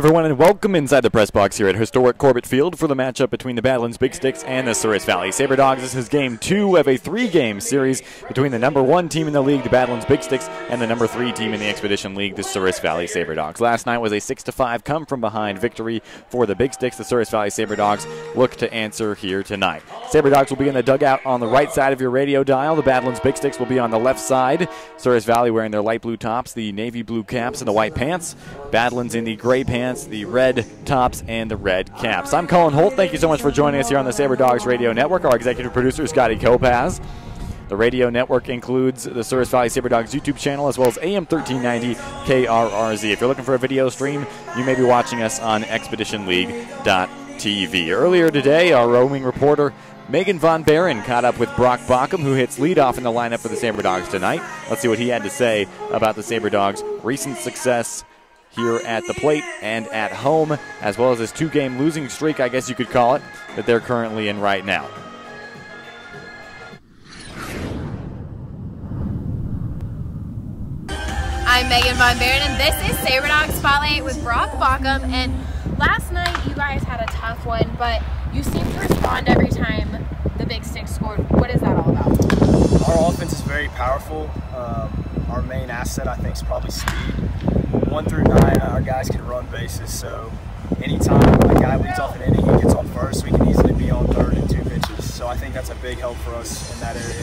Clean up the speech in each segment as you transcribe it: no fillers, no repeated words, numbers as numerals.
everyone, and welcome inside the press box here at historic Corbett Field for the matchup between the Badlands Big Sticks and the Souris Valley Sabre Dogs. This is game 2 of a 3-game series between the number 1 team in the league, the Badlands Big Sticks, and the number 3 team in the Expedition League, the Souris Valley Sabre Dogs. Last night was a 6-5 come-from-behind victory for the Big Sticks. The Souris Valley Sabre Dogs look to answer here tonight. Sabre Dogs will be in the dugout on the right side of your radio dial. The Badlands Big Sticks will be on the left side. Souris Valley wearing their light blue tops, the navy blue caps, and the white pants. Badlands in the gray pants, the red tops, and the red caps. I'm Colin Holt. Thank you so much for joining us here on the Sabre Dogs Radio Network. Our executive producer, Scotty Kopaz. The radio network includes the Souris Valley Sabre Dogs YouTube channel as well as AM 1390 KRRZ. If you're looking for a video stream, you may be watching us on expeditionleague.tv. Earlier today, our roaming reporter Megan Von Barron caught up with Brock Bockham, who hits leadoff in the lineup for the Sabre Dogs tonight. Let's see what he had to say about the Sabre Dogs' recent success here at the plate and at home, as well as this 2-game losing streak, I guess you could call it, that they're currently in right now. I'm Megan Von Barron, and this is Sabre Dogs Spotlight with Brock Bockham. And last night you guys had a tough one, but you seemed to respond every time the Big Sticks scored. What is that all about? Our offense is very powerful. Our main asset, I think, is probably speed. 1 through 9, our guys can run bases, so anytime a guy leads off an inning, he gets on first, we can easily be on third in 2 pitches. So I think that's a big help for us in that area.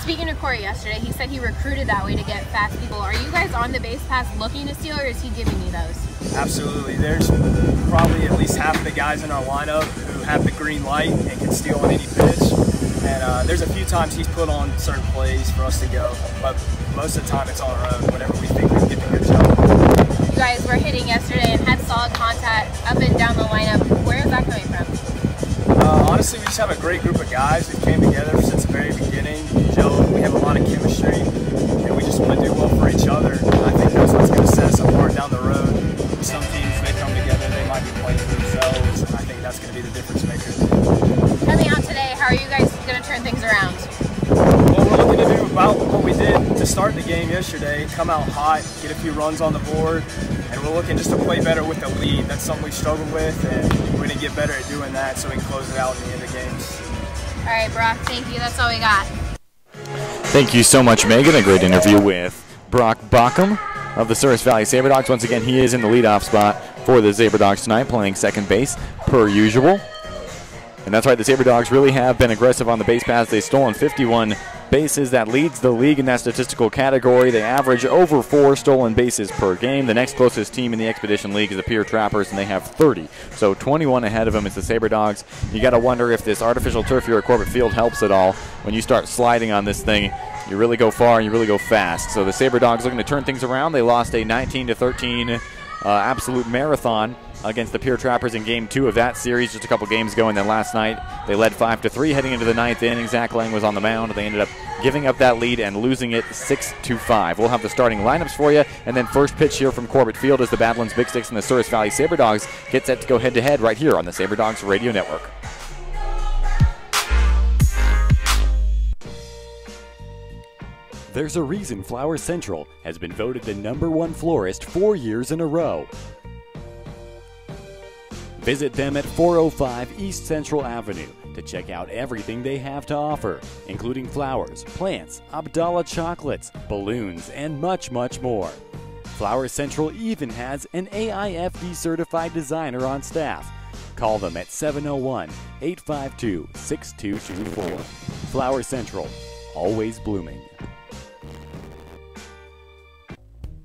Speaking to Corey yesterday, he said he recruited that way to get fast people. Are you guys on the base pass looking to steal, or is he giving you those? Absolutely. There's probably at least half of the guys in our lineup who have the green light and can steal on any pitch. And there's a few times he's put on certain plays for us to go, but most of the time it's on our own whenever we think we can get the good job. You guys were hitting yesterday and had solid contact up and down the lineup. Where is that coming from? Honestly, we just have a great group of guys who came together since the very beginning. We have a lot of chemistry, and we just want to do well for each other. And I think that's what's going to set us apart down the road. Some teams, they come together, they might be playing for themselves, and I think that's going to be the difference maker. Coming out today, how are you guys going to turn things around? Well, we're looking to do about what we did to start the game yesterday, come out hot, get a few runs on the board, and we're looking just to play better with the lead. That's something we struggled with, and we're going to get better at doing that so we can close it out in the end of games. All right, Brock, thank you. That's all we got. Thank you so much, Megan. A great interview with Brock Bockham of the Souris Valley Sabre Dogs. Once again, he is in the leadoff spot for the Sabre Dogs tonight, playing second base per usual. And that's right, the Sabre Dogs really have been aggressive on the base paths. They've stolen 51 bases. That leads the league in that statistical category. They average over 4 stolen bases per game. The next closest team in the Expedition League is the Pier Trappers, and they have 30. So 21 ahead of them is the Sabre Dogs. You got to wonder if this artificial turf here at Corbett Field helps at all. When you start sliding on this thing, you really go far and you really go fast. So the Sabre Dogs looking to turn things around. They lost a 19-13 absolute marathon against the Pier Trappers in Game 2 of that series just a couple games ago, and then last night they led 5-3 heading into the 9th inning. Zach Lang was on the mound. They ended up giving up that lead and losing it 6-5. We'll have the starting lineups for you, and then first pitch here from Corbett Field as the Badlands Big Sticks and the Souris Valley Sabre Dogs get set to go head-to-head right here on the Sabre Dogs Radio Network. There's a reason Flower Central has been voted the #1 florist 4 years in a row. Visit them at 405 East Central Avenue to check out everything they have to offer, including flowers, plants, Abdallah chocolates, balloons, and much, much more. Flower Central even has an AIFD certified designer on staff. Call them at 701-852-6224. Flower Central, always blooming.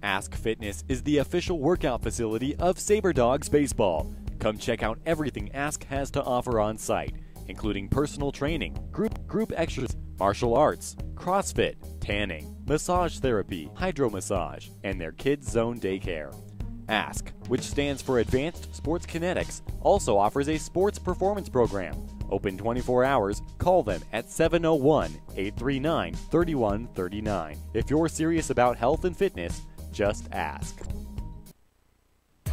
Ask Fitness is the official workout facility of Sabre Dogs Baseball. Come check out everything Ask has to offer on site, including personal training, group exercise, martial arts, CrossFit, tanning, massage therapy, hydro massage, and their Kids Zone daycare. Ask, which stands for Advanced Sports Kinetics, also offers a sports performance program. Open 24 hours, call them at 701-839-3139. If you're serious about health and fitness, just ask.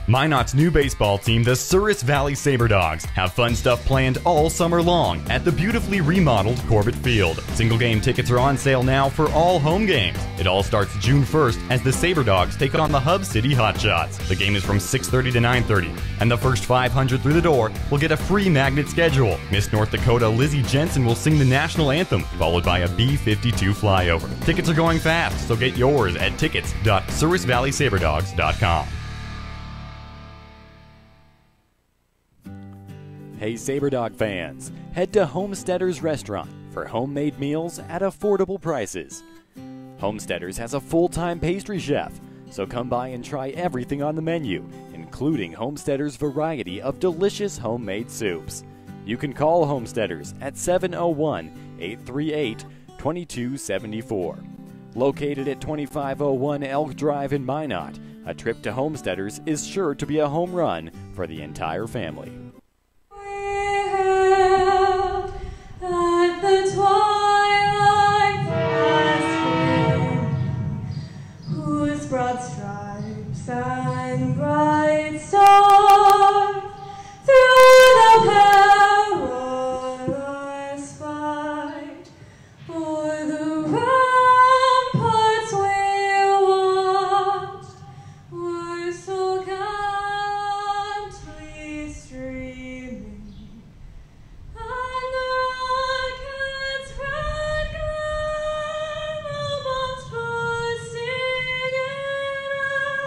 Minot's new baseball team, the Souris Valley Sabre Dogs, have fun stuff planned all summer long at the beautifully remodeled Corbett Field. Single game tickets are on sale now for all home games. It all starts June 1st as the Sabre Dogs take on the Hub City Hotshots. The game is from 6:30 to 9:30, and the first 500 through the door will get a free magnet schedule. Miss North Dakota Lizzie Jensen will sing the national anthem, followed by a B-52 flyover. Tickets are going fast, so get yours at tickets.sourisvalleysaberdogs.com. Hey Sabre Dog fans, head to Homesteaders Restaurant for homemade meals at affordable prices. Homesteaders has a full-time pastry chef, so come by and try everything on the menu, including Homesteaders' variety of delicious homemade soups. You can call Homesteaders at 701-838-2274. Located at 2501 Elk Drive in Minot, a trip to Homesteaders is sure to be a home run for the entire family. At the twilight fasting, whose broad stripes and bright stars through the perilous fight o'er the ramparts we watched were so gallantly streaming. And the rocket's red glare almost bursting in air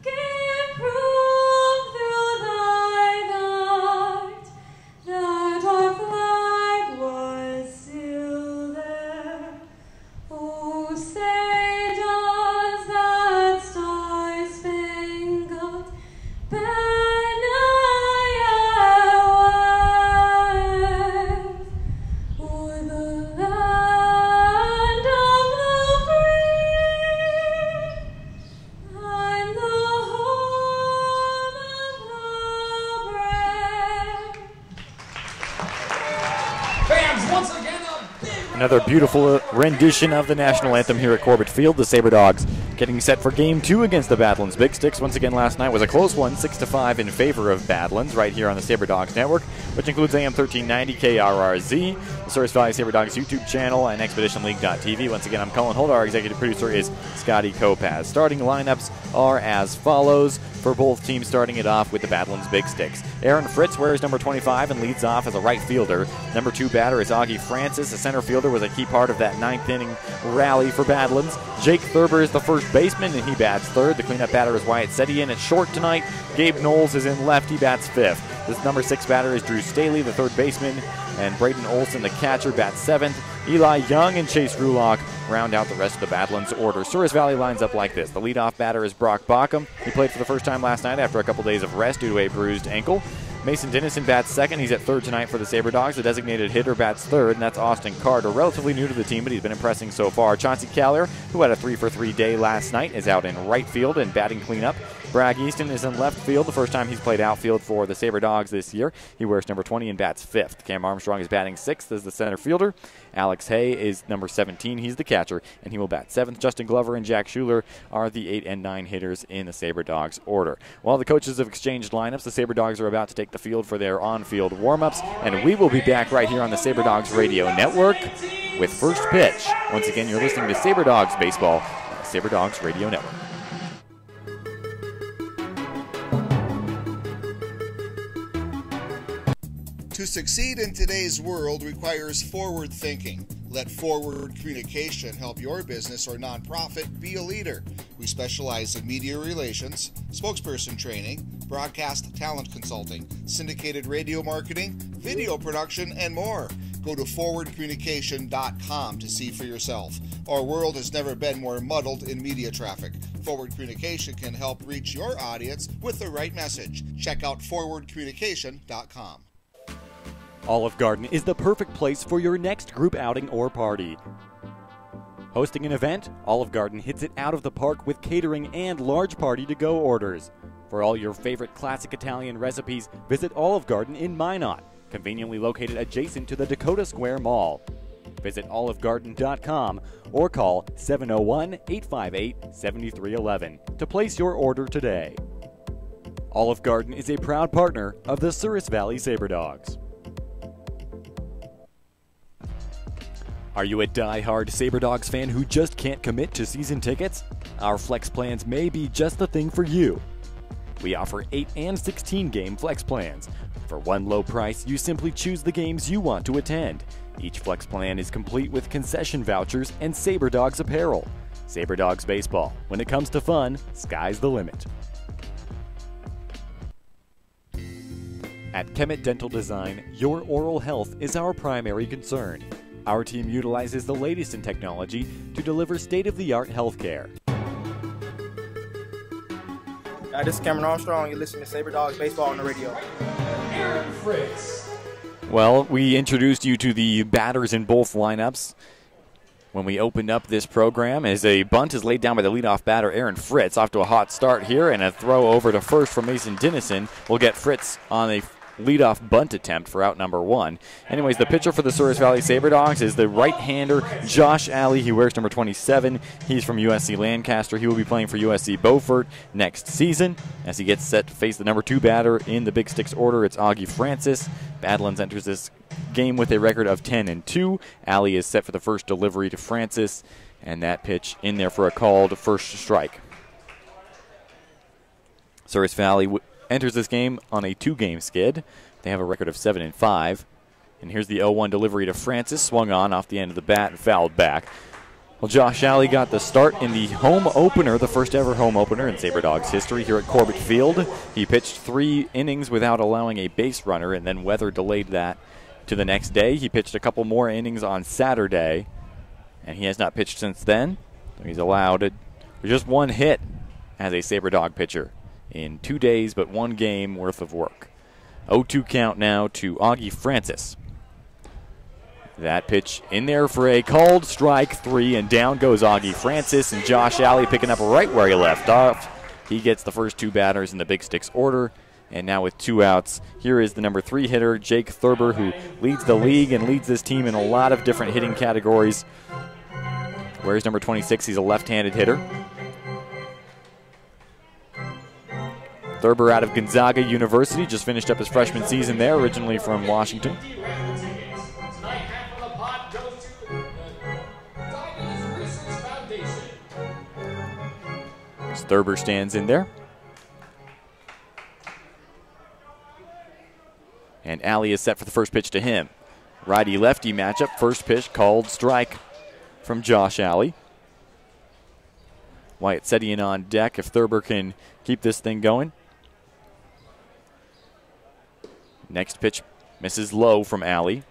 gave proof through thy night that our flag was still there. Oh, say does that star-spangled banner yet wave o'er the land of the free and the home of the brave? Fans, once again, a big Another beautiful rendition of the national anthem here at Corbett Field. The Sabre Dogs getting set for Game 2 against the Badlands Big Sticks. Once again, last night was a close one, 6-5 in favor of Badlands, right here on the Sabre Dogs Network, which includes AM 1390 KRRZ, the Souris Valley Sabre Dogs YouTube channel, and ExpeditionLeague.tv. Once again, I'm Colin Holt. Our executive producer is Scotty Kopaz. Starting lineups are as follows for both teams, starting it off with the Badlands Big Sticks. Aaron Fritz wears number 25 and leads off as a right fielder. Number 2 batter is Augie Francis. The center fielder was a key part of that 9th inning rally for Badlands. Jake Thurber is the first baseman, and he bats third. The cleanup batter is Wyatt Setian at short tonight. Gabe Knowles is in left. He bats fifth. This number 6 batter is Drew Staley, the third baseman, and Braden Olson, the catcher, bats seventh. Eli Young and Chase Rulock round out the rest of the Badlands order. Souris Valley lines up like this. The leadoff batter is Brock Bockham. He played for the first time last night after a couple days of rest due to a bruised ankle. Mason Dennison bats second. He's at third tonight for the Sabre Dogs. The designated hitter bats third, and that's Austin Carter. Relatively new to the team, but he's been impressing so far. Chauncey Callier, who had a 3-for-3 day last night, is out in right field and batting cleanup. Bragg Easton is in left field, the first time he's played outfield for the Sabre Dogs this year. He wears number 20 and bats fifth. Cam Armstrong is batting sixth as the center fielder. Alex Hay is number 17. He's the catcher, and he will bat seventh. Justin Glover and Jack Schuler are the 8 and 9 hitters in the Sabre Dogs order. While the coaches have exchanged lineups, the Sabre Dogs are about to take the field for their on-field warm-ups, and we will be back right here on the Sabre Dogs Radio Network with First Pitch. Once again, you're listening to Sabre Dogs Baseball on the Sabre Dogs Radio Network. To succeed in today's world requires forward thinking. Let Forward Communication help your business or nonprofit be a leader. We specialize in media relations, spokesperson training, broadcast talent consulting, syndicated radio marketing, video production, and more. Go to forwardcommunication.com to see for yourself. Our world has never been more muddled in media traffic. Forward Communication can help reach your audience with the right message. Check out forwardcommunication.com. Olive Garden is the perfect place for your next group outing or party. Hosting an event, Olive Garden hits it out of the park with catering and large party-to-go orders. For all your favorite classic Italian recipes, visit Olive Garden in Minot, conveniently located adjacent to the Dakota Square Mall. Visit olivegarden.com or call 701-858-7311 to place your order today. Olive Garden is a proud partner of the Souris Valley Sabre Dogs. Are you a die-hard Sabre Dogs fan who just can't commit to season tickets? Our flex plans may be just the thing for you. We offer 8 and 16 game flex plans. For one low price, you simply choose the games you want to attend. Each flex plan is complete with concession vouchers and Sabre Dogs apparel. Sabre Dogs Baseball. When it comes to fun, sky's the limit. At Kemet Dental Design, your oral health is our primary concern. Our team utilizes the latest in technology to deliver state-of-the-art healthcare. This is Cameron Armstrong. You're listening to Sabre Dogs Baseball on the radio. Aaron Fritz. Well, we introduced you to the batters in both lineups when we opened up this program, as a bunt is laid down by the leadoff batter, Aaron Fritz. Off to a hot start here, and a throw over to first from Mason Dennison will get Fritz on a leadoff bunt attempt for out number 1. Anyways, the pitcher for the Souris Valley Sabre Dogs is the right-hander Josh Alley. He wears number 27. He's from USC Lancaster. He will be playing for USC Beaufort next season as he gets set to face the number 2 batter in the Big Sticks order. It's Augie Francis. Badlands enters this game with a record of 10-2. Alley is set for the first delivery to Francis, and that pitch in there for a called first strike. Souris Valley enters this game on a 2-game skid. They have a record of 7-5. And here's the 0-1 delivery to Francis, swung on off the end of the bat and fouled back. Well, Josh Alley got the start in the home opener, the first ever home opener in Sabre Dogs history here at Corbett Field. He pitched 3 innings without allowing a base runner, and then weather delayed that to the next day. He pitched a couple more innings on Saturday, and he has not pitched since then. So he's allowed just 1 hit as a Sabre Dog pitcher in 2 days, but 1 game worth of work. 0-2 count now to Augie Francis. That pitch in there for a called strike 3, and down goes Augie Francis, and Josh Alley picking up right where he left off. He gets the first 2 batters in the Big Sticks order, and now with 2 outs, here is the number 3 hitter, Jake Thurber, who leads the league and leads this team in a lot of different hitting categories. Where's number 26? He's a left-handed hitter. Thurber out of Gonzaga University, just finished up his freshman season there, originally from Washington. Thurber stands in there. And Alley is set for the first pitch to him. Righty-lefty matchup, first pitch called strike from Josh Alley. Wyatt Sedian on deck if Thurber can keep this thing going. Next pitch misses low from Alley.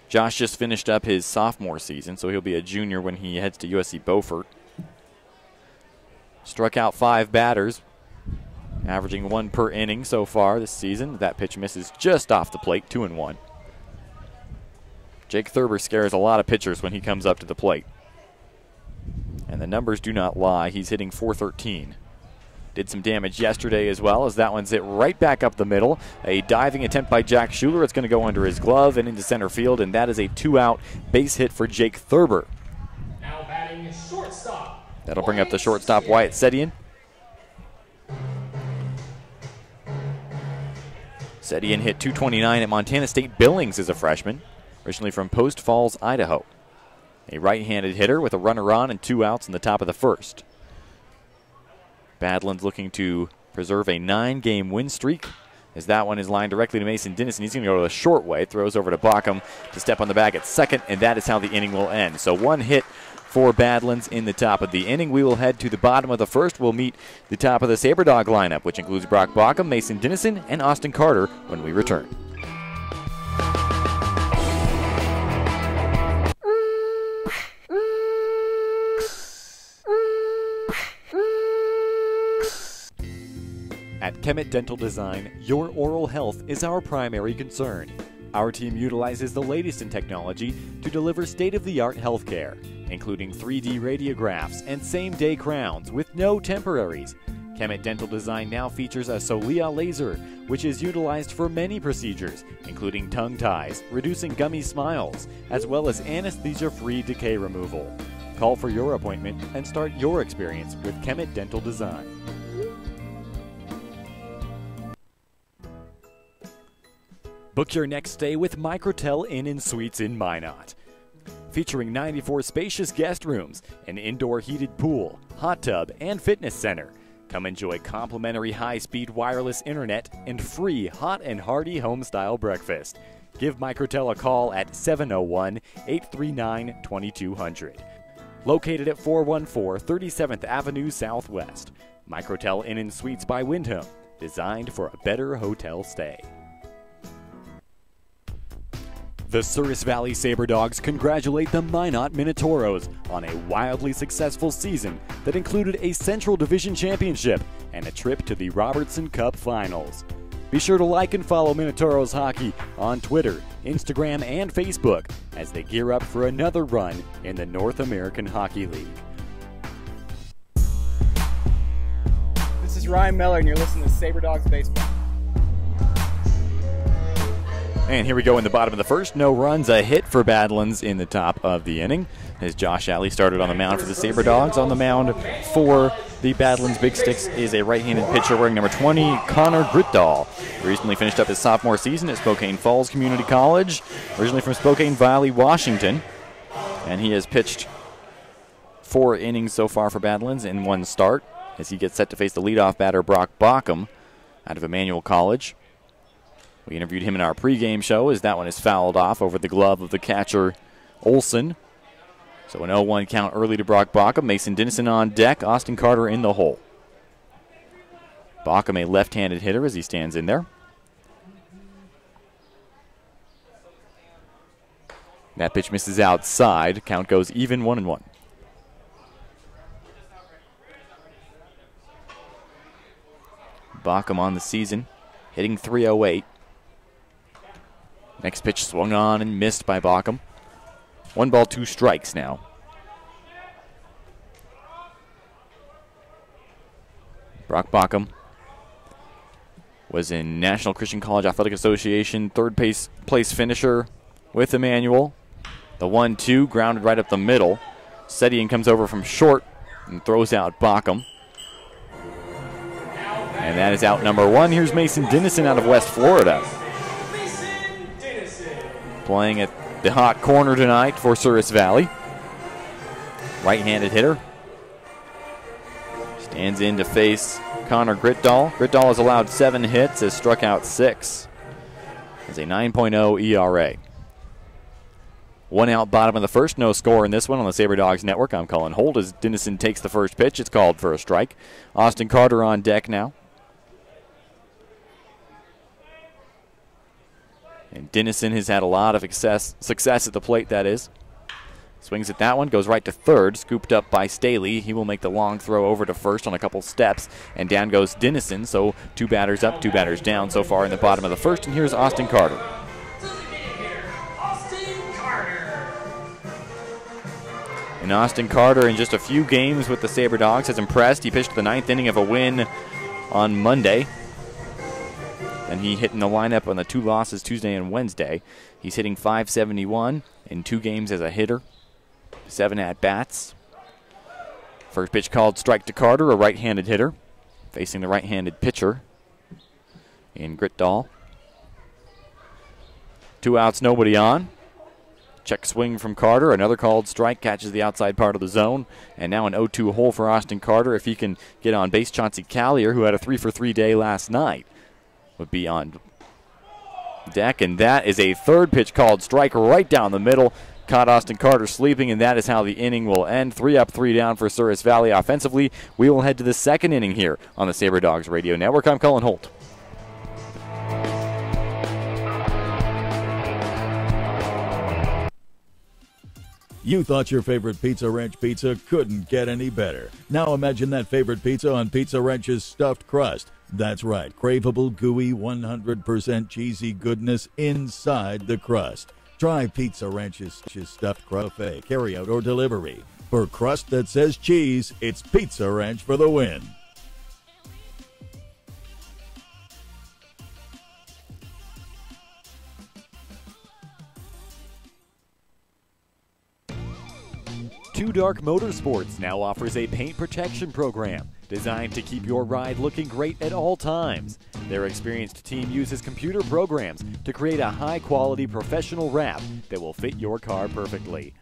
Josh just finished up his sophomore season, so he'll be a junior when he heads to USC Beaufort. Struck out 5 batters, averaging 1 per inning so far this season. That pitch misses just off the plate, 2-1. Jake Thurber scares a lot of pitchers when he comes up to the plate. And the numbers do not lie. He's hitting .413. Did some damage yesterday as well, as that one's hit right back up the middle. A diving attempt by Jack Schuler. It's going to go under his glove and into center field, and that is a 2-out base hit for Jake Thurber. Now batting shortstop. That'll bring up the shortstop, Wyatt Sedian. Sedian hit .229 at Montana State Billings as a freshman, originally from Post Falls, Idaho. A right-handed hitter with a runner on and 2 outs in the top of the first. Badlands looking to preserve a 9-game win streak, as that one is lined directly to Mason Dennison. He's going to go to the short way, throws over to Bockham to step on the bag at second, and that is how the inning will end. So 1 hit for Badlands in the top of the inning. We will head to the bottom of the first. We'll meet the top of the Sabre Dog lineup, which includes Brock Bockham, Mason Dennison, and Austin Carter when we return. At Kemet Dental Design, your oral health is our primary concern. Our team utilizes the latest in technology to deliver state-of-the-art healthcare, including 3D radiographs and same-day crowns with no temporaries. Kemet Dental Design now features a Solia laser, which is utilized for many procedures, including tongue ties, reducing gummy smiles, as well as anesthesia-free decay removal. Call for your appointment and start your experience with Kemet Dental Design. Book your next stay with Microtel Inn & Suites in Minot. Featuring 94 spacious guest rooms, an indoor heated pool, hot tub, and fitness center. Come enjoy complimentary high-speed wireless internet and free hot and hearty home-style breakfast. Give Microtel a call at 701-839-2200. Located at 414 37th Avenue Southwest. Microtel Inn & Suites by Wyndham, designed for a better hotel stay. The Souris Valley Sabre Dogs congratulate the Minot Minotauros on a wildly successful season that included a Central Division Championship and a trip to the Robertson Cup Finals. Be sure to like and follow Minotauros Hockey on Twitter, Instagram, and Facebook as they gear up for another run in the North American Hockey League. This is Ryan Miller, and you're listening to Sabre Dogs Baseball. And here we go in the bottom of the first. No runs, a hit for Badlands in the top of the inning as Josh Alley started on the mound for the Sabre Dogs. On the mound for the Badlands Big Sticks is a right-handed pitcher wearing number 20, Connor Gritdahl. He recently finished up his sophomore season at Spokane Falls Community College, originally from Spokane Valley, Washington. And he has pitched 4 innings so far for Badlands in 1 start as he gets set to face the leadoff batter Brock Bockham out of Emmanuel College. We interviewed him in our pregame show as that one is fouled off over the glove of the catcher, Olson. So an 0-1 count early to Brock Bockham. Mason Dennison on deck, Austin Carter in the hole. Bockham a left-handed hitter as he stands in there. That pitch misses outside. Count goes even 1-1. Bockham on the season, hitting .308. Next pitch swung on and missed by Bockham. 1 ball, 2 strikes now. Brock Bockham was in National Christian College Athletic Association, third place finisher with Emmanuel. The 1-2 grounded right up the middle. Setian comes over from short and throws out Bockham. And that is out number 1. Here's Mason Dennison out of West Florida. Playing at the hot corner tonight for Souris Valley. Right-handed hitter. Stands in to face Connor Gritdahl. Gritdahl has allowed 7 hits, has struck out 6. Has a 9.0 ERA. 1 out bottom of the first, no score in this one on the Sabre Dogs Network. I'm Colin Holt as Dennison takes the first pitch. It's called for a strike. Austin Carter on deck now. And Dennison has had a lot of success at the plate, that is. Swings at that one, goes right to third, scooped up by Staley. He will make the long throw over to first on a couple steps, and down goes Dennison. So 2 batters up, 2 batters down so far in the bottom of the first, and here's Austin Carter. And Austin Carter, in just a few games with the Sabre Dogs, has impressed. He pitched the 9th inning of a win on Monday. And he hit in the lineup on the 2 losses Tuesday and Wednesday. He's hitting .571 in 2 games as a hitter, 7 at-bats. First pitch called strike to Carter, a right-handed hitter, facing the right-handed pitcher in Gritdahl. 2 outs, nobody on. Check swing from Carter, another called strike, catches the outside part of the zone. And now an 0-2 hole for Austin Carter. If he can get on base, Chauncey Callier, who had a 3-for-3 day last night, would be on deck, and that is a third pitch called strike right down the middle. Caught Austin Carter sleeping, and that is how the inning will end. 3 up, 3 down for Souris Valley offensively. We will head to the second inning here on the Sabre Dogs Radio Network. I'm Colin Holt. You thought your favorite Pizza Ranch pizza couldn't get any better. Now imagine that favorite pizza on Pizza Ranch's stuffed crust. That's right, craveable, gooey, 100% cheesy goodness inside the crust. Try Pizza Ranch's stuffed crust buffet, carryout, or delivery. For crust that says cheese, it's Pizza Ranch for the win. Two Dark Motorsports now offers a paint protection program designed to keep your ride looking great at all times. Their experienced team uses computer programs to create a high-quality professional wrap that will fit your car perfectly.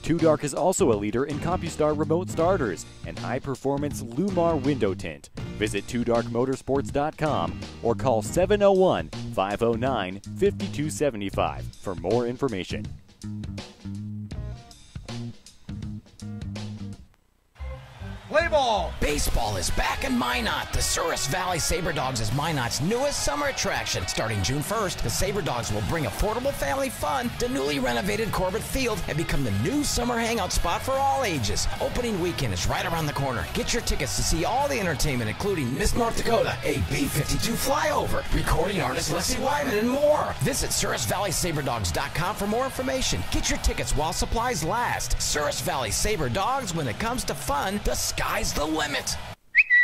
2 Dark is also a leader in CompuStar remote starters and high-performance Lumar window tint. Visit 2darkmotorsports.com or call 701-509-5275 for more information. Play ball! Baseball is back in Minot. The Souris Valley Sabre Dogs is Minot's newest summer attraction. Starting June 1st, the Sabre Dogs will bring affordable family fun to newly renovated Corbett Field and become the new summer hangout spot for all ages. Opening weekend is right around the corner. Get your tickets to see all the entertainment, including Miss North Dakota, a B-52 flyover, recording artist Leslie Wyman, and more. Visit SourisValleySaberDogs.com for more information. Get your tickets while supplies last. Souris Valley Sabre Dogs, when it comes to fun, the sky's the limit.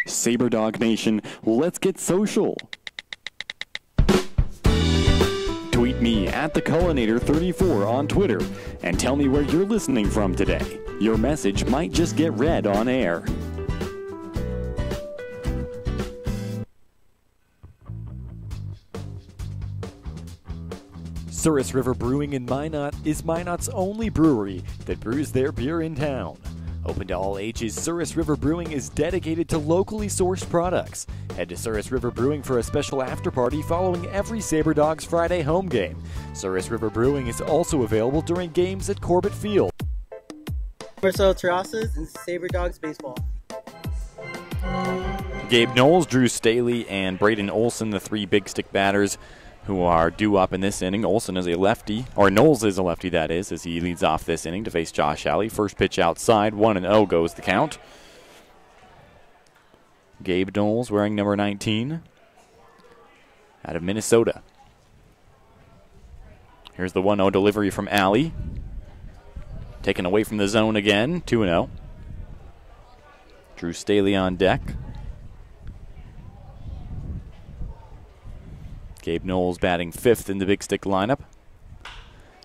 Sabre Dog Nation, let's get social. Tweet me at TheCullinator34 on Twitter and tell me where you're listening from today. Your message might just get read on air. Souris River Brewing in Minot is Minot's only brewery that brews their beer in town. Open to all ages, Souris River Brewing is dedicated to locally sourced products. Head to Souris River Brewing for a special after-party following every Sabre Dogs Friday home game. Souris River Brewing is also available during games at Corbett Field. Marcelo Terrasas and Sabre Dogs Baseball. Gabe Knowles, Drew Staley, and Braden Olson, the 3 big stick batters who are due up in this inning. Olson is a lefty, or Knowles is a lefty, that is, as he leads off this inning to face Josh Alley. First pitch outside, 1-0 goes the count. Gabe Knowles wearing number 19 out of Minnesota. Here's the 1-0 delivery from Alley. Taken away from the zone again, 2-0. Drew Staley on deck. Gabe Knowles batting 5th in the big stick lineup.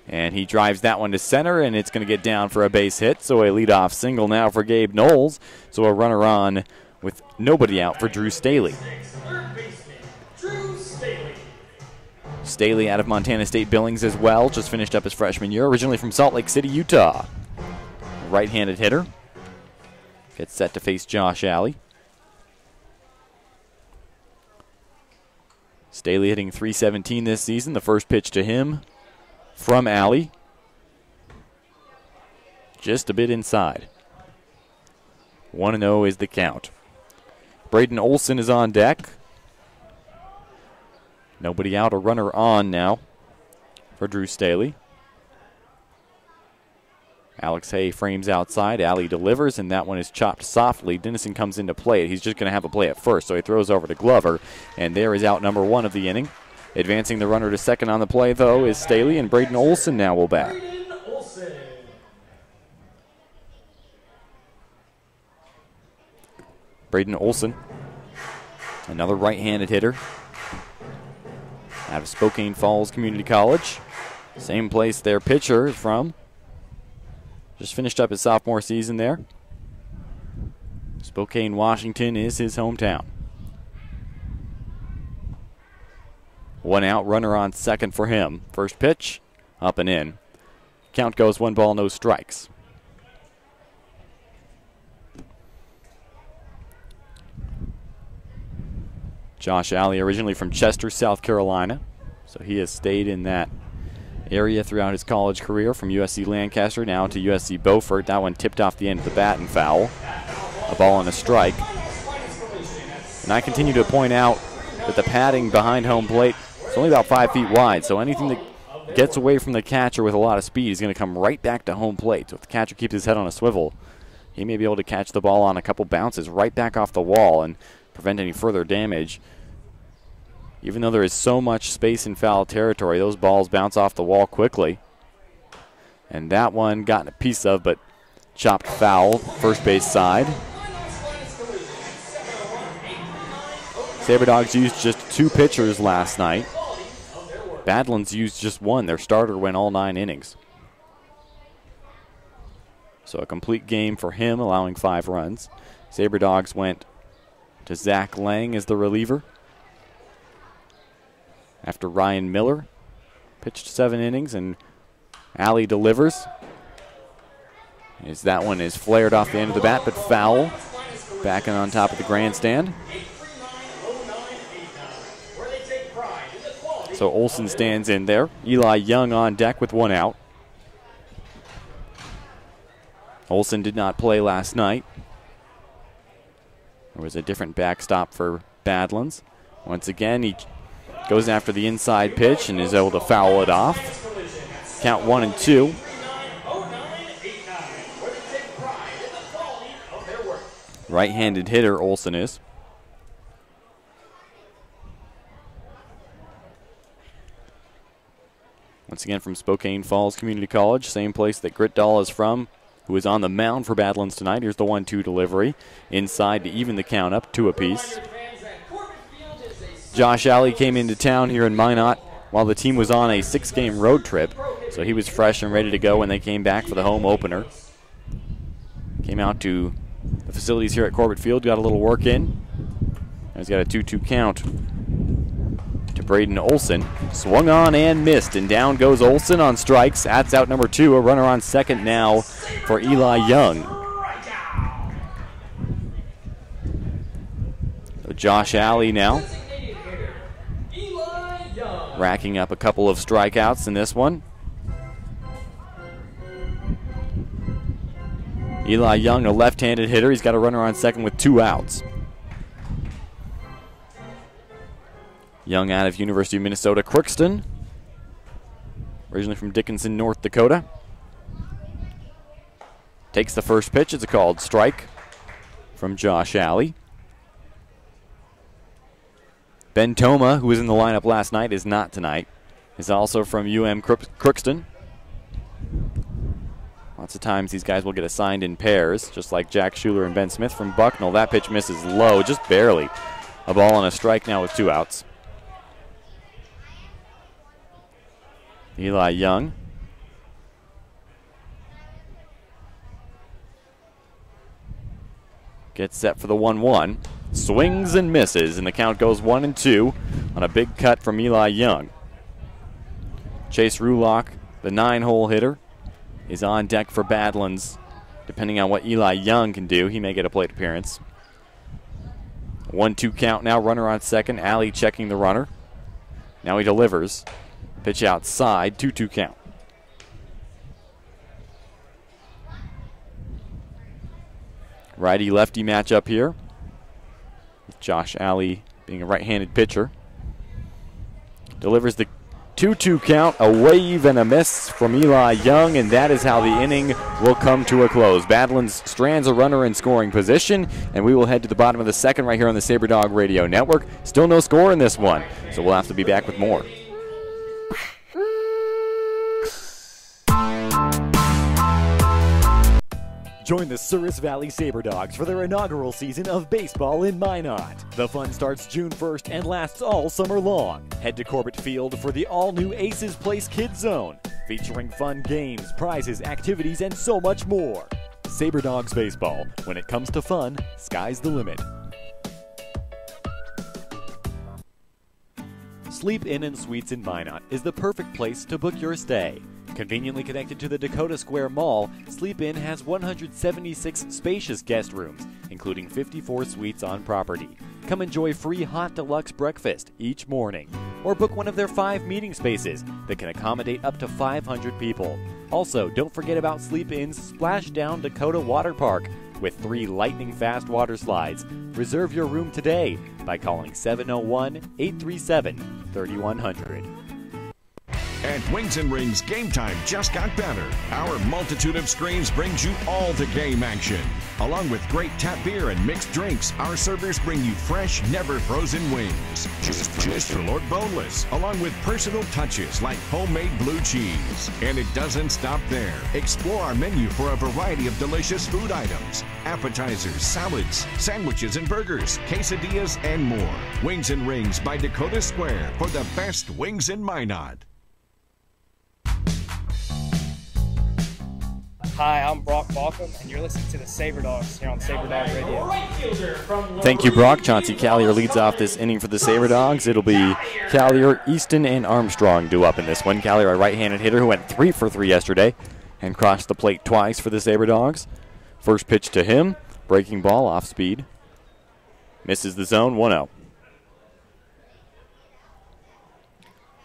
And he drives that one to center, and it's going to get down for a base hit. So a leadoff single now for Gabe Knowles. So a runner on with nobody out for Drew Staley. Staley out of Montana State Billings as well. Just finished up his freshman year. Originally from Salt Lake City, Utah. Right-handed hitter. Gets set to face Josh Alley. Staley hitting .317 this season. The first pitch to him from Alley. Just a bit inside. 1-0 is the count. Braden Olson is on deck. Nobody out, a runner on now for Drew Staley. Alex Hay frames outside. Alley delivers, and that one is chopped softly. Dennison comes into play. He's just going to have a play at first, so he throws over to Glover, and there is out number 1 of the inning. Advancing the runner to second on the play, though, is Staley, and Braden Olson now will bat. Braden Olson, another right-handed hitter out of Spokane Falls Community College. Same place their pitcher is from. Just finished up his sophomore season there. Spokane, Washington is his hometown. 1 out, runner on second for him. First pitch, up and in. Count goes 1 ball, no strikes. Josh Alley, originally from Chester, South Carolina. So he has stayed in that area throughout his college career, from USC Lancaster now to USC Beaufort. That one tipped off the end of the bat and foul. A ball and a strike. And I continue to point out that the padding behind home plate is only about 5 feet wide, so anything that gets away from the catcher with a lot of speed is going to come right back to home plate. So if the catcher keeps his head on a swivel, he may be able to catch the ball on a couple bounces right back off the wall and prevent any further damage. Even though there is so much space in foul territory, those balls bounce off the wall quickly. And that one gotten a piece of, but chopped foul, first base side. Sabre Dogs used just 2 pitchers last night. Badlands used just 1. Their starter went all 9 innings. So a complete game for him, allowing 5 runs. Sabre Dogs went to Zach Lang as the reliever. after Ryan Miller pitched 7 innings, and Alley delivers. As that one is flared off the end of the bat, but foul. Back on top of the grandstand. So Olson stands in there. Eli Young on deck with 1 out. Olson did not play last night. There was a different backstop for Badlands. Once again, he goes after the inside pitch and is able to foul it off. Count 1-2. Right-handed hitter, Olson is. Once again from Spokane Falls Community College, same place that Gritdahl is from, who is on the mound for Badlands tonight. Here's the 1-2 delivery. Inside to even the count up, 2 apiece. Josh Alley came into town here in Minot while the team was on a 6-game road trip, so he was fresh and ready to go when they came back for the home opener. Came out to the facilities here at Corbett Field, got a little work in. He's got a 2-2 count to Braden Olson. Swung on and missed, and down goes Olson on strikes. That's out number 2. A runner on second now for Eli Young. So Josh Alley now racking up a couple of strikeouts in this one. Eli Young, a left-handed hitter. He's got a runner on second with 2 outs. Young out of University of Minnesota Crookston, originally from Dickinson, North Dakota. Takes the first pitch. It's a called strike from Josh Alley. Ben Toma, who was in the lineup last night, is not tonight. Is also from UM Crookston. Lots of times these guys will get assigned in pairs, just like Jack Schuler and Ben Smith from Bucknell. That pitch misses low, just barely. A ball on a strike now with 2 outs. Eli Young. Gets set for the 1-1. Swings and misses, and the count goes 1-2 on a big cut from Eli Young. Chase Rulock, the 9-hole hitter, is on deck for Badlands. Depending on what Eli Young can do, he may get a plate appearance. 1-2 count now, runner on second. Alley checking the runner. Now he delivers. Pitch outside, 2-2 count. Righty-lefty matchup here. Josh Alley being a right-handed pitcher. Delivers the 2-2 count, a wave and a miss from Eli Young, and that is how the inning will come to a close. Badlands strands a runner in scoring position, and we will head to the bottom of the second right here on the Sabre Dog Radio Network. Still no score in this one, so we'll have to be back with more. Join the Souris Valley Sabre Dogs for their inaugural season of baseball in Minot. The fun starts June 1st and lasts all summer long. Head to Corbett Field for the all-new Aces Place Kids Zone, featuring fun games, prizes, activities, and so much more. Sabre Dogs Baseball. When it comes to fun, sky's the limit. Sleep Inn and Suites in Minot is the perfect place to book your stay. Conveniently connected to the Dakota Square Mall, Sleep Inn has 176 spacious guest rooms, including 54 suites on property. Come enjoy free hot deluxe breakfast each morning, or book one of their 5 meeting spaces that can accommodate up to 500 people. Also, don't forget about Sleep Inn's Splashdown Dakota Water Park with 3 lightning-fast water slides. Reserve your room today by calling 701-837-3100. At Wings and Rings, game time just got better. Our multitude of screens brings you all the game action. Along with great tap beer and mixed drinks, our servers bring you fresh, never frozen wings. Just for Lord Boneless, along with personal touches like homemade blue cheese. And it doesn't stop there. Explore our menu for a variety of delicious food items. Appetizers, salads, sandwiches and burgers, quesadillas, and more. Wings and Rings by Dakota Square for the best wings in Minot. Hi, I'm Brock Balkum, and you're listening to the Sabre Dogs here on Sabre Dog Radio. Thank you, Brock. Chauncey Callier leads off this inning for the Sabre Dogs. It'll be Callier, Easton, and Armstrong due up in this one. Callier, a right-handed hitter who went 3 for 3 yesterday and crossed the plate twice for the Sabre Dogs. First pitch to him, breaking ball off speed. Misses the zone, 1-0.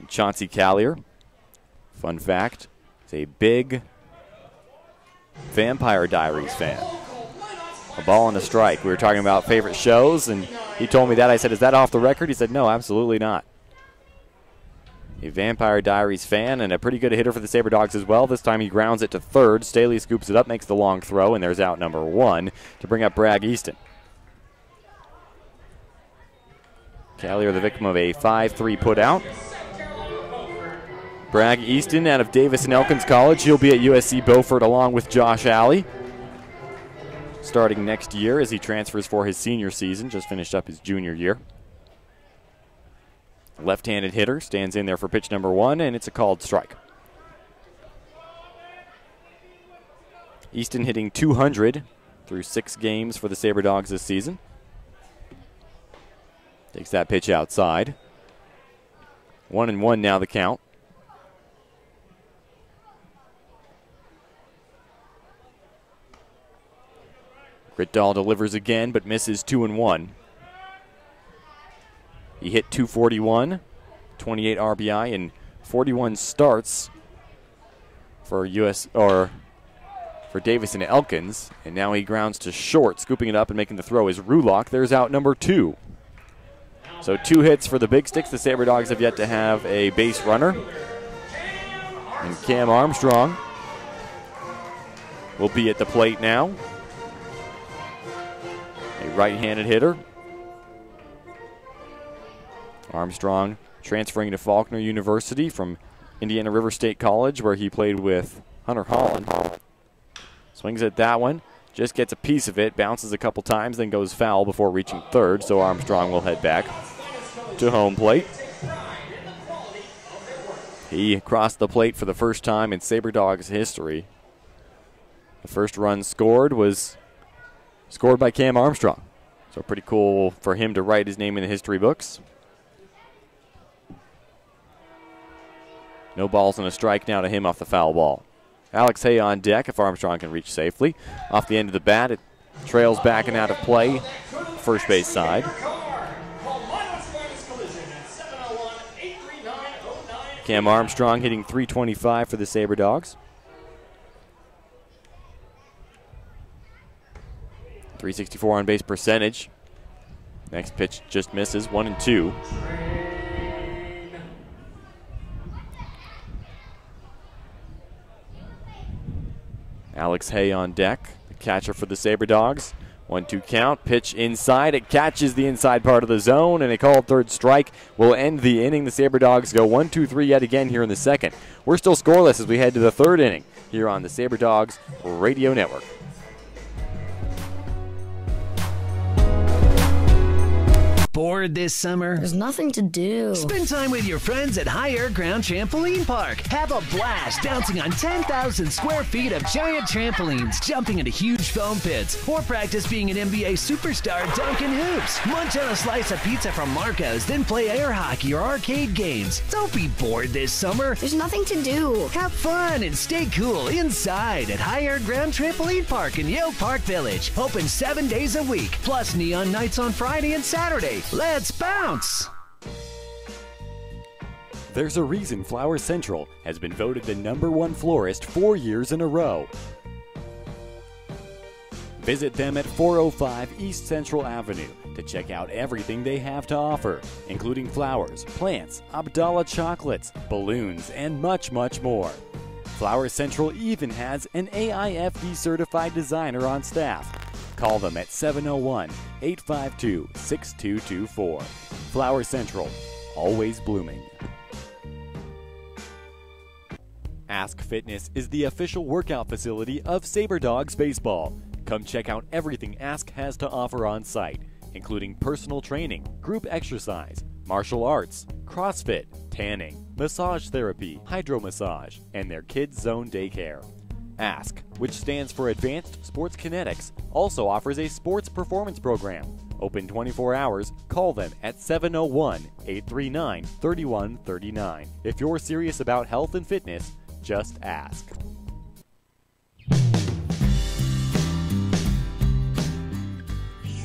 Chauncey Callier, fun fact, is a big Vampire Diaries fan. A ball and a strike. We were talking about favorite shows, and he told me that. I said, is that off the record? He said, no, absolutely not. A Vampire Diaries fan and a pretty good hitter for the Sabre Dogs as well. This time he grounds it to third. Staley scoops it up, makes the long throw, and there's out number 1 to bring up Bragg Easton. Callier, the victim of a 5-3 put out. Bragg Easton out of Davis and Elkins College. He'll be at USC Beaufort along with Josh Alley, starting next year as he transfers for his senior season. Just finished up his junior year. Left-handed hitter stands in there for pitch number 1, and it's a called strike. Easton hitting .200 through 6 games for the Sabre Dogs this season. Takes that pitch outside. 1-1 now the count. Gritdahl delivers again, but misses 2-1. He hit .241, 28 RBI, and 41 starts for for Davis and Elkins. And now he grounds to short, scooping it up and making the throw is Rulock. There's out number 2. So 2 hits for the Big Sticks. The Sabre Dogs have yet to have a base runner. And Cam Armstrong will be at the plate now. A right-handed hitter. Armstrong transferring to Faulkner University from Indiana River State College, where he played with Hunter Holland. Swings at that one, just gets a piece of it, bounces a couple times, then goes foul before reaching third, so Armstrong will head back to home plate. He crossed the plate for the first time in Sabre Dogs history. The first run scored was scored by Cam Armstrong. So pretty cool for him to write his name in the history books. No balls and a strike now to him off the foul ball. Alex Hay on deck if Armstrong can reach safely. Off the end of the bat, it trails back and out of play, first base side. Cam Armstrong hitting .325 for the Sabre Dogs. .364 on base percentage. Next pitch just misses, 1-2. Alex Hay on deck, the catcher for the Sabre Dogs. 1-2 count, pitch inside. It catches the inside part of the zone, and a called third strike will end the inning. The Sabre Dogs go 1-2-3 yet again here in the second. We're still scoreless as we head to the third inning here on the Sabre Dogs Radio Network. Bored this summer? There's nothing to do. Spend time with your friends at Higher Ground Trampoline Park. Have a blast bouncing on 10,000 square feet of giant trampolines, jumping into huge foam pits, or practice being an NBA superstar dunking hoops. Munch on a slice of pizza from Marco's, then play air hockey or arcade games. Don't be bored this summer. There's nothing to do. Have fun and stay cool inside at Higher Ground Trampoline Park in Yale Park Village. Open 7 days a week, plus neon nights on Friday and Saturday. Let's bounce! There's a reason Flower Central has been voted the #1 florist 4 years in a row. Visit them at 405 East Central Avenue to check out everything they have to offer, including flowers, plants, Abdallah chocolates, balloons, and much, much more. Flower Central even has an AIFD certified designer on staff. Call them at 701-852-6224. Flower Central, always blooming. Ask Fitness is the official workout facility of Sabre Dogs Baseball. Come check out everything Ask has to offer on site, including personal training, group exercise, martial arts, CrossFit, tanning, massage therapy, hydro massage, and their Kids Zone daycare. ASK, which stands for Advanced Sports Kinetics, also offers a sports performance program. Open 24 hours, call them at 701-839-3139. If you're serious about health and fitness, just ask.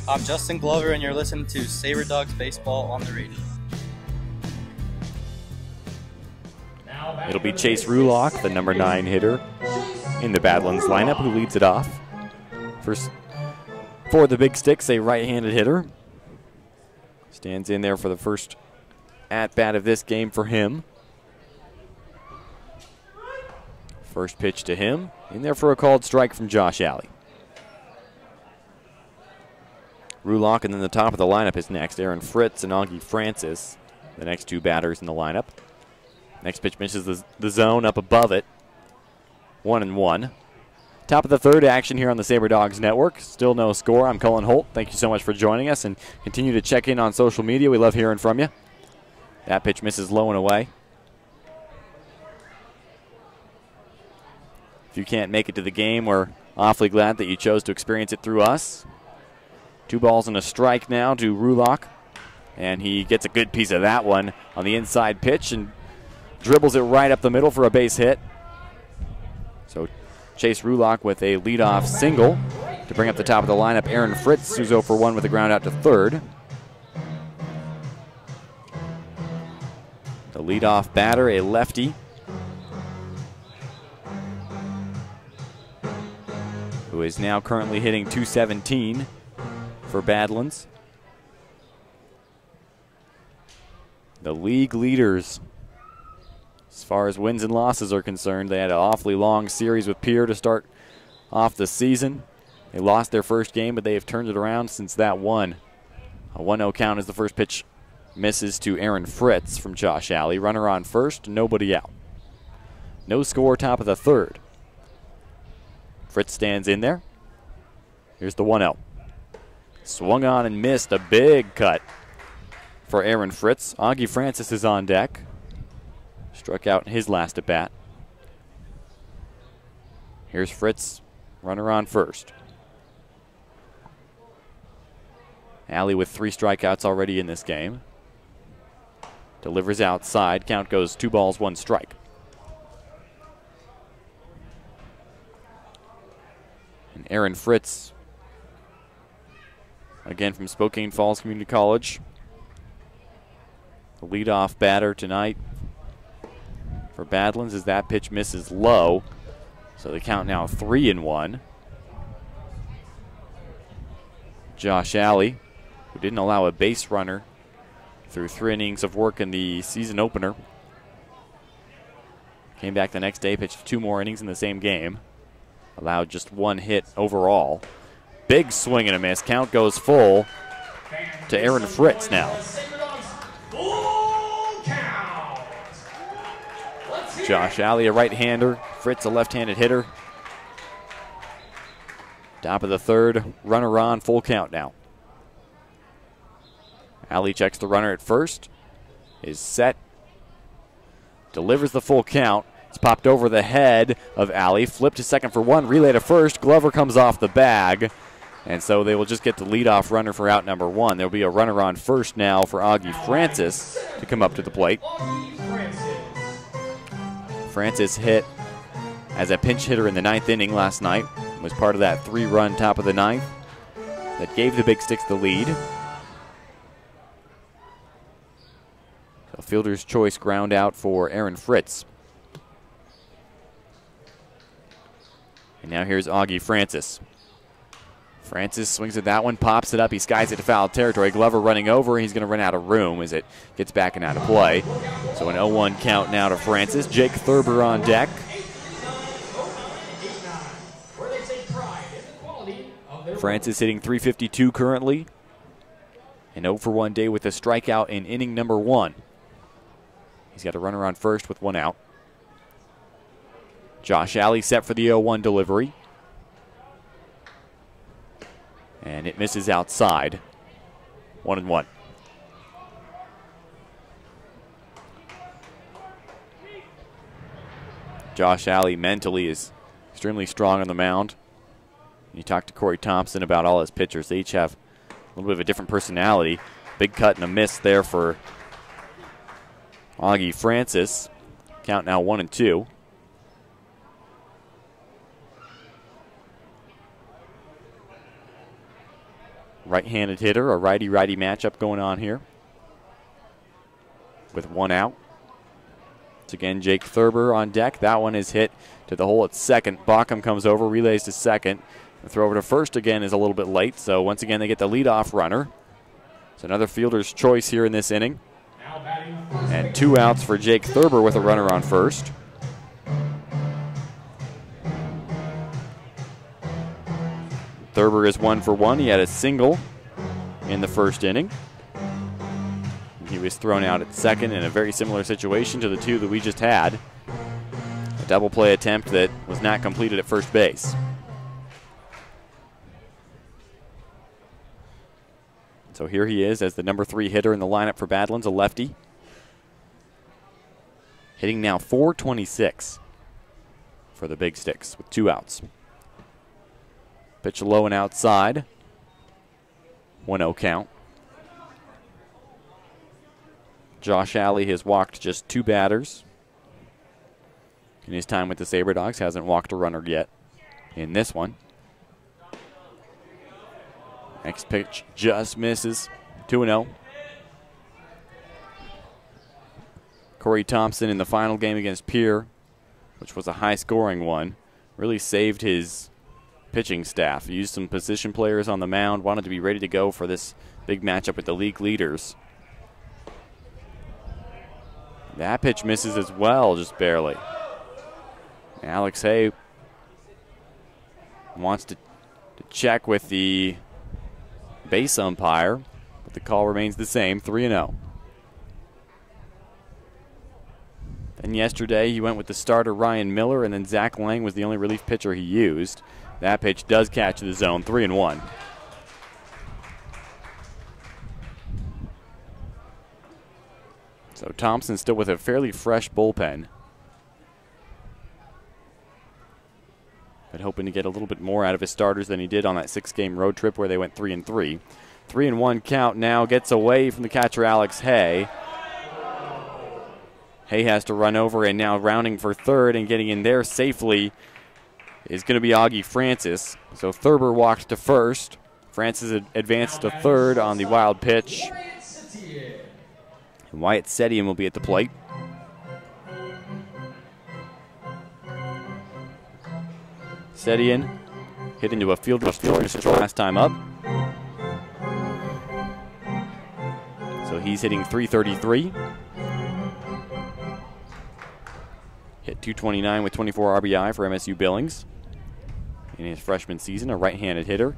I'm Justin Glover, and you're listening to Sabre Dogs Baseball on the radio. It'll be Chase Rulock, the number 9 hitter in the Badlands lineup, who leads it off. For the Big Sticks, a right-handed hitter. Stands in there for the first at-bat of this game for him. First pitch to him. In there for a called strike from Josh Alley. Rulock, and then the top of the lineup is next. Aaron Fritz and Augie Francis, the next 2 batters in the lineup. Next pitch misses the zone up above it. 1-1. Top of the third action here on the Sabre Dogs Network. Still no score. I'm Cullen Holt. Thank you so much for joining us, and continue to check in on social media. We love hearing from you. That pitch misses low and away. If you can't make it to the game, we're awfully glad that you chose to experience it through us. 2 balls and a strike now to Rulock, and he gets a good piece of that one on the inside pitch and dribbles it right up the middle for a base hit. So Chase Rulock with a leadoff single to bring up the top of the lineup. Aaron Fritz, who's 0 for 1 with a ground out to third. The leadoff batter, a lefty, who is now currently hitting .217 for Badlands. The league leaders as far as wins and losses are concerned. They had an awfully long series with Pierre to start off the season. They lost their first game, but they have turned it around since that one. A 1-0 count as the first pitch misses to Aaron Fritz from Josh Alley. Runner on first, nobody out. No score, top of the third. Fritz stands in there. Here's the 1-0. Swung on and missed. A big cut for Aaron Fritz. Augie Francis is on deck. Struck out in his last at bat. Here's Fritz, runner on first. Alley with 3 strikeouts already in this game. Delivers outside. Count goes 2 balls, 1 strike. And Aaron Fritz, again from Spokane Falls Community College, the leadoff batter tonight for Badlands, as that pitch misses low. So the count now 3-1. Josh Alley, who didn't allow a base runner through 3 innings of work in the season opener, came back the next day, pitched 2 more innings in the same game. Allowed just 1 hit overall. Big swing and a miss. Count goes full to Aaron Fritz now. Josh Alley, a right-hander. Fritz, a left-handed hitter. Top of the third, runner on, full count now. Alley checks the runner at first. Is set. Delivers the full count. It's popped over the head of Alley. Flipped to second for 1. Relay to first. Glover comes off the bag. And so they will just get the leadoff runner for out number 1. There will be a runner on first now for Augie Francis to come up to the plate. Francis hit as a pinch hitter in the 9th inning last night. Was part of that 3-run top of the 9th that gave the Big Sticks the lead. So fielder's choice ground out for Aaron Fritz. And now here's Augie Francis. Francis swings at that one, pops it up. He skies it to foul territory. Glover running over. He's going to run out of room as it gets back and out of play. So an 0-1 count now to Francis. Jake Thurber on deck. Francis hitting .352 currently. An 0 for 1 day with a strikeout in inning number 1. He's got a runner on first with 1 out. Josh Alley set for the 0-1 delivery. And it misses outside. 1-1. Josh Alley mentally is extremely strong on the mound. You talk to Corey Thompson about all his pitchers. They each have a little bit of a different personality. Big cut and a miss there for Augie Francis. Count now 1-2. Right-handed hitter, a righty-righty matchup going on here with one out. It's again Jake Thurber on deck. That one is hit to the hole at second. Bauckham comes over, relays to second. The throw over to first again is a little bit late, so once again they get the leadoff runner. It's another fielder's choice here in this inning. And 2 outs for Jake Thurber with a runner on first. Thurber is 1 for 1. He had a single in the first inning. He was thrown out at second in a very similar situation to the two that we just had. A double play attempt that was not completed at first base. So here he is as the number 3 hitter in the lineup for Badlands, a lefty. Hitting now .426 for the Big Sticks with 2 outs. Pitch low and outside. 1-0 count. Josh Alley has walked just 2 batters in his time with the Sabre Dogs. Hasn't walked a runner yet in this one. Next pitch just misses. 2-0. Corey Thompson in the final game against Pierre, which was a high-scoring one, really saved his pitching staff. He used some position players on the mound, wanted to be ready to go for this big matchup with the league leaders. That pitch misses as well, just barely. Alex Hay wants to check with the base umpire, but the call remains the same, 3-0. Then yesterday he went with the starter Ryan Miller, and then Zach Lang was the only relief pitcher he used. That pitch does catch the zone, 3-1. So Thompson still with a fairly fresh bullpen, but hoping to get a little bit more out of his starters than he did on that 6-game road trip where they went 3-3. 3-1 count now, gets away from the catcher Alex Hay. Hay has to run over, and now rounding for third and getting in there safely is going to be Augie Francis. So Thurber walked to first. Francis advanced to third on the wild pitch. And Wyatt Setian will be at the plate. Setian hit into a fielder last time up. So he's hitting .333. Hit .229 with 24 RBI for MSU Billings in his freshman season, a right-handed hitter.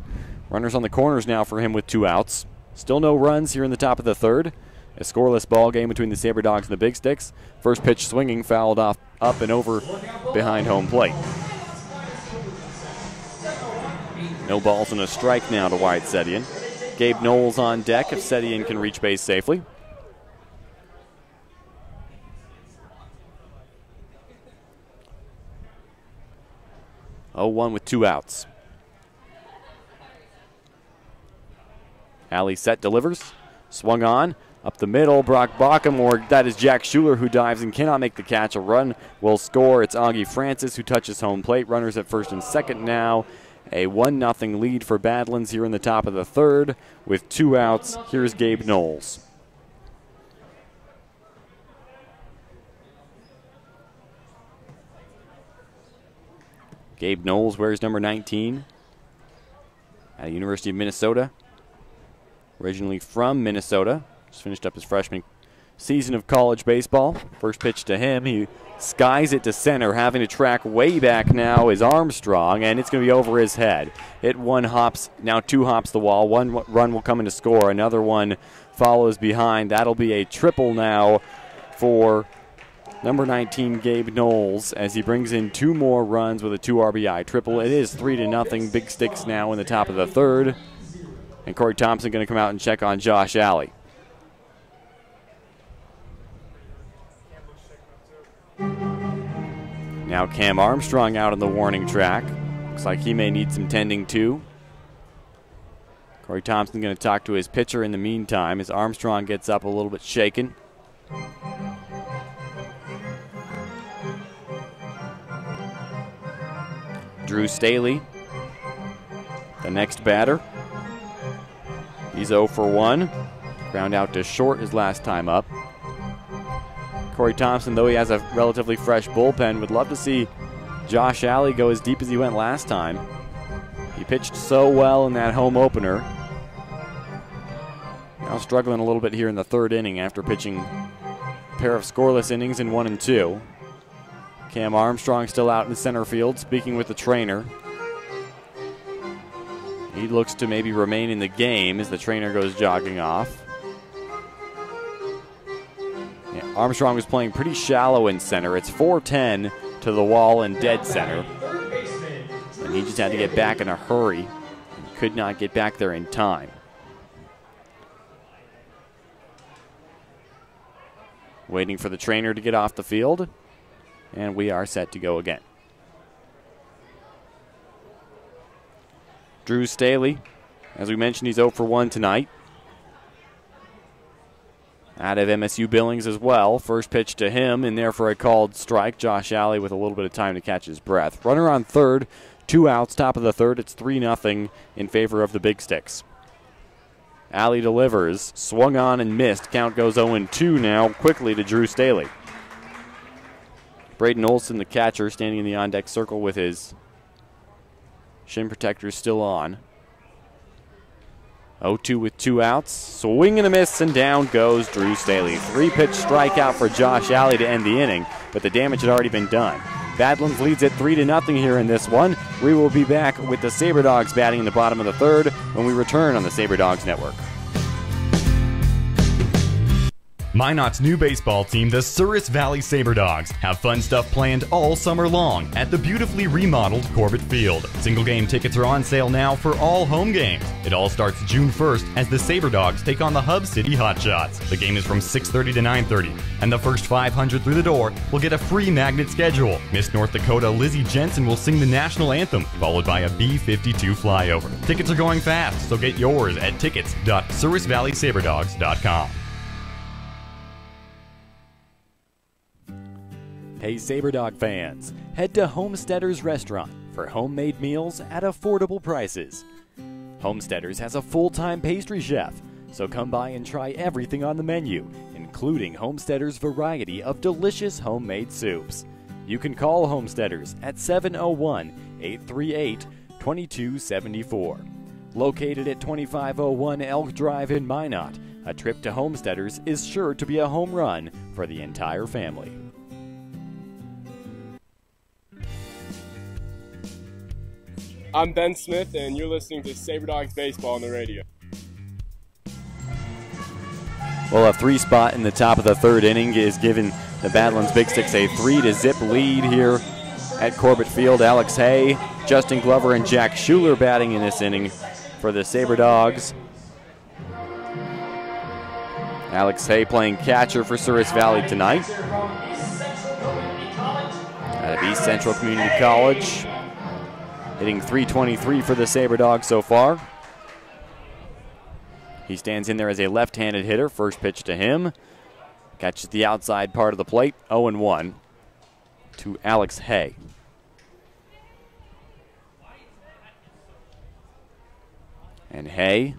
Runners on the corners now for him with 2 outs. Still no runs here in the top of the third. A scoreless ball game between the Sabre Dogs and the Big Sticks. First pitch swinging, fouled off up and over behind home plate. No balls and a strike now to Wyatt Setian. Gabe Knowles on deck if Setian can reach base safely. Oh, 1 with 2 outs. Alley set, delivers. Swung on. Up the middle, Brock Bauckham, or that is Jack Schuler who dives and cannot make the catch. A run will score. It's Augie Francis who touches home plate. Runners at first and second now. A 1-0 lead for Badlands here in the top of the third with 2 outs. Here's Gabe Knowles. Gabe Knowles wears number 19 at the University of Minnesota. Originally from Minnesota. Just finished up his freshman season of college baseball. First pitch to him. He skies it to center, having to track way back now is Armstrong, and it's going to be over his head. Hit 1 hops, now 2 hops the wall. 1 run will come in to score. Another one follows behind. That'll be a triple now for number 19, Gabe Knowles, as he brings in 2 more runs with a 2 RBI triple. It is 3-0. Big Sticks now in the top of the third. And Corey Thompson going to come out and check on Josh Alley. Now Cam Armstrong out on the warning track. Looks like he may need some tending too. Corey Thompson going to talk to his pitcher in the meantime as Armstrong gets up a little bit shaken. Drew Staley, the next batter. He's 0 for 1. Ground out to short his last time up. Corey Thompson, though he has a relatively fresh bullpen, would love to see Josh Alley go as deep as he went last time. He pitched so well in that home opener. Now struggling a little bit here in the third inning after pitching a pair of scoreless innings in 1 and 2. Cam Armstrong still out in the center field speaking with the trainer. He looks to maybe remain in the game as the trainer goes jogging off. Yeah, Armstrong was playing pretty shallow in center. It's 4-10 to the wall in dead center. And he just had to get back in a hurry. And could not get back there in time. Waiting for the trainer to get off the field. And we are set to go again. Drew Staley, as we mentioned, he's 0 for 1 tonight. Out of MSU Billings as well. First pitch to him, in there for a called strike. Josh Alley with a little bit of time to catch his breath. Runner on third, 2 outs, top of the third. It's 3-0 in favor of the Big Sticks. Alley delivers, swung on and missed. Count goes 0-2 now, quickly to Drew Staley. Braden Olson, the catcher, standing in the on-deck circle with his shin protectors still on. 0-2 with 2 outs. Swing and a miss, and down goes Drew Staley. 3-pitch strikeout for Josh Alley to end the inning, but the damage had already been done. Badlands leads it 3-0 here in this one. We will be back with the Sabre Dogs batting in the bottom of the third when we return on the Sabre Dogs Network. Minot's new baseball team, the Souris Valley Sabre Dogs, have fun stuff planned all summer long at the beautifully remodeled Corbett Field. Single game tickets are on sale now for all home games. It all starts June 1st as the Sabre Dogs take on the Hub City Hotshots. The game is from 6:30 to 9:30, and the first 500 through the door will get a free magnet schedule. Miss North Dakota Lizzie Jensen will sing the national anthem, followed by a B-52 flyover. Tickets are going fast, so get yours at tickets.sourisvalleysaberdogs.com. Hey Sabre Dog fans, head to Homesteaders Restaurant for homemade meals at affordable prices. Homesteaders has a full-time pastry chef, so come by and try everything on the menu, including Homesteaders' variety of delicious homemade soups. You can call Homesteaders at 701-838-2274. Located at 2501 Elk Drive in Minot, a trip to Homesteaders is sure to be a home run for the entire family. I'm Ben Smith, and you're listening to Sabre Dogs Baseball on the radio. Well, a 3 spot in the top of the third inning is giving the Badlands Big Sticks a 3-0 lead here at Corbett Field. Alex Hay, Justin Glover, and Jack Schuler batting in this inning for the Sabre Dogs. Alex Hay playing catcher for Souris Valley tonight. Out of East Central Community College. Hitting .323 for the Sabre Dogs so far. He stands in there as a left-handed hitter. First pitch to him. Catches the outside part of the plate. 0-1 to Alex Hay. And Hay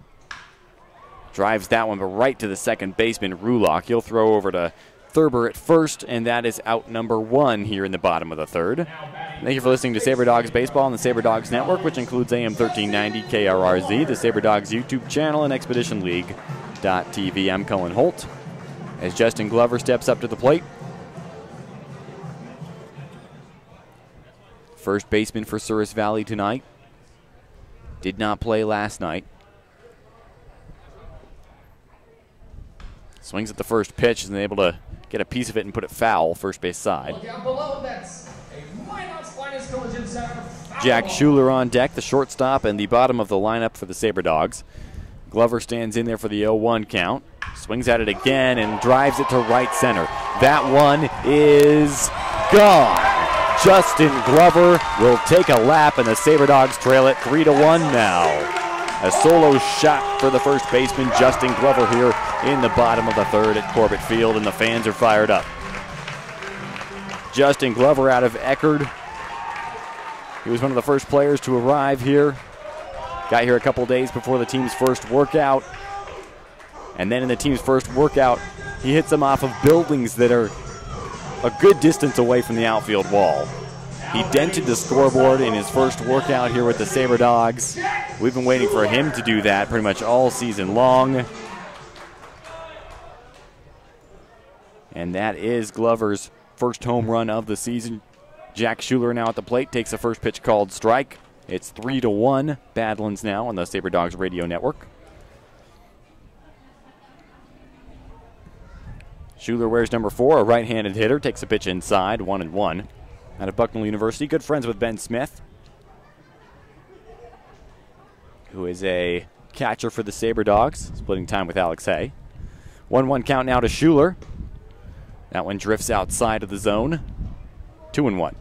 drives that one, but right to the second baseman, Rulock. He'll throw over to Thurber at first, and that is out number 1 here in the bottom of the third. Thank you for listening to Sabre Dogs Baseball on the Sabre Dogs Network, which includes AM 1390 KRRZ, the Sabre Dogs YouTube channel, and ExpeditionLeague.tv. I'm Cullen Holt as Justin Glover steps up to the plate. First baseman for Souris Valley tonight. Did not play last night. Swings at the first pitch and able to get a piece of it and put it foul, first base side. Look out below, that's a Minot's finest collision center. Jack Schuler on deck, the shortstop, and the bottom of the lineup for the Sabre Dogs. Glover stands in there for the 0-1 count. Swings at it again and drives it to right center. That one is gone. Justin Glover will take a lap, and the Sabre Dogs trail it 3-1 now. A solo shot for the first baseman, Justin Glover, here in the bottom of the third at Corbett Field, and the fans are fired up. Justin Glover out of Eckerd. He was one of the first players to arrive here. Got here a couple days before the team's first workout. And then in the team's first workout, he hits them off of buildings that are a good distance away from the outfield wall. He dented the scoreboard in his first workout here with the Sabre Dogs. We've been waiting for him to do that pretty much all season long. And that is Glover's first home run of the season. Jack Schuler now at the plate, takes the first pitch called strike. It's 3-1 Badlands now on the Sabre Dogs radio network. Schuler wears number 4, a right-handed hitter, takes a pitch inside, 1-1. Out of Bucknell University, good friends with Ben Smith, who is a catcher for the Sabre Dogs, splitting time with Alex Hay. 1-1 count now to Schuler. That one drifts outside of the zone. 2-1.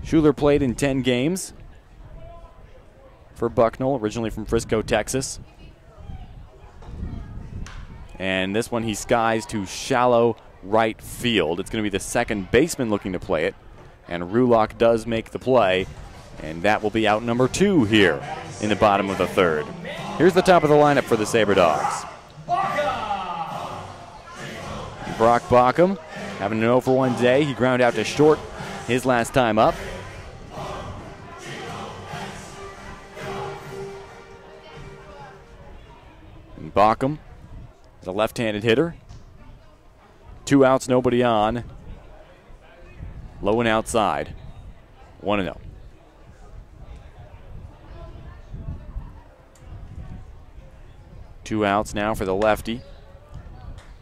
Schuler played in 10 games for Bucknell, originally from Frisco, Texas. And this one he skies to shallow right field. It's going to be the second baseman looking to play it. And Rulock does make the play. And that will be out number 2 here in the bottom of the third. Here's the top of the lineup for the Sabre Dogs. Brock Bockham having an 0-for-1 day. He ground out to short his last time up. And Bockham is a left-handed hitter. 2 outs, nobody on. Low and outside. 1-0. Two outs now for the lefty.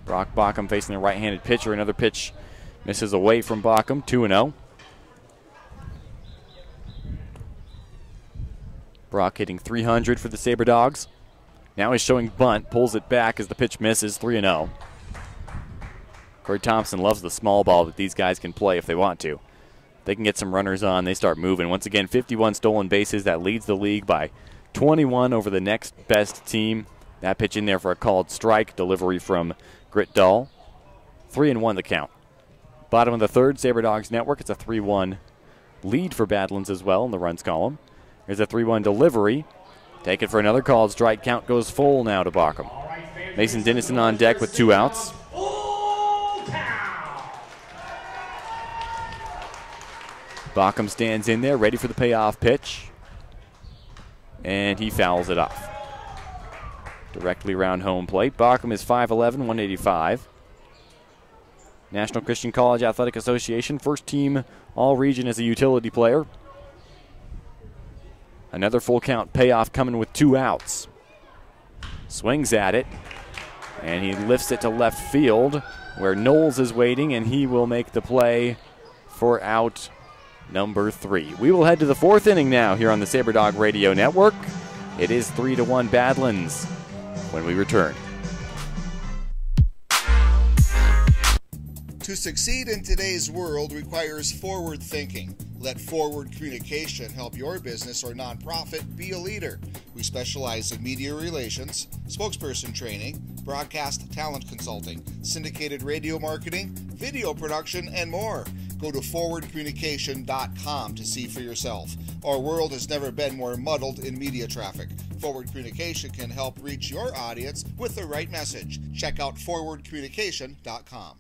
Brock Bockham facing the right-handed pitcher. Another pitch misses away from Bockham. 2-0. Brock hitting .300 for the Sabre Dogs. Now he's showing bunt, pulls it back as the pitch misses. 3-0. Corey Thompson loves the small ball that these guys can play if they want to. They can get some runners on, they start moving. Once again, 51 stolen bases. That leads the league by 21 over the next best team. That pitch in there for a called strike. Delivery from Grit Dahl. 3-1 the count. Bottom of the third, Sabre Dogs Network. It's a 3-1 lead for Badlands as well in the runs column. There's a 3-1 delivery. Take it for another called strike. Count goes full now to Bockham. Mason Dennison on deck with 2 outs. Bockham stands in there, ready for the payoff pitch. And he fouls it off. Directly around home plate. Bockham is 5'11", 185. National Christian College Athletic Association, first team all-region as a utility player. Another full count payoff coming with 2 outs. Swings at it, and he lifts it to left field where Knowles is waiting, and he will make the play for out number 3. We will head to the 4th inning now here on the Sabre Dog Radio Network. It is 3-1 Badlands when we return. To succeed in today's world requires forward thinking. Let Forward Communication help your business or nonprofit be a leader. We specialize in media relations, spokesperson training, broadcast talent consulting, syndicated radio marketing, video production, and more. Go to forwardcommunication.com to see for yourself. Our world has never been more muddled in media traffic. Forward Communication can help reach your audience with the right message. Check out forwardcommunication.com.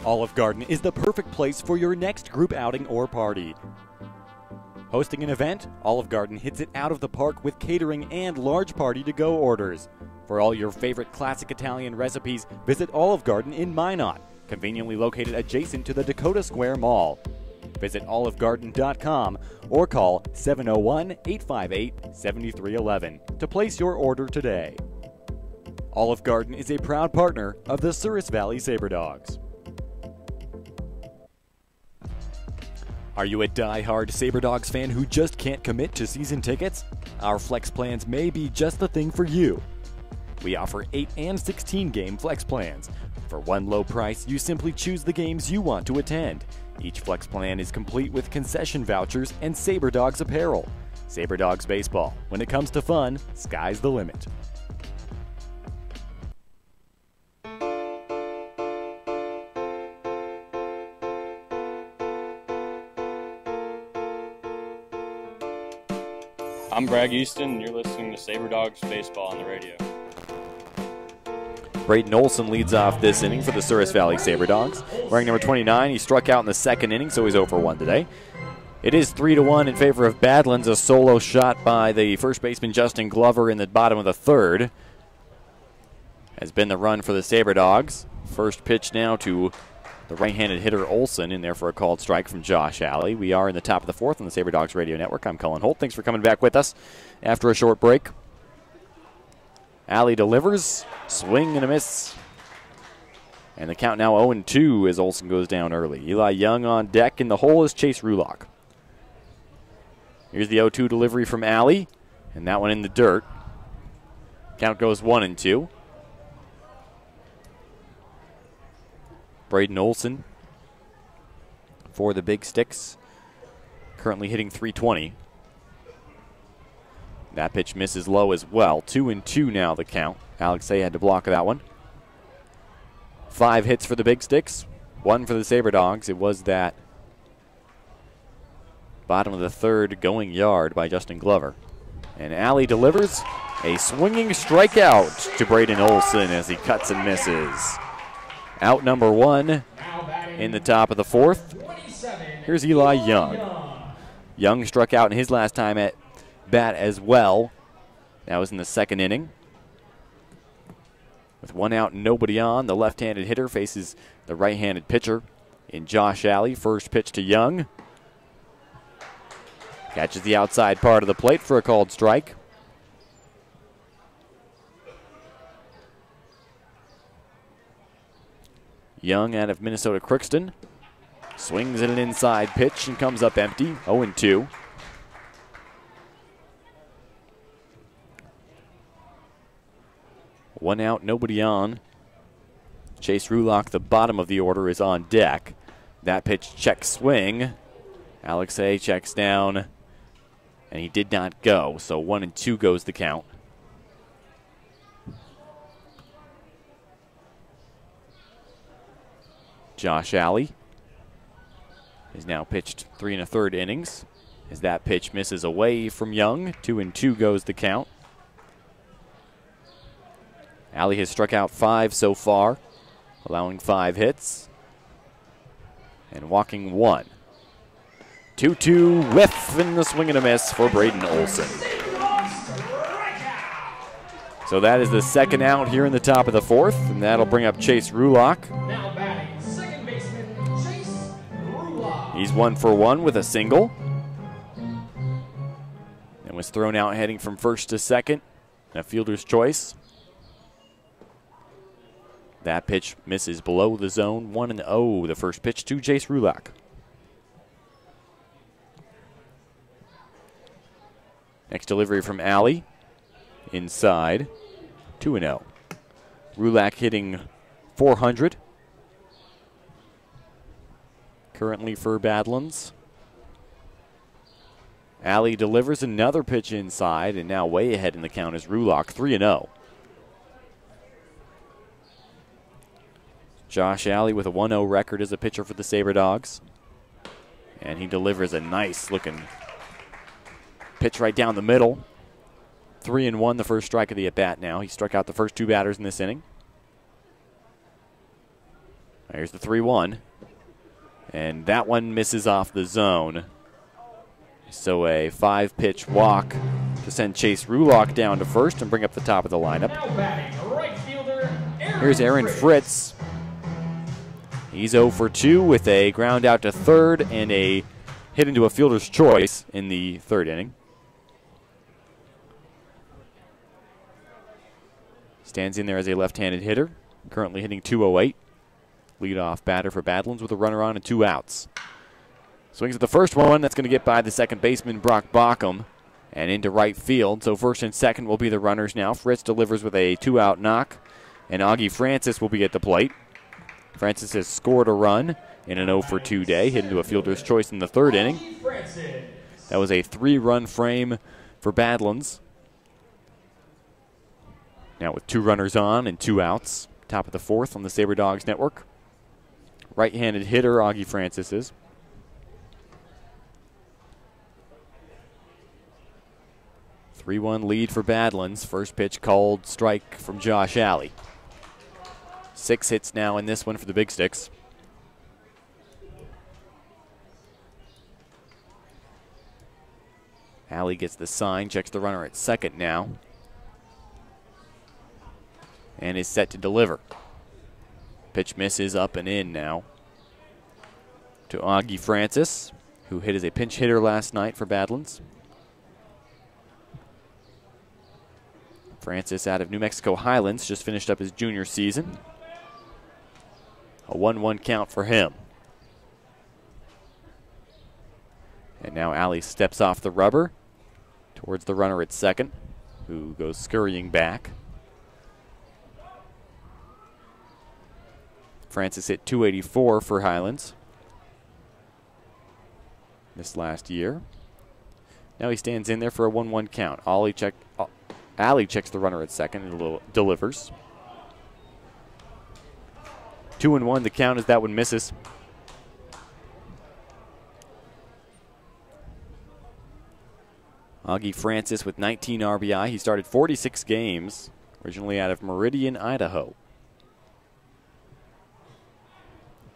Olive Garden is the perfect place for your next group outing or party. Hosting an event, Olive Garden hits it out of the park with catering and large party-to-go orders. For all your favorite classic Italian recipes, visit Olive Garden in Minot, conveniently located adjacent to the Dakota Square Mall. Visit olivegarden.com or call 701-858-7311 to place your order today. Olive Garden is a proud partner of the Souris Valley Sabre Dogs. Are you a die-hard Sabre Dogs fan who just can't commit to season tickets? Our flex plans may be just the thing for you. We offer 8 and 16 game flex plans. For one low price, you simply choose the games you want to attend. Each flex plan is complete with concession vouchers and Sabre Dogs apparel. Sabre Dogs Baseball. When it comes to fun, sky's the limit. I'm Brad Easton, and you're listening to Sabre Dogs Baseball on the radio. Braden Olson leads off this inning for the Souris Valley Sabre Dogs. Wearing number 29, he struck out in the second inning, so he's 0 for 1 today. It is 3-1 in favor of Badlands. A solo shot by the first baseman Justin Glover in the bottom of the third has been the run for the Sabre Dogs. First pitch now to the right-handed hitter Olson, in there for a called strike from Josh Alley. We are in the top of the fourth on the Sabre Dogs Radio Network. I'm Cullen Holt. Thanks for coming back with us after a short break. Alley delivers, swing and a miss. And the count now 0-2 as Olson goes down early. Eli Young on deck. In the hole is Chase Rulock. Here's the 0-2 delivery from Alley, and that one in the dirt. Count goes 1-2. Braden Olson for the Big Sticks, currently hitting .320. That pitch misses low as well. 2-2 now the count. Alexei had to block that one. 5 hits for the Big Sticks, 1 for the Sabre Dogs. It was that bottom of the third going yard by Justin Glover. And Alley delivers a swinging strikeout to Braden Olson as he cuts and misses. Out number 1 in the top of the fourth. Here's Eli Young. Young struck out in his last time at bat as well. That was in the second inning. With 1 out and nobody on, the left-handed hitter faces the right-handed pitcher in Josh Alley. First pitch to Young. Catches the outside part of the plate for a called strike. Young out of Minnesota Crookston swings at an inside pitch and comes up empty. 0-2. One out, nobody on. Chase Rulock, the bottom of the order, is on deck. That pitch check swing. Alexei checks down, and he did not go, so 1-2 goes the count. Josh Alley is now pitched 3 1/3 innings. As that pitch misses away from Young, 2-2 goes the count. Alley has struck out 5 so far, allowing 5 hits and walking 1. 2-2 whiff and the swing and a miss for Braden Olson. So that is the second out here in the top of the fourth, and that'll bring up Chase Rulock. Now batting, second baseman Chase Rulock. He's 1 for 1 with a single. And was thrown out heading from first to second. A fielder's choice. That pitch misses below the zone. 1-0, the first pitch to Chase Rulock. Next delivery from Alley. Inside. 2-0. Rulock hitting .400. Currently for Badlands. Alley delivers another pitch inside, and now way ahead in the count is Rulock, 3-0. Josh Alley with a 1-0 record as a pitcher for the Sabre Dogs. And he delivers a nice-looking pitch right down the middle. 3-1, the first strike of the at-bat now. He struck out the first 2 batters in this inning. Here's the 3-1. And that one misses off the zone. So a 5-pitch walk to send Chase Rulock down to first and bring up the top of the lineup. Now batting, right fielder Here's Aaron Fritz. He's 0 for 2 with a ground out to third and a hit into a fielder's choice in the third inning. Stands in there as a left-handed hitter, currently hitting .208. Leadoff batter for Badlands with a runner on and 2 outs. Swings at the first one. That's going to get by the second baseman, Brock Bockham, and into right field. So first and second will be the runners now. Fritz delivers with a 2-out knock, and Augie Francis will be at the plate. Francis has scored a run in an 0-for-2 day, hit into a fielder's choice in the third inning. That was a 3-run frame for Badlands. Now with 2 runners on and 2 outs, top of the 4th on the Sabre Dogs Network. Right-handed hitter Augie Francis is. 3-1 lead for Badlands. First pitch called strike from Josh Alley. 6 hits now in this one for the Big Sticks. Alley gets the sign, checks the runner at second now, and is set to deliver. Pitch misses up and in now to Augie Francis, who hit as a pinch hitter last night for Badlands. Francis out of New Mexico Highlands, just finished up his junior season. A 1-1 count for him. And now Alley steps off the rubber towards the runner at second, who goes scurrying back. Francis hit .284 for Highlands this last year. Now he stands in there for a 1-1 count. Alley checks the runner at second and delivers. 2-1 the count as that one misses. Augie Francis with 19 RBI. He started 46 games, originally out of Meridian, Idaho.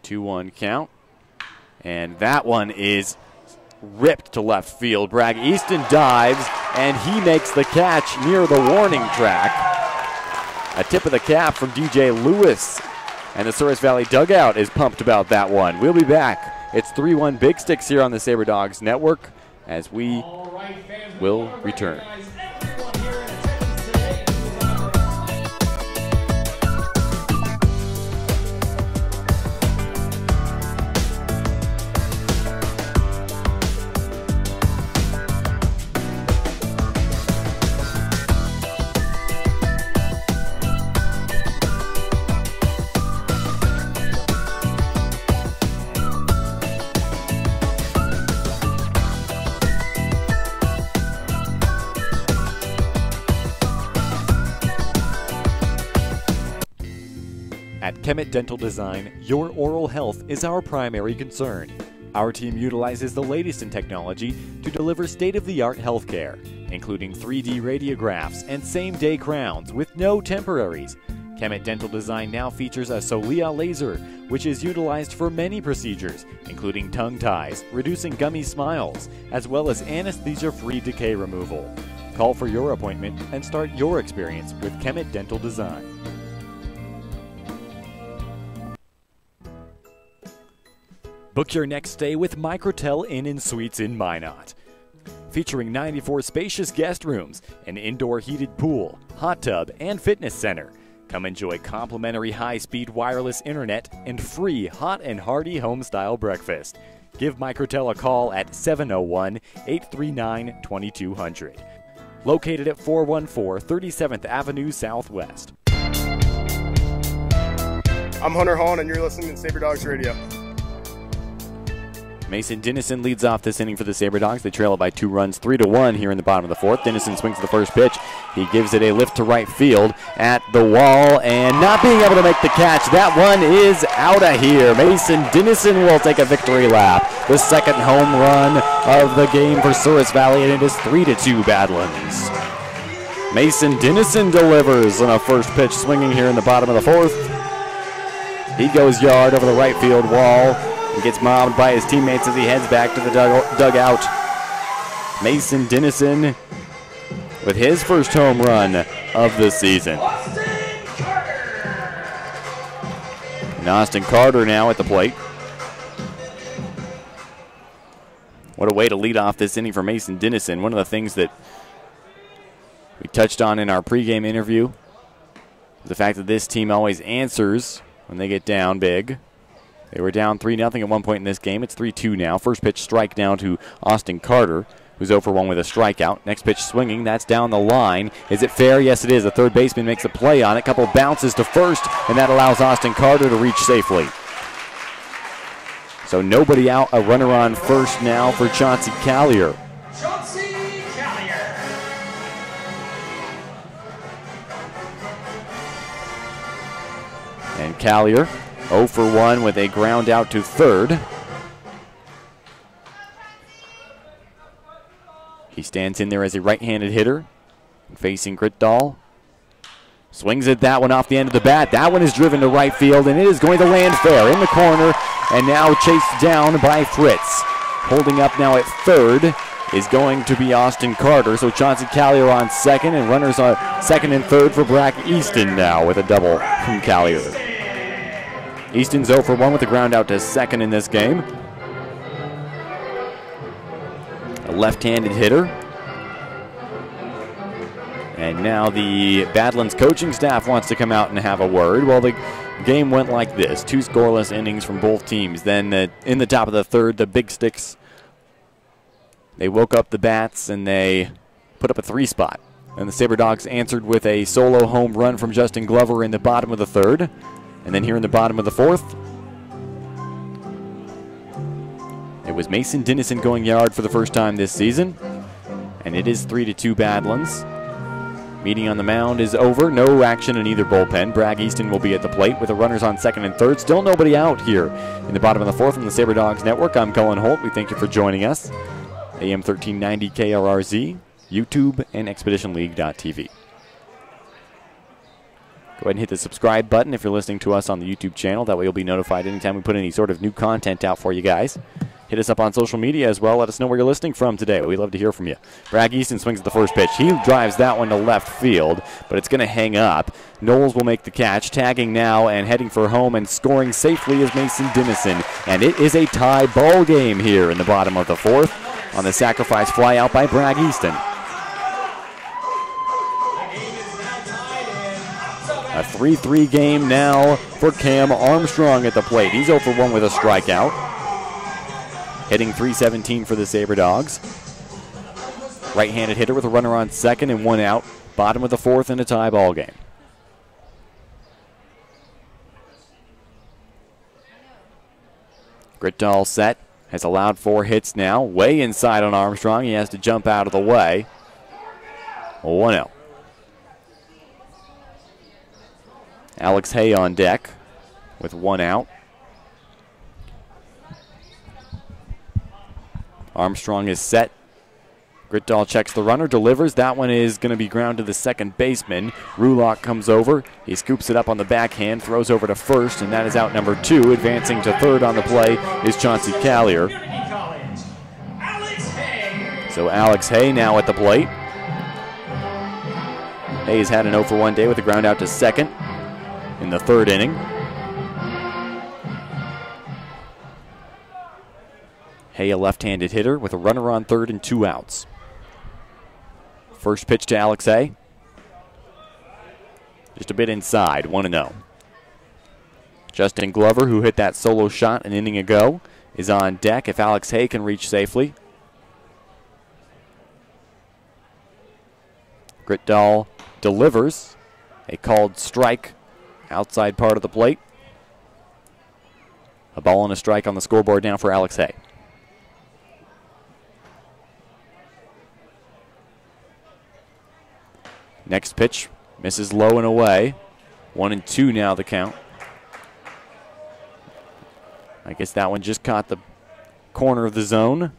2-1 count. And that one is ripped to left field. Bragg Easton dives, and he makes the catch near the warning track. A tip of the cap from DJ Lewis. And the Souris Valley dugout is pumped about that one. We'll be back. It's 3-1 Big Sticks here on the Sabre Dogs Network as we will return. At Kemet Dental Design, your oral health is our primary concern. Our team utilizes the latest in technology to deliver state-of-the-art healthcare, including 3D radiographs and same-day crowns with no temporaries. Kemet Dental Design now features a Solia laser, which is utilized for many procedures, including tongue ties, reducing gummy smiles, as well as anesthesia-free decay removal. Call for your appointment and start your experience with Kemet Dental Design. Book your next stay with Microtel Inn & Suites in Minot. Featuring 94 spacious guest rooms, an indoor heated pool, hot tub, and fitness center. Come enjoy complimentary high-speed wireless internet and free hot and hearty home-style breakfast. Give Microtel a call at 701-839-2200. Located at 414 37th Avenue Southwest. I'm Hunter Hahn, and you're listening to Sabre Dogs Radio. Mason Dennison leads off this inning for the Sabre Dogs. They trail it by 2 runs, 3-1 here in the bottom of the 4th. Dennison swings the first pitch. He gives it a lift to right field at the wall, and not being able to make the catch. That one is out of here. Mason Dennison will take a victory lap. The second home run of the game for Souris Valley, and it is 3-2 Badlands. Mason Dennison delivers on a first pitch swinging here in the bottom of the 4th. He goes yard over the right field wall. He gets mobbed by his teammates as he heads back to the dugout. Mason Dennison with his first home run of the season. And Austin Carter now at the plate. What a way to lead off this inning for Mason Dennison. One of the things that we touched on in our pregame interview is the fact that this team always answers when they get down big. They were down 3-0 at one point in this game. It's 3-2 now. First pitch strike down to Austin Carter, who's 0 for 1 with a strikeout. Next pitch swinging. That's down the line. Is it fair? Yes, it is. The third baseman makes a play on it. Couple bounces to first, and that allows Austin Carter to reach safely. So nobody out, a runner on first now for Chauncey Callier. Chauncey Callier. And Callier 0 for 1 with a ground out to third. He stands in there as a right-handed hitter, facing Gritdahl. Swings at that one off the end of the bat. That one is driven to right field, and it is going to land fair in the corner, and now chased down by Fritz. Holding up now at third is going to be Austin Carter. So Chauncey Callier on second, and runners on second and third for Brack Easton now with a double from Callier. Easton's 0 for 1 with a ground out to second in this game. A left-handed hitter. And now the Badlands coaching staff wants to come out and have a word. Well, the game went like this. 2 scoreless innings from both teams. Then in the top of the third, the Big Sticks, they woke up the bats and they put up a 3-spot. And the Sabre Dogs answered with a solo home run from Justin Glover in the bottom of the third. And then here in the bottom of the fourth, it was Mason Dennison going yard for the first time this season. And it is 3-2 Badlands. Meeting on the mound is over. No action in either bullpen. Bragg Easton will be at the plate with the runners on second and third. Still nobody out here in the bottom of the fourth from the Sabre Dogs Network. I'm Cullen Holt. We thank you for joining us. AM 1390 KRRZ, YouTube, and ExpeditionLeague.tv. Go ahead and hit the subscribe button if you're listening to us on the YouTube channel. That way you'll be notified anytime we put any sort of new content out for you guys. Hit us up on social media as well. Let us know where you're listening from today. We'd love to hear from you. Bragg Easton swings at the first pitch. He drives that one to left field, but it's going to hang up. Knowles will make the catch, tagging now and heading for home, and scoring safely is Mason Dennison. And it is a tie ball game here in the bottom of the fourth on the sacrifice fly out by Bragg Easton. A 3-3 game now for Cam Armstrong at the plate. He's 0 for 1 with a strikeout. Hitting .317 for the Sabre Dogs. Right-handed hitter with a runner on second and 1 out. Bottom of the fourth in a tie ball game. Gritdahl set. Has allowed 4 hits now. Way inside on Armstrong. He has to jump out of the way. 1-0. Alex Hay on deck with 1 out. Armstrong is set. Gritdahl checks the runner, delivers. That one is going to be ground to the second baseman. Rulock comes over. He scoops it up on the backhand, throws over to first, and that is out number 2. Advancing to third on the play is Chauncey Callier. So Alex Hay now at the plate. Hayes had an 0 for 1 day with a ground out to second in the third inning. Hay, a left-handed hitter with a runner on third and 2 outs. First pitch to Alex Hay. Just a bit inside, 1-0. Justin Glover, who hit that solo shot an inning ago, is on deck if Alex Hay can reach safely. Gritdahl delivers a called strike outside part of the plate. A ball and a strike on the scoreboard now for Alex Hay. Next pitch misses low and away. 1-2 now the count. I guess that one just caught the corner of the zone.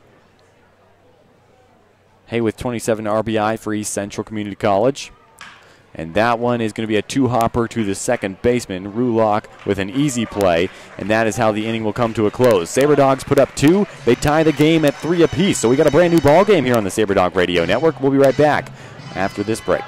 Hay with 27 RBI for East Central Community College. And that one is going to be a 2-hopper to the second baseman, Rulock, with an easy play. And that is how the inning will come to a close. Sabre Dogs put up 2. They tie the game at 3 apiece. So we got a brand new ball game here on the Sabre Dog Radio Network. We'll be right back after this break.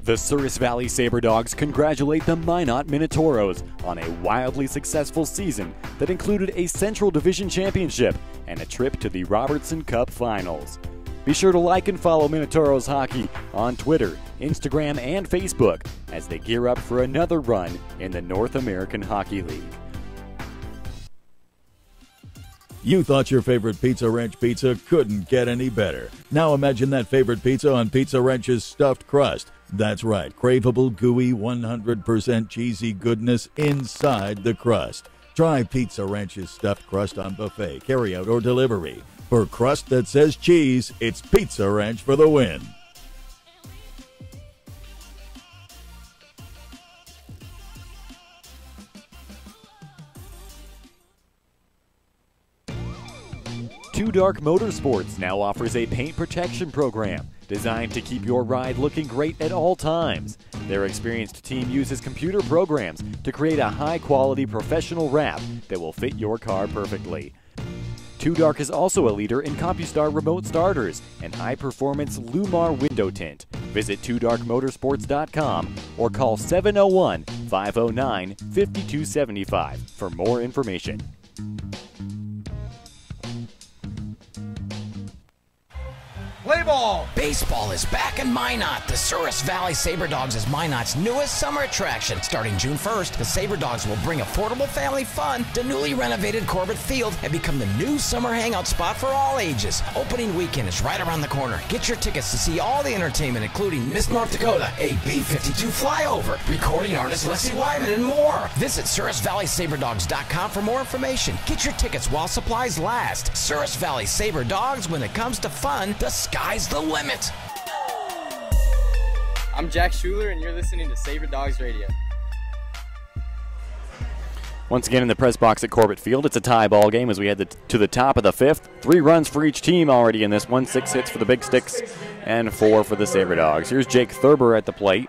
The Souris Valley Sabre Dogs congratulate the Minot Minotauros on a wildly successful season that included a Central Division Championship and a trip to the Robertson Cup Finals. Be sure to like and follow Minotauros Hockey on Twitter, Instagram, and Facebook as they gear up for another run in the North American Hockey League. You thought your favorite Pizza Ranch pizza couldn't get any better. Now imagine that favorite pizza on Pizza Ranch's stuffed crust. That's right, craveable, gooey, 100% cheesy goodness inside the crust. Try Pizza Ranch's stuffed crust on buffet, carryout, or delivery. For crust that says cheese, it's Pizza Ranch for the win. Two Dark Motorsports now offers a paint protection program designed to keep your ride looking great at all times. Their experienced team uses computer programs to create a high-quality professional wrap that will fit your car perfectly. Two Dark is also a leader in CompuStar remote starters and high-performance Lumar window tint. Visit twodarkmotorsports.com or call 701-509-5275 for more information. Play ball! Baseball is back in Minot. The Souris Valley Sabre Dogs is Minot's newest summer attraction. Starting June 1st, the Sabre Dogs will bring affordable family fun to newly renovated Corbett Field and become the new summer hangout spot for all ages. Opening weekend is right around the corner. Get your tickets to see all the entertainment, including Miss North Dakota, a B-52 flyover, recording artist Leslie Wyman, and more. Visit SourisValleySaberDogs.com for more information. Get your tickets while supplies last. Souris Valley Sabre Dogs, when it comes to fun, the sky's the limit. I'm Jack Schuler, and you're listening to Sabre Dogs Radio. Once again in the press box at Corbett Field, it's a tie ball game as we head to the top of the fifth. 3 runs for each team already in this one. 6 hits for the Big Sticks and 4 for the Sabre Dogs. Here's Jake Thurber at the plate.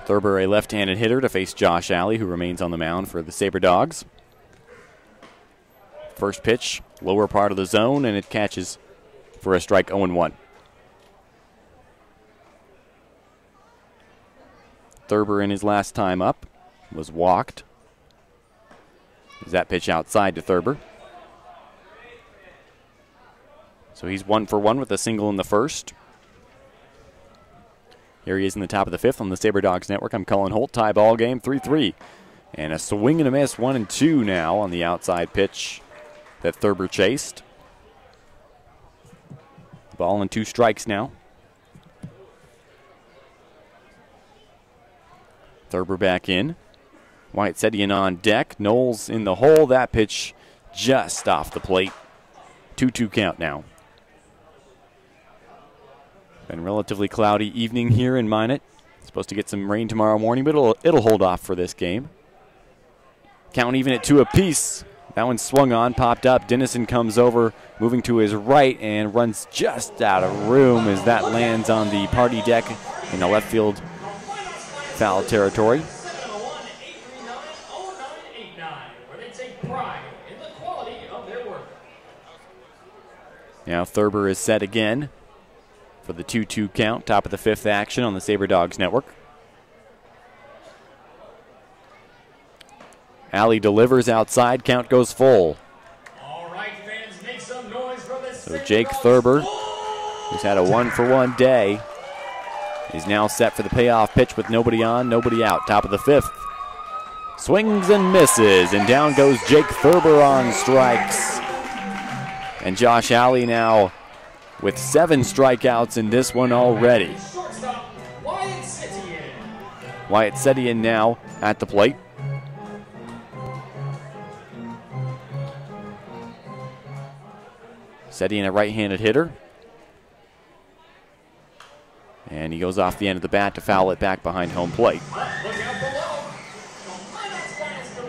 Thurber, a left-handed hitter, to face Josh Alley, who remains on the mound for the Sabre Dogs. First pitch, lower part of the zone, and it catches for a strike, 0-1. Thurber in his last time up was walked. Is that pitch outside to Thurber? So he's 1 for 1 with a single in the first. Here he is in the top of the fifth on the Sabre Dogs Network. I'm Colin Holt. Tie ball game, 3-3. And a swing and a miss, 1-2 now on the outside pitch that Thurber chased. Ball and 2 strikes now. Thurber back in. Wyatt Sedian on deck. Knowles in the hole. That pitch just off the plate. 2-2 count now. Been a relatively cloudy evening here in Minot. Supposed to get some rain tomorrow morning, but it'll hold off for this game. Count even at 2 apiece. That one swung on, popped up. Dennison comes over, moving to his right, and runs just out of room as that lands on the party deck in the left field foul territory. Now Thurber is set again for the 2-2 count, top of the fifth action on the Sabre Dogs Network. Alley delivers outside, count goes full. All right, fans, make some noise for the So Jake Thurber, who's had a 1-for-1 day, is now set for the payoff pitch with nobody on, nobody out. Top of the fifth. Swings and misses, and down goes Jake Thurber on strikes. And Josh Alley now with 7 strikeouts in this one already. Wyatt Sedian now at the plate. Sedian, a right-handed hitter. And he goes off the end of the bat to foul it back behind home plate.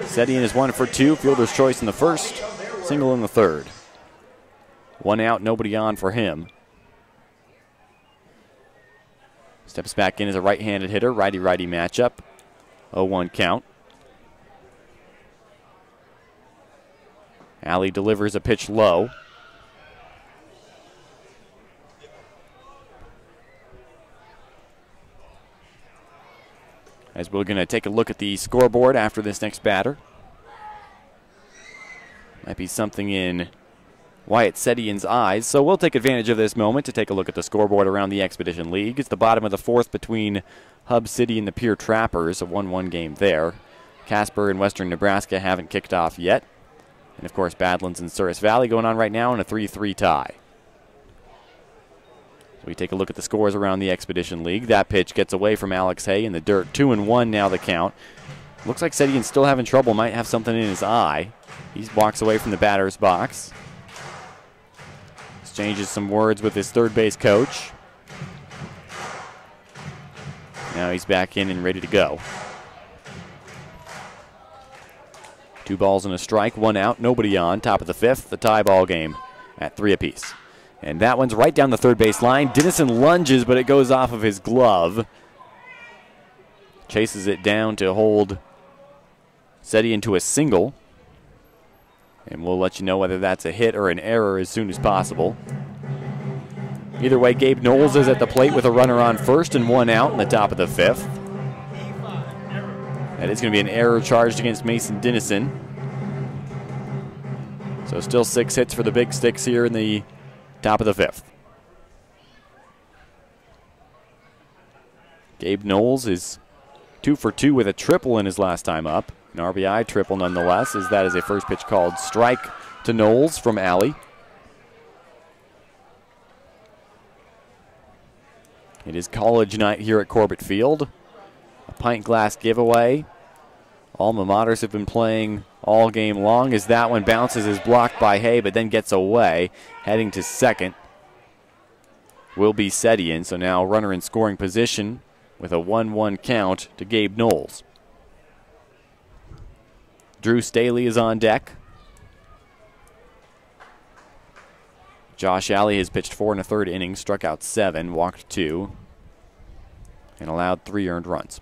Sedian is 1 for 2. Fielder's choice in the first, single in the third. 1 out, nobody on for him. Steps back in as a right-handed hitter, righty-righty matchup. 0-1 count. Alley delivers a pitch low. As we're going to take a look at the scoreboard after this next batter. Might be something in Wyatt Sedian's eyes, so we'll take advantage of this moment to take a look at the scoreboard around the Expedition League. It's the bottom of the fourth between Hub City and the Pier Trappers, a 1-1 game there. Casper and Western Nebraska haven't kicked off yet. And, of course, Badlands and Souris Valley going on right now in a 3-3 tie. So we take a look at the scores around the Expedition League. That pitch gets away from Alex Hay in the dirt. 2-1 now the count. Looks like Sedian's still having trouble. Might have something in his eye. He walks away from the batter's box. Exchanges some words with his third base coach. Now he's back in and ready to go. 2 balls and a strike, 1 out, nobody on. Top of the 5th, the tie ball game at 3 apiece. And that one's right down the third base line. Dennison lunges, but it goes off of his glove. Chases it down to hold Sedian to a single. And we'll let you know whether that's a hit or an error as soon as possible. Either way, Gabe Knowles is at the plate with a runner on first and 1 out in the top of the 5th. That is going to be an error charged against Mason Dennison. So still 6 hits for the Big Sticks here in the top of the 5th. Gabe Knowles is 2 for 2 with a triple in his last time up. An RBI triple nonetheless, as that is a first pitch called strike to Knowles from Alley. It is college night here at Corbett Field. A pint glass giveaway. Alma Maters have been playing all game long as that one bounces, is blocked by Hay, but then gets away. Heading to second will be Sedian. So now runner in scoring position with a 1-1 count to Gabe Knowles. Drew Staley is on deck. Josh Alley has pitched 4 1/3 innings, struck out 7, walked 2, and allowed 3 earned runs.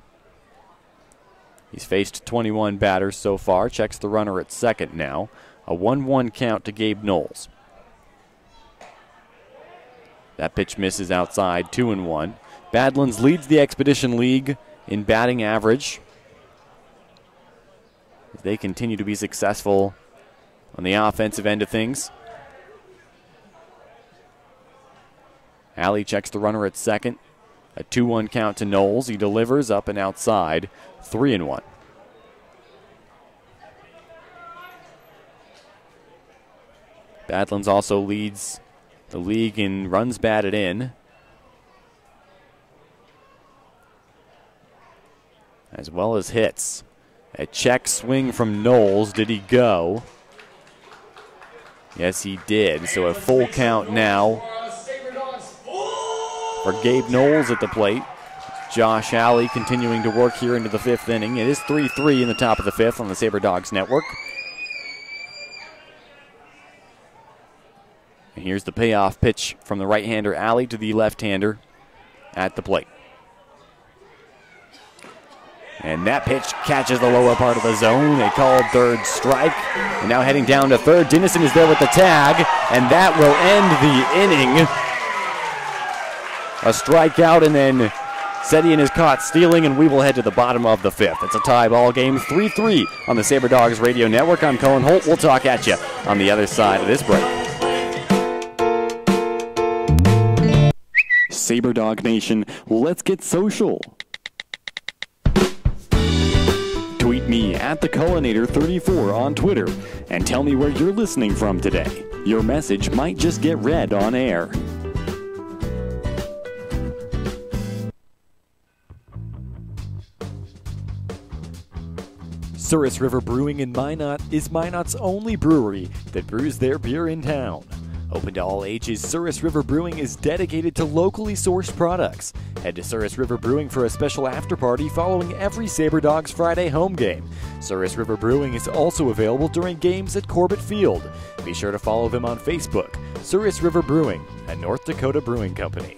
He's faced 21 batters so far, checks the runner at second now. A 1-1 count to Gabe Knowles. That pitch misses outside, 2-1. Badlands leads the Expedition League in batting average. They continue to be successful on the offensive end of things. Alley checks the runner at second. A 2-1 count to Knowles. He delivers up and outside, 3-1. Badlands also leads the league in runs batted in, as well as hits. A check swing from Knowles. Did he go? Yes, he did. So a full count now for Gabe Knowles at the plate. Josh Alley continuing to work here into the 5th inning. It is 3-3 in the top of the 5th on the Sabre Dogs Network. And here's the payoff pitch from the right-hander Alley to the left-hander at the plate. And that pitch catches the lower part of the zone. A called third strike. And now heading down to third. Dennison is there with the tag, and that will end the inning. A strikeout, and then Sedian is caught stealing, and we will head to the bottom of the 5th. It's a tie ball game, 3-3 on the Sabre Dogs Radio Network. I'm Cohen Holt. We'll talk at you on the other side of this break. Sabre Dog Nation, let's get social. Tweet me at @thecullinator34 on Twitter and tell me where you're listening from today. Your message might just get read on air. Souris River Brewing in Minot is Minot's only brewery that brews their beer in town. Open to all ages, Souris River Brewing is dedicated to locally sourced products. Head to Souris River Brewing for a special after-party following every Sabre Dogs Friday home game. Souris River Brewing is also available during games at Corbett Field. Be sure to follow them on Facebook. Souris River Brewing, a North Dakota brewing company.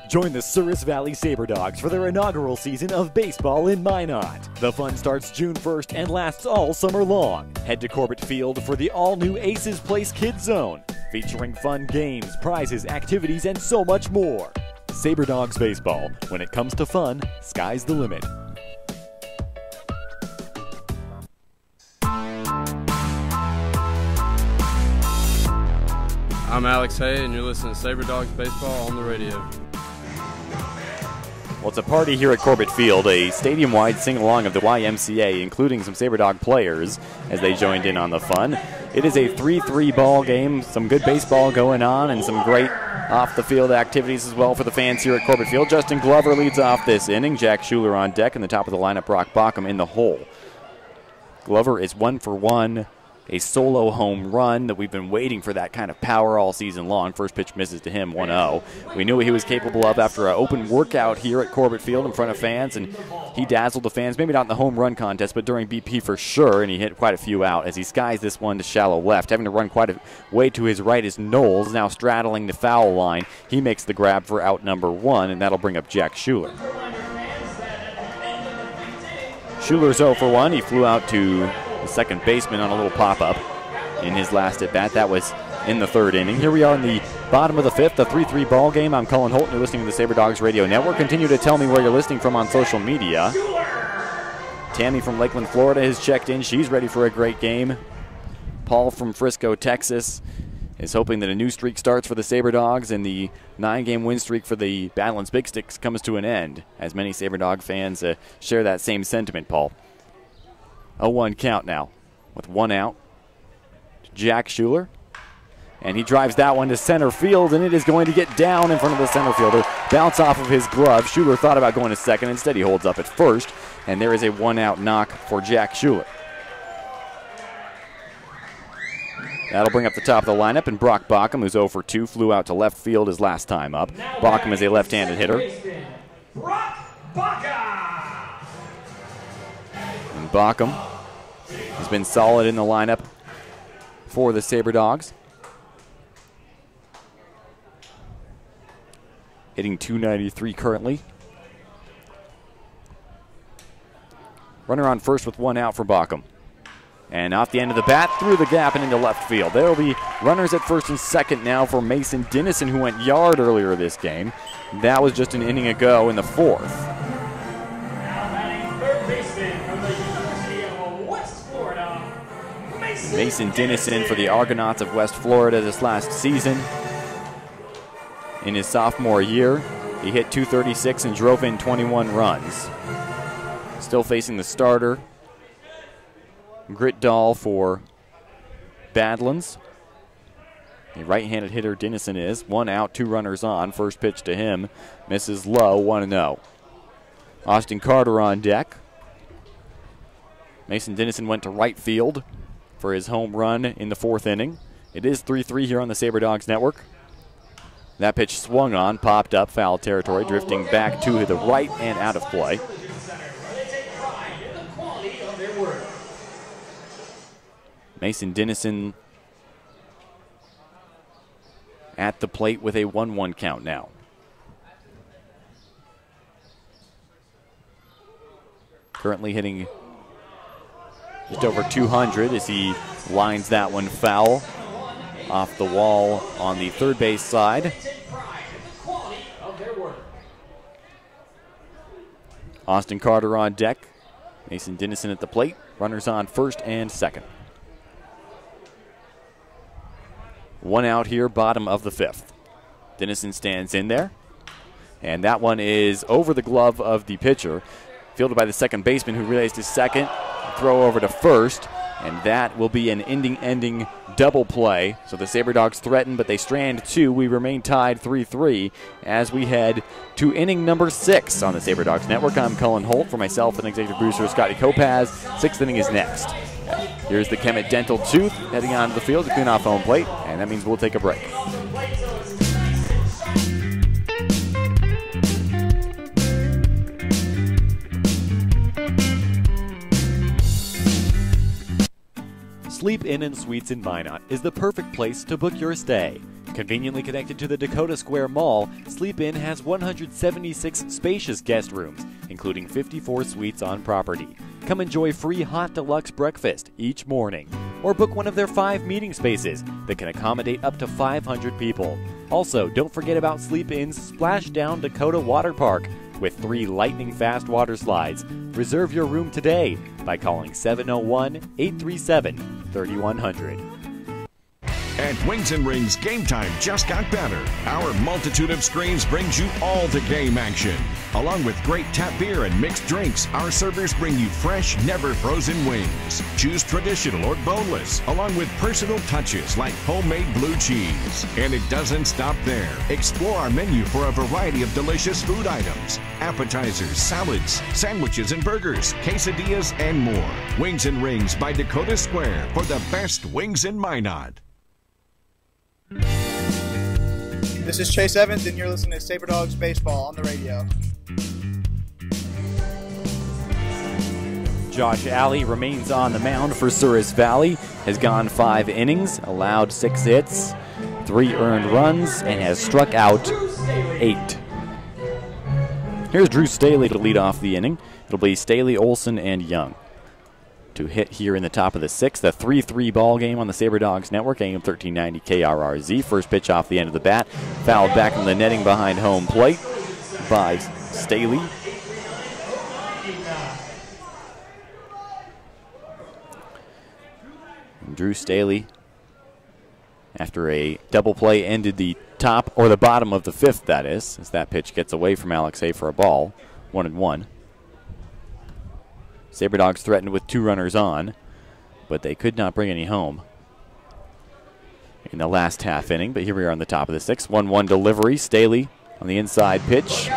Join the Souris Valley Sabre Dogs for their inaugural season of baseball in Minot. The fun starts June 1st and lasts all summer long. Head to Corbett Field for the all-new Aces Place Kids Zone, featuring fun games, prizes, activities, and so much more. Sabre Dogs Baseball. When it comes to fun, sky's the limit. I'm Alex Hay, and you're listening to Sabre Dogs Baseball on the radio. Well, it's a party here at Corbett Field, a stadium-wide sing-along of the YMCA, including some SaberDog players as they joined in on the fun. It is a 3-3 ball game, some good baseball going on, and some great off-the-field activities as well for the fans here at Corbett Field. Justin Glover leads off this inning. Jack Schuler on deck, and the top of the lineup, Brock Bockham in the hole. Glover is 1 for 1. A solo home run that we've been waiting for, that kind of power all season long. First pitch misses to him, 1-0. We knew what he was capable of after an open workout here at Corbett Field in front of fans, and he dazzled the fans, maybe not in the home run contest, but during BP for sure, and he hit quite a few out as he skies this one to shallow left. Having to run quite a way to his right is Knowles, now straddling the foul line. He makes the grab for out number 1, and that'll bring up Jack Schuler. Schuler's 0 for 1. He flew out to the second baseman on a little pop-up in his last at-bat. That was in the third inning. Here we are in the bottom of the fifth, a 3-3 ball game. I'm Cullen Holt, and you're listening to the SaberDogs Radio Network. Continue to tell me where you're listening from on social media. Tammy from Lakeland, Florida has checked in. She's ready for a great game. Paul from Frisco, Texas is hoping that a new streak starts for the SaberDogs, and the 9-game win streak for the Badlands Big Sticks comes to an end, as many SaberDog fans share that same sentiment, Paul. 0-1 count now with 1 out. Jack Schuler. And he drives that one to center field, and it is going to get down in front of the center fielder. Bounce off of his glove. Schuler thought about going to second. Instead, he holds up at first. And there is a 1-out knock for Jack Schuler. That'll bring up the top of the lineup, and Brock Bockham, who's 0 for 2, flew out to left field his last time up. Bockham is a left-handed hitter. Brock Bockham. And Bockham has been solid in the lineup for the SaberDogs. Hitting .293 currently. Runner on first with 1 out for Bockham. And off the end of the bat, through the gap and into left field. There will be runners at first and second now for Mason Dennison, who went yard earlier this game. That was just an inning ago in the fourth. Mason Dennison for the Argonauts of West Florida this last season. In his sophomore year, he hit .236 and drove in 21 runs. Still facing the starter, Gritdahl for Badlands. The right-handed hitter Dennison is. 1 out, 2 runners on. First pitch to him misses low, 1-0. Austin Carter on deck. Mason Dennison went to right field for his home run in the fourth inning. It is 3-3 here on the SaberDogs Network. That pitch swung on, popped up, foul territory, drifting back to the right and out of play. Mason Dennison at the plate with a 1-1 count now. Currently hitting just over 200 as he lines that one foul off the wall on the third base side. Austin Carter on deck. Mason Dennison at the plate. Runners on first and second. 1 out here, bottom of the fifth. Dennison stands in there. And that one is over the glove of the pitcher. Fielded by the second baseman, who relays to second. Throw over to first. And that will be an ending double play. So the SaberDogs threaten, but they strand 2. We remain tied 3-3 as we head to inning number 6 on the SaberDogs Network. I'm Cullen Holt. For myself and executive producer Scotty Kopaz, 6th inning is next. Here's the Kemet Dental Tooth heading onto the field to clean off home plate, and that means we'll take a break. Sleep Inn and Suites in Minot is the perfect place to book your stay. Conveniently connected to the Dakota Square Mall, Sleep Inn has 176 spacious guest rooms, including 54 suites on property. Come enjoy free hot deluxe breakfast each morning, or book one of their 5 meeting spaces that can accommodate up to 500 people. Also, don't forget about Sleep Inn's Splashdown Dakota Water Park with 3 lightning-fast water slides. Reserve your room today by calling 701-837-3100. At Wings and Rings, game time just got better. Our multitude of screens brings you all the game action. Along with great tap beer and mixed drinks, our servers bring you fresh, never frozen wings. Choose traditional or boneless, along with personal touches like homemade blue cheese. And it doesn't stop there. Explore our menu for a variety of delicious food items, appetizers, salads, sandwiches and burgers, quesadillas, and more. Wings and Rings by Dakota Square for the best wings in Minot. This is Chase Evans, and you're listening to Sabre Dogs Baseball on the radio. Josh Alley remains on the mound for Souris Valley, has gone 5 innings, allowed 6 hits, 3 earned runs, and has struck out 8. Here's Drew Staley to lead off the inning. It'll be Staley, Olson, and Young to hit here in the top of the 6th. A 3-3 ball game on the Sabre Dogs Network, AM 1390 KRRZ. First pitch off the end of the bat, fouled back from the netting behind home plate by Staley. And Drew Staley, after a double play, ended the top or the bottom of the 5th, that is, as that pitch gets away from Alex Hay for a ball. 1-1. Sabre Dogs threatened with 2 runners on, but they could not bring any home in the last half inning. But here we are on the top of the 6th. 1-1 delivery. Staley on the inside pitch.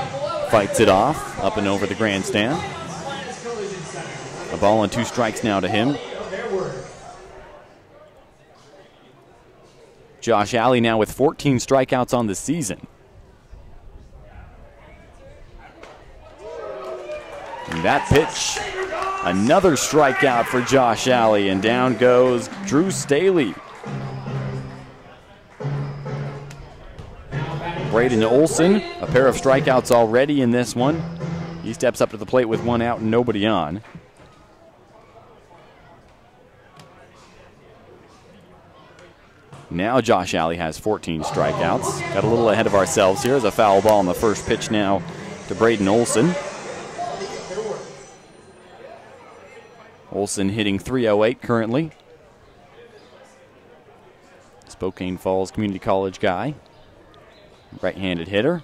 Fights it off up and over the grandstand. A ball and 2 strikes now to him. Josh Alley now with 14 strikeouts on the season. And that pitch, another strikeout for Josh Alley, and down goes Drew Staley. Braden Olson, a pair of strikeouts already in this one. He steps up to the plate with 1 out and nobody on. Now Josh Alley has 14 strikeouts. Got a little ahead of ourselves here as a foul ball on the first pitch now to Braden Olson. Olson hitting .308 currently. Spokane Falls Community College guy. Right-handed hitter.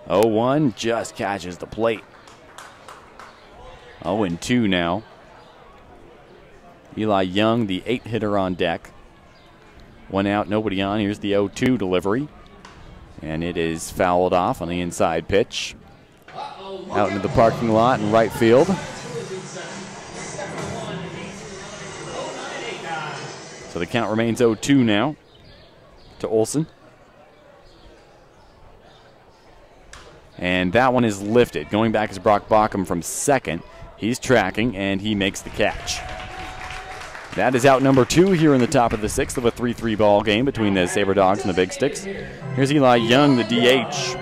0-1, just catches the plate. 0-2 now. Eli Young, the 8 hitter on deck. 1 out, nobody on. Here's the 0-2 delivery. And it is fouled off on the inside pitch. Out into the parking lot in right field. So the count remains 0-2 now to Olson. And that one is lifted. Going back is Brock Bockham from second. He's tracking, and he makes the catch. That is out number 2 here in the top of the 6th of a 3-3 ball game between the Sabre Dogs and the Big Sticks. Here's Eli Young, the DH.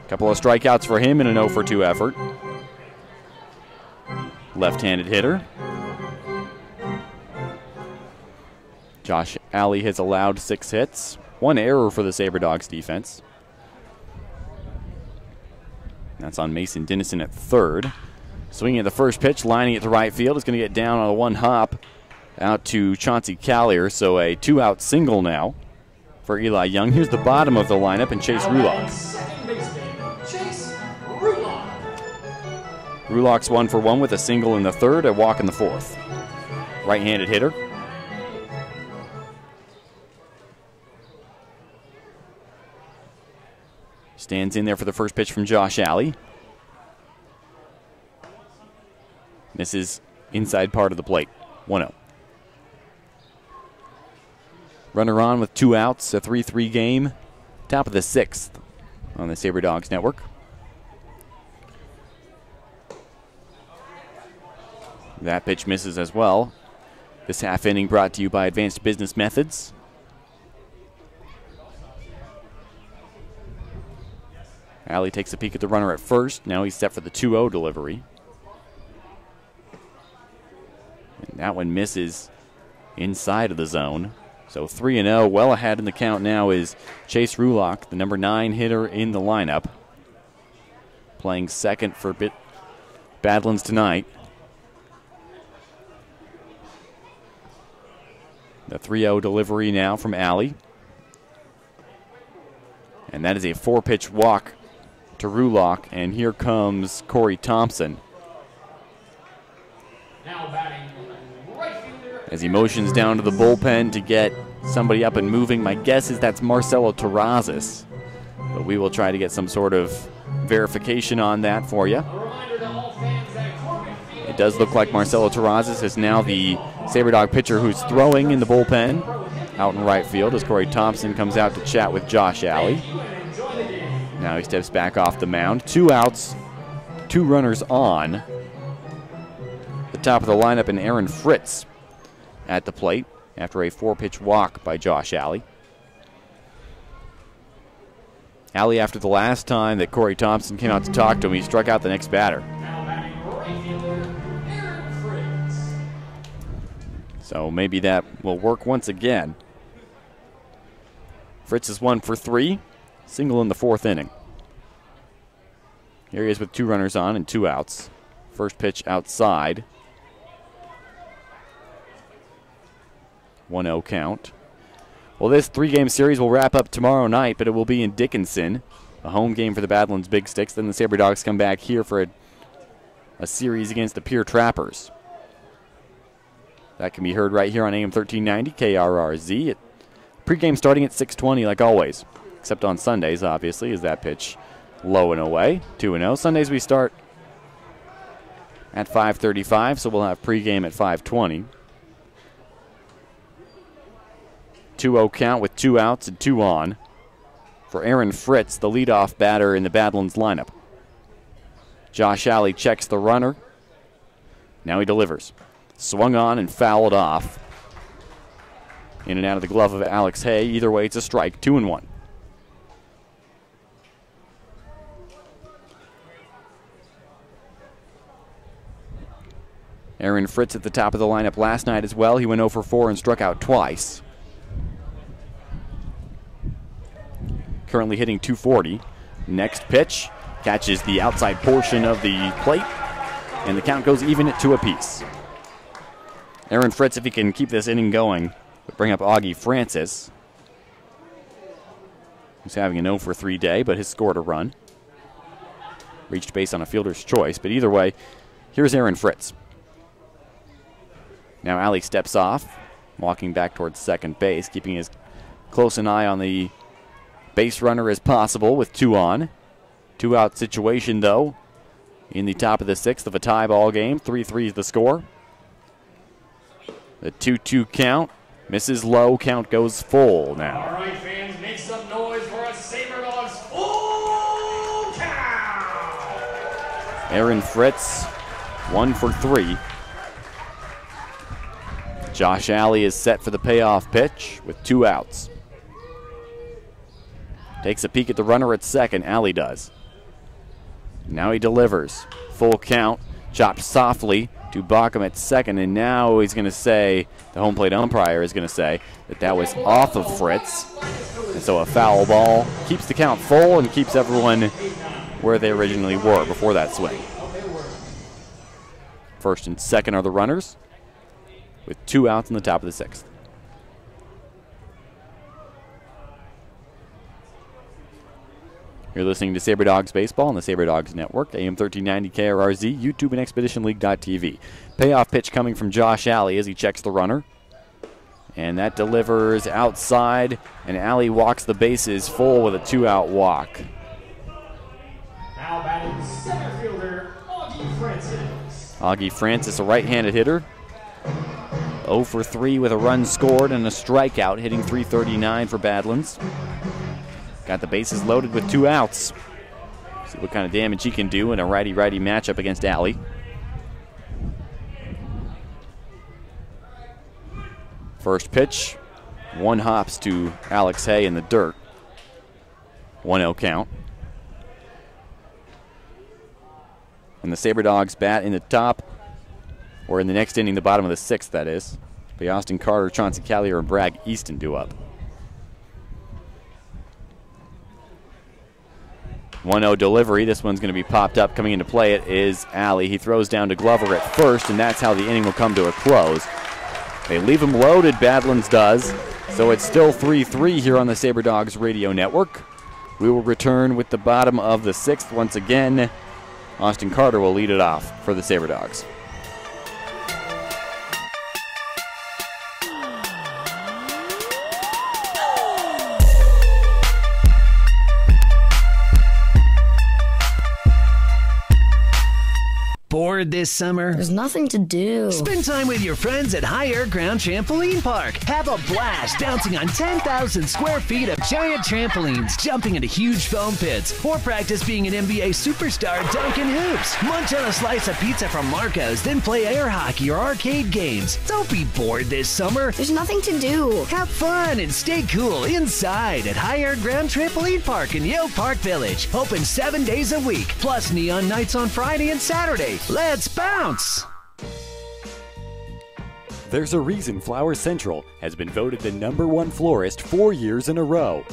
Couple of strikeouts for him in an 0-for-2 effort. Left-handed hitter. Josh Alley has allowed 6 hits. 1 error for the Sabre Dogs defense. That's on Mason Dennison at third. Swinging at the first pitch, lining it to right field. Is going to get down on a 1 hop out to Chauncey Callier. So a 2-out single now for Eli Young. Here's the bottom of the lineup, and Chase Rulock. Rulock's 1 for 1 with a single in the 3rd, a walk in the 4th. Right-handed hitter. Stands in there for the first pitch from Josh Alley. Misses inside part of the plate. 1-0. Runner on with 2 outs, a 3-3 game. Top of the 6th on the Sabre Dogs Network. That pitch misses as well. This half inning brought to you by Advanced Business Methods. Alley takes a peek at the runner at first. Now he's set for the 2-0 delivery. And that one misses inside of the zone. So 3-0, well ahead in the count now is Chase Rulock, the number 9 hitter in the lineup. Playing second for Badlands tonight. The 3-0 delivery now from Alley. And that is a 4-pitch walk to Rulock. And here comes Corey Thompson. Now batting right fielder. As he motions down to the bullpen to get somebody up and moving. My guess is that's Marcelo Terrazas. But we will try to get some sort of verification on that for you. It does look like Marcelo Terrazas is now the SaberDog pitcher who's throwing in the bullpen out in right field as Corey Thompson comes out to chat with Josh Alley. Now he steps back off the mound. 2 outs, 2 runners on. The top of the lineup, and Aaron Fritz at the plate after a 4-pitch walk by Josh Alley. Alley, after the last time that Corey Thompson came out to talk to him, he struck out the next batter. So maybe that will work once again. Fritz is 1 for 3, single in the 4th inning. Here he is with 2 runners on and 2 outs. First pitch outside. 1-0 count. Well, this 3-game series will wrap up tomorrow night, but it will be in Dickinson, a home game for the Badlands Big Sticks. Then the SaberDogs come back here for a series against the Pier Trappers. That can be heard right here on AM 1390 KRRZ. Pre-game starting at 6:20 like always, except on Sundays, obviously, is that pitch low and away, 2-0. Sundays we start at 5:35, so we'll have pre-game at 5:20. 2-0 count with 2 outs and 2 on for Aaron Fritz, the leadoff batter in the Badlands lineup. Josh Alley checks the runner. Now he delivers. Swung on and fouled off. In and out of the glove of Alex Hay. Either way, it's a strike. 2-1. Aaron Fritz at the top of the lineup last night as well. He went 0 for 4 and struck out twice. Currently hitting .240. Next pitch catches the outside portion of the plate, and the count goes even at 2 apiece. Aaron Fritz, if he can keep this inning going, would bring up Augie Francis, who's having an 0 for 3 day, but has scored a run. Reached base on a fielder's choice, but either way, here's Aaron Fritz. Now Alley steps off, walking back towards second base, keeping as close an eye on the base runner as possible with 2 on. 2-out situation, though, in the top of the 6th of a tie ball game. 3-3 is the score. The 2-2 count misses low. Count goes full now. All right, fans, make some noise for a SaberDogs full count. Aaron Fritz, 1 for 3. Josh Alley is set for the payoff pitch with 2 outs. Takes a peek at the runner at second. Alley does. Now he delivers. Full count. Chopped softly to Bauckham at second, and now he's going to say, the home plate umpire is going to say, that that was off of Fritz. And so a foul ball keeps the count full and keeps everyone where they originally were before that swing. First and second are the runners, with 2 outs in the top of the 6th. You're listening to SaberDogs Baseball on the SaberDogs Network, AM 1390 KRRZ, YouTube, and ExpeditionLeague.tv. Payoff pitch coming from Josh Alley as he checks the runner. And that delivers outside, and Alley walks the bases full with a 2-out walk. Now batting center fielder, Augie Francis. Augie Francis, a right-handed hitter. 0 for 3 with a run scored and a strikeout, hitting .339 for Badlands. Got the bases loaded with 2 outs. See what kind of damage he can do in a righty-righty matchup against Alley. First pitch, 1 hops to Alex Hay in the dirt. 1-0 count. And the SaberDogs bat in the top, or in the next inning, the bottom of the 6th, that is. Be Austin Carter, Chauncey Callier, and Bragg Easton due up. 1-0 delivery. This one's going to be popped up. Coming into play, it is Alley. He throws down to Glover at first, and that's how the inning will come to a close. They leave him loaded, Badlands does. So it's still 3-3 here on the Sabre Dogs Radio Network. We will return with the bottom of the 6th once again. Austin Carter will lead it off for the Sabre Dogs. Bored this summer? There's nothing to do. Spend time with your friends at High Air Ground Trampoline Park. Have a blast bouncing on 10,000 square feet of giant trampolines, jumping into huge foam pits, or practice being an NBA superstar dunking hoops. Munch on a slice of pizza from Marco's, then play air hockey or arcade games. Don't be bored this summer. There's nothing to do. Have fun and stay cool inside at High Air Ground Trampoline Park in Yale Park Village. Open 7 days a week, plus neon nights on Friday and Saturday. Let's bounce! There's a reason Flower Central has been voted the #1 florist 4 years in a row.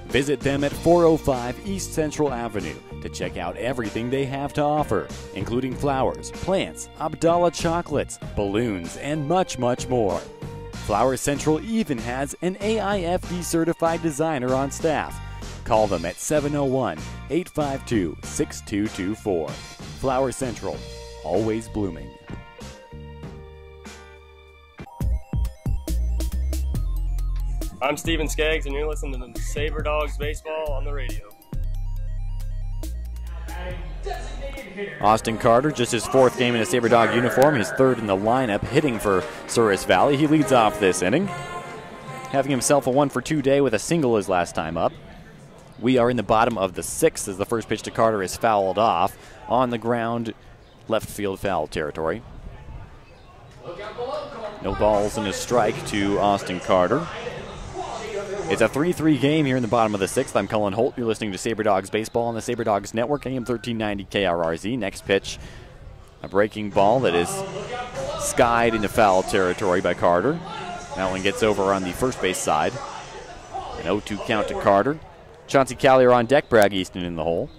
Visit them at 405 East Central Avenue to check out everything they have to offer, including flowers, plants, Abdallah chocolates, balloons, and much, much more. Flower Central even has an AIFD certified designer on staff. Call them at 701-852-6224. Flower Central, always blooming. I'm Steven Skaggs, and you're listening to Sabre Dogs Baseball on the radio. Austin Carter, just his 4th game in a Sabre Dog uniform, his 3rd in the lineup, hitting for Souris Valley. He leads off this inning, having himself a 1-for-2 day with a single his last time up. We are in the bottom of the 6th as the first pitch to Carter is fouled off on the ground, left field foul territory. No balls and a strike to Austin Carter. It's a 3-3 game here in the bottom of the 6th. I'm Cullen Holt. You're listening to Sabre Dogs Baseball on the Sabre Dogs Network, AM 1390 KRRZ. Next pitch, a breaking ball that is skied into foul territory by Carter. That one gets over on the first base side. An 0-2 count to Carter. Chauncey Callier on deck, Bragg Easton in the hole.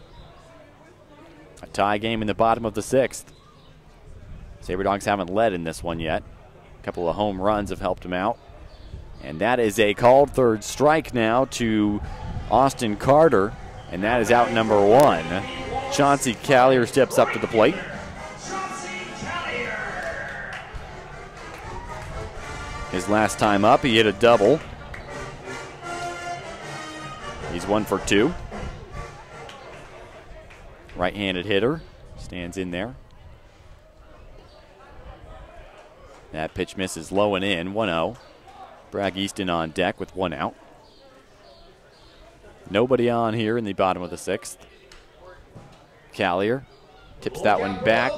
A tie game in the bottom of the 6th. Sabre Dogs haven't led in this one yet. A couple of home runs have helped them out. And that is a called 3rd strike now to Austin Carter, and that is out number 1. Chauncey Callier steps up to the plate. His last time up, he hit a double. He's 1 for 2. Right-handed hitter. Stands in there. That pitch misses low and in. 1-0. Bragg Easton on deck with 1 out. Nobody on here in the bottom of the 6th. Callier tips that one back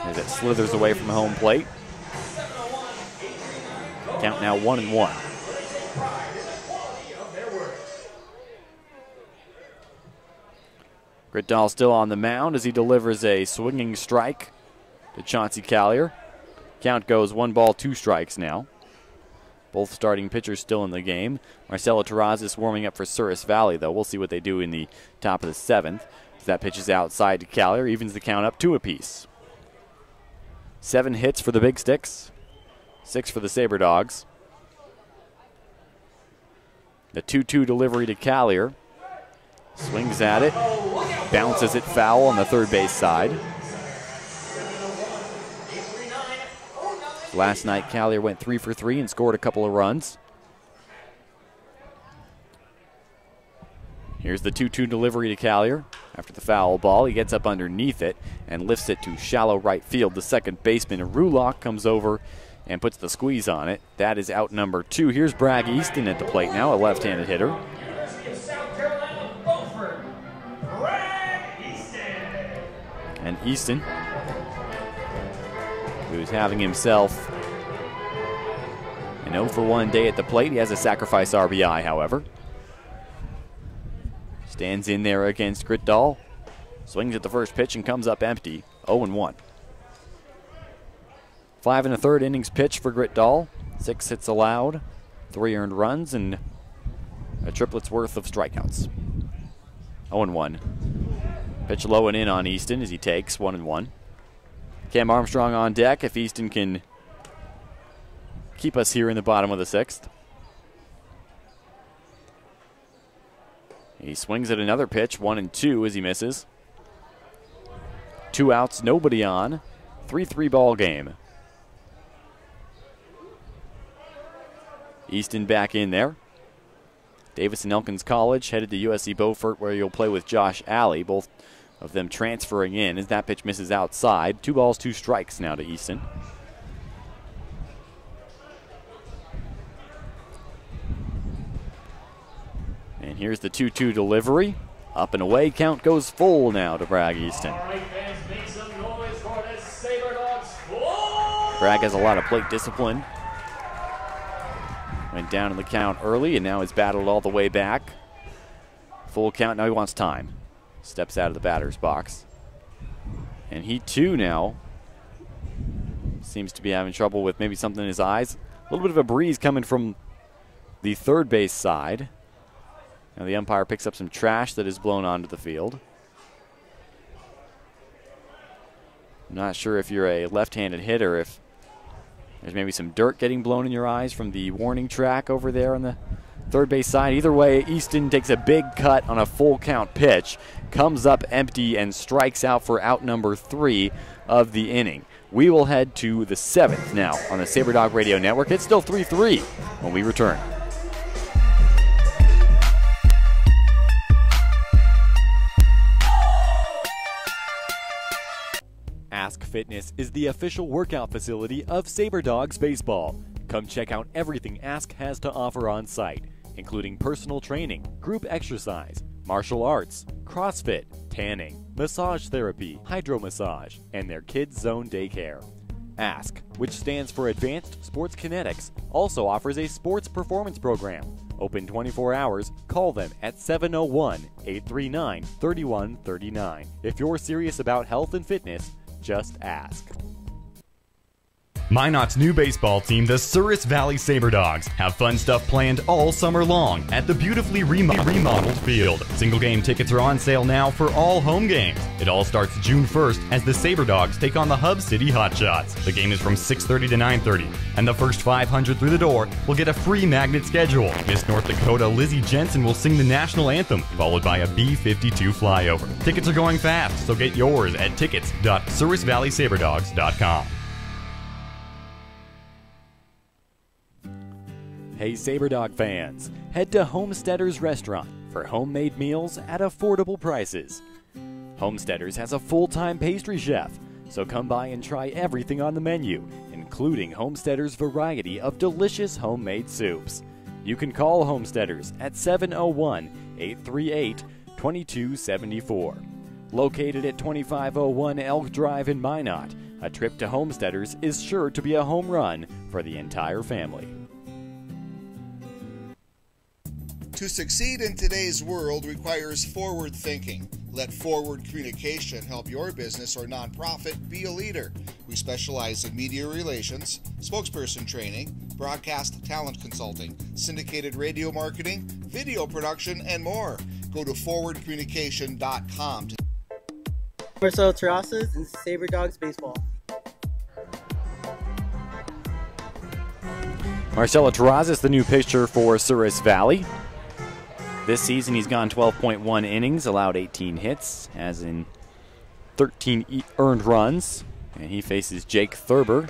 as it slithers away from home plate. Count now 1-1. Gritdahl still on the mound as he delivers a swinging strike to Chauncey Callier. Count goes 1 ball, 2 strikes now. Both starting pitchers still in the game. Marcelo Terrazas warming up for Souris Valley, though. We'll see what they do in the top of the 7th. As that pitch is outside to Callier, evens the count up 2 apiece. 7 hits for the Big Sticks, 6 for the Sabre Dogs. The 2-2 delivery to Callier. Swings at it, bounces it foul on the third base side. Last night, Callier went 3 for 3 and scored a couple of runs. Here's the 2-2 delivery to Callier. After the foul ball, he gets up underneath it and lifts it to shallow right field. The second baseman, Rulock, comes over and puts the squeeze on it. That is out number 2. Here's Bragg Easton at the plate now, a left-handed hitter. And Easton, who's having himself an 0 for 1 day at the plate. He has a sacrifice RBI, however. Stands in there against Gritdahl. Swings at the first pitch and comes up empty. 0-1. 5 1/3 innings pitch for Gritdahl. 6 hits allowed, 3 earned runs, and a triplet's worth of strikeouts. 0-1. Pitch low and in on Easton as he takes 1-1. Cam Armstrong on deck if Easton can keep us here in the bottom of the 6th. He swings at another pitch, 1-2 as he misses. 2 outs, nobody on. 3-3 ball game. Easton back in there. Davis and Elkins College headed to USC Beaufort, where you'll play with Josh Alley, both of them transferring in as that pitch misses outside. 2 balls, 2 strikes now to Easton. And here's the 2-2 delivery. Up and away, count goes full now to Bragg Easton. Bragg has a lot of plate discipline. Went down in the count early and now has battled all the way back. Full count, now he wants time. Steps out of the batter's box. And he too now seems to be having trouble with maybe something in his eyes. A little bit of a breeze coming from the third base side. Now the umpire picks up some trash that is blown onto the field. I'm not sure if you're a left-handed hitter, if there's maybe some dirt getting blown in your eyes from the warning track over there on the third base side. Either way, Easton takes a big cut on a full count pitch, comes up empty and strikes out for out number 3 of the inning. We will head to the 7th now on the Sabre Dog Radio Network. It's still 3-3 when we return. Ask Fitness is the official workout facility of Sabre Dogs Baseball. Come check out everything Ask has to offer on site, including personal training, group exercise, martial arts, CrossFit, tanning, massage therapy, hydro massage, and their Kids Zone daycare. Ask, which stands for Advanced Sports Kinetics, also offers a sports performance program. Open 24 hours, call them at 701-839-3139. If you're serious about health and fitness, just ask. Minot's new baseball team, the Souris Valley Sabre Dogs, have fun stuff planned all summer long at the beautifully remodeled field. Single game tickets are on sale now for all home games. It all starts June 1st as the Sabre Dogs take on the Hub City Hotshots. The game is from 6:30 to 9:30, and the first 500 through the door will get a free magnet schedule. Miss North Dakota Lizzie Jensen will sing the national anthem, followed by a B-52 flyover. Tickets are going fast, so get yours at tickets.sourisvalleysaberdogs.com. Hey Sabre Dog fans, head to Homesteaders Restaurant for homemade meals at affordable prices. Homesteaders has a full-time pastry chef, so come by and try everything on the menu, including Homesteaders' variety of delicious homemade soups. You can call Homesteaders at 701-838-2274. Located at 2501 Elk Drive in Minot, a trip to Homesteaders is sure to be a home run for the entire family. To succeed in today's world requires forward thinking. Let Forward Communication help your business or nonprofit be a leader. We specialize in media relations, spokesperson training, broadcast talent consulting, syndicated radio marketing, video production, and more. Go to forwardcommunication.com. Marcelo Terrazas and Sabre Dogs Baseball. Marcelo Terrazas, the new pitcher for Souris Valley. This season he's gone 12.1 innings, allowed 18 hits, as in 13 earned runs. And he faces Jake Thurber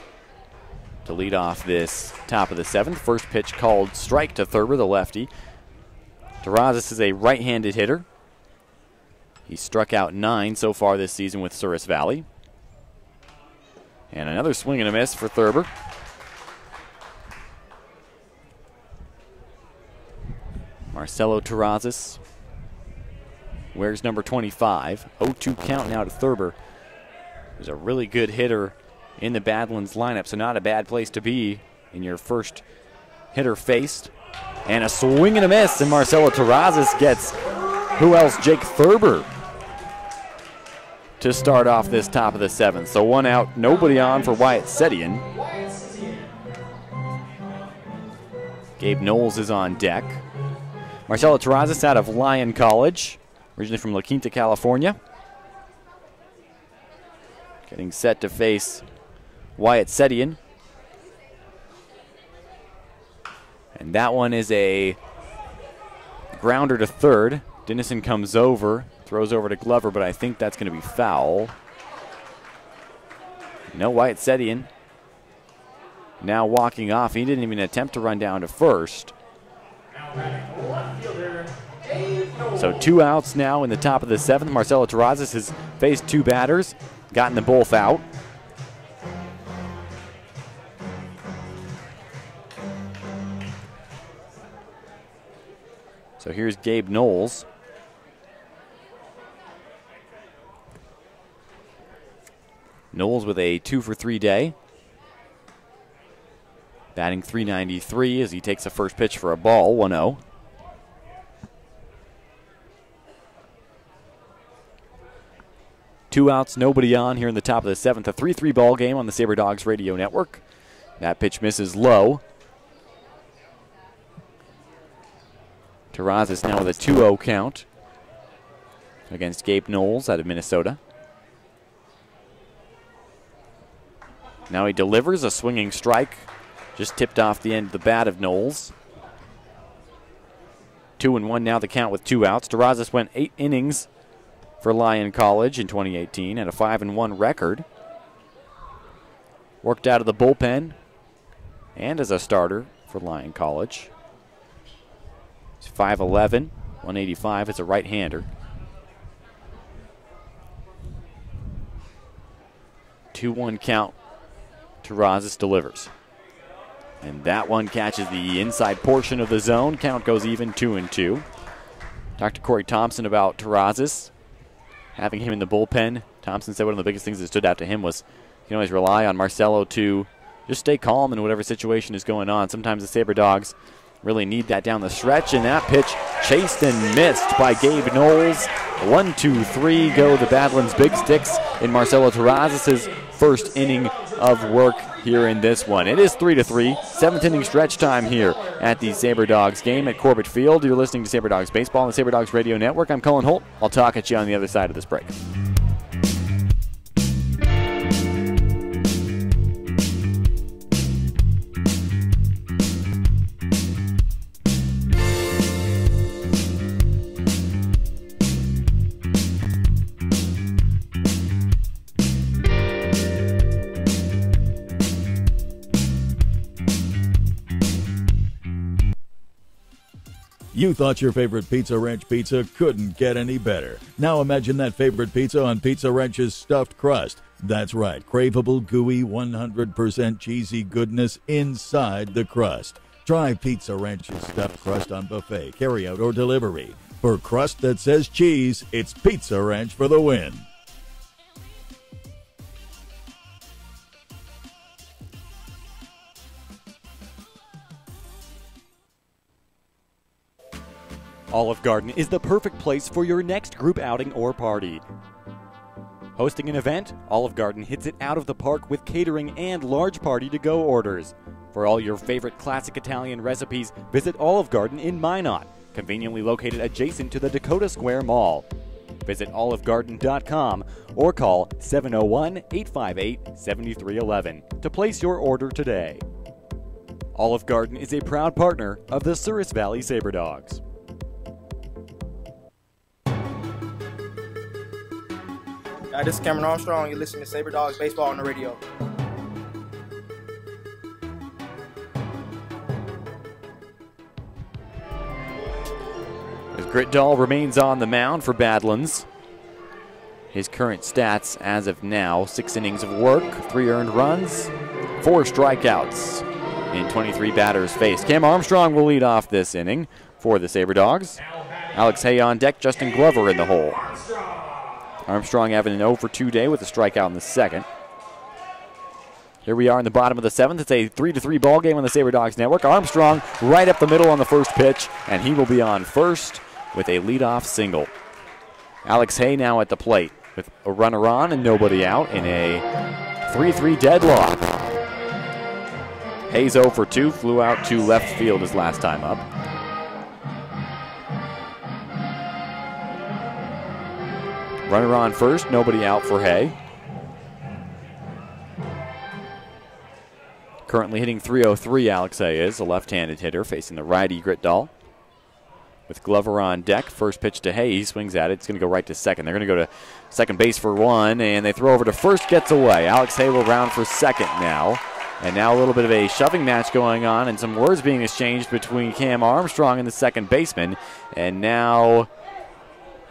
to lead off this top of the 7th. First pitch called strike to Thurber, the lefty. Terrazas is a right-handed hitter. He struck out 9 so far this season with Souris Valley. And another swing and a miss for Thurber. Marcelo Terrazas wears number 25. 0-2 count now to Thurber. He's a really good hitter in the Badlands lineup, so not a bad place to be in your first hitter faced. And a swing and a miss, and Marcelo Terrazas gets, who else? Jake Thurber to start off this top of the 7th. So 1 out, nobody on for Wyatt Setian. Gabe Knowles is on deck. Marcelo Terrazas out of Lyon College, originally from La Quinta, California. Getting set to face Wyatt Setian. And that one is a grounder to third. Dennison comes over, throws over to Glover, but I think that's going to be foul. No, Wyatt Setian now walking off. He didn't even attempt to run down to first. So 2 outs now in the top of the 7th. Marcelo Terrazas has faced 2 batters, gotten them both out. So here's Gabe Knowles. Knowles with a 2-for-3 day. Batting .393 as he takes the first pitch for a ball, 1-0. Two outs, nobody on here in the top of the 7th. A 3-3 ball game on the Sabre Dogs radio network. That pitch misses low. Terrazas now with a 2-0 count against Gabe Knowles out of Minnesota. Now he delivers a swinging strike. Just tipped off the end of the bat of Knowles. 2-1 now the count with 2 outs. Terrazas went 8 innings for Lyon College in 2018 and a 5-1 record. Worked out of the bullpen and as a starter for Lyon College. He's 5'11", 185 as a right-hander. 2-1 count. Terrazas delivers. And that one catches the inside portion of the zone. Count goes even, 2-2. Talked to Corey Thompson about Terrazas, having him in the bullpen. Thompson said one of the biggest things that stood out to him was you can always rely on Marcelo to just stay calm in whatever situation is going on. Sometimes the Sabre Dogs really need that down the stretch, and that pitch chased and missed by Gabe Knowles. 1, 2, 3 go the Badlands Big Sticks in Marcelo Terrazas' first inning of work here in this one. It is 3-3, 7th inning stretch time here at the Sabre Dogs game at Corbett Field. You're listening to Sabre Dogs Baseball on the Sabre Dogs Radio Network. I'm Cullen Holt. I'll talk at you on the other side of this break. You thought your favorite Pizza Ranch pizza couldn't get any better. Now imagine that favorite pizza on Pizza Ranch's stuffed crust. That's right, craveable, gooey, 100% cheesy goodness inside the crust. Try Pizza Ranch's stuffed crust on buffet, carryout, or delivery. For crust that says cheese, it's Pizza Ranch for the win. Olive Garden is the perfect place for your next group outing or party. Hosting an event, Olive Garden hits it out of the park with catering and large party-to-go orders. For all your favorite classic Italian recipes, visit Olive Garden in Minot, conveniently located adjacent to the Dakota Square Mall. Visit olivegarden.com or call 701-858-7311 to place your order today. Olive Garden is a proud partner of the Souris Valley Sabre Dogs. This is Cameron Armstrong. You're listening to Sabre Dogs Baseball on the radio. As Gritdahl remains on the mound for Badlands. His current stats as of now, 6 innings of work, 3 earned runs, 4 strikeouts in 23 batters faced. Cam Armstrong will lead off this inning for the Sabre Dogs. Alex Hay on deck, Justin Glover in the hole. Armstrong having an 0-for-2 day with a strikeout in the second. Here we are in the bottom of the 7th. It's a 3-3 ball game on the Sabre Dogs Network. Armstrong right up the middle on the first pitch, and he will be on first with a leadoff single. Alex Hay now at the plate with a runner on and nobody out in a 3-3 deadlock. Hayes 0-for-2, flew out to left field his last time up. Runner on first, nobody out for Hay. Currently hitting .303, Alex Hay is, a left-handed hitter facing the righty Gritdahl. With Glover on deck, first pitch to Hay, he swings at it. It's going to go right to second. They're going to go to second base for one, and they throw over to first, gets away. Alex Hay will round for second now. And now a little bit of a shoving match going on and some words being exchanged between Cam Armstrong and the second baseman. And now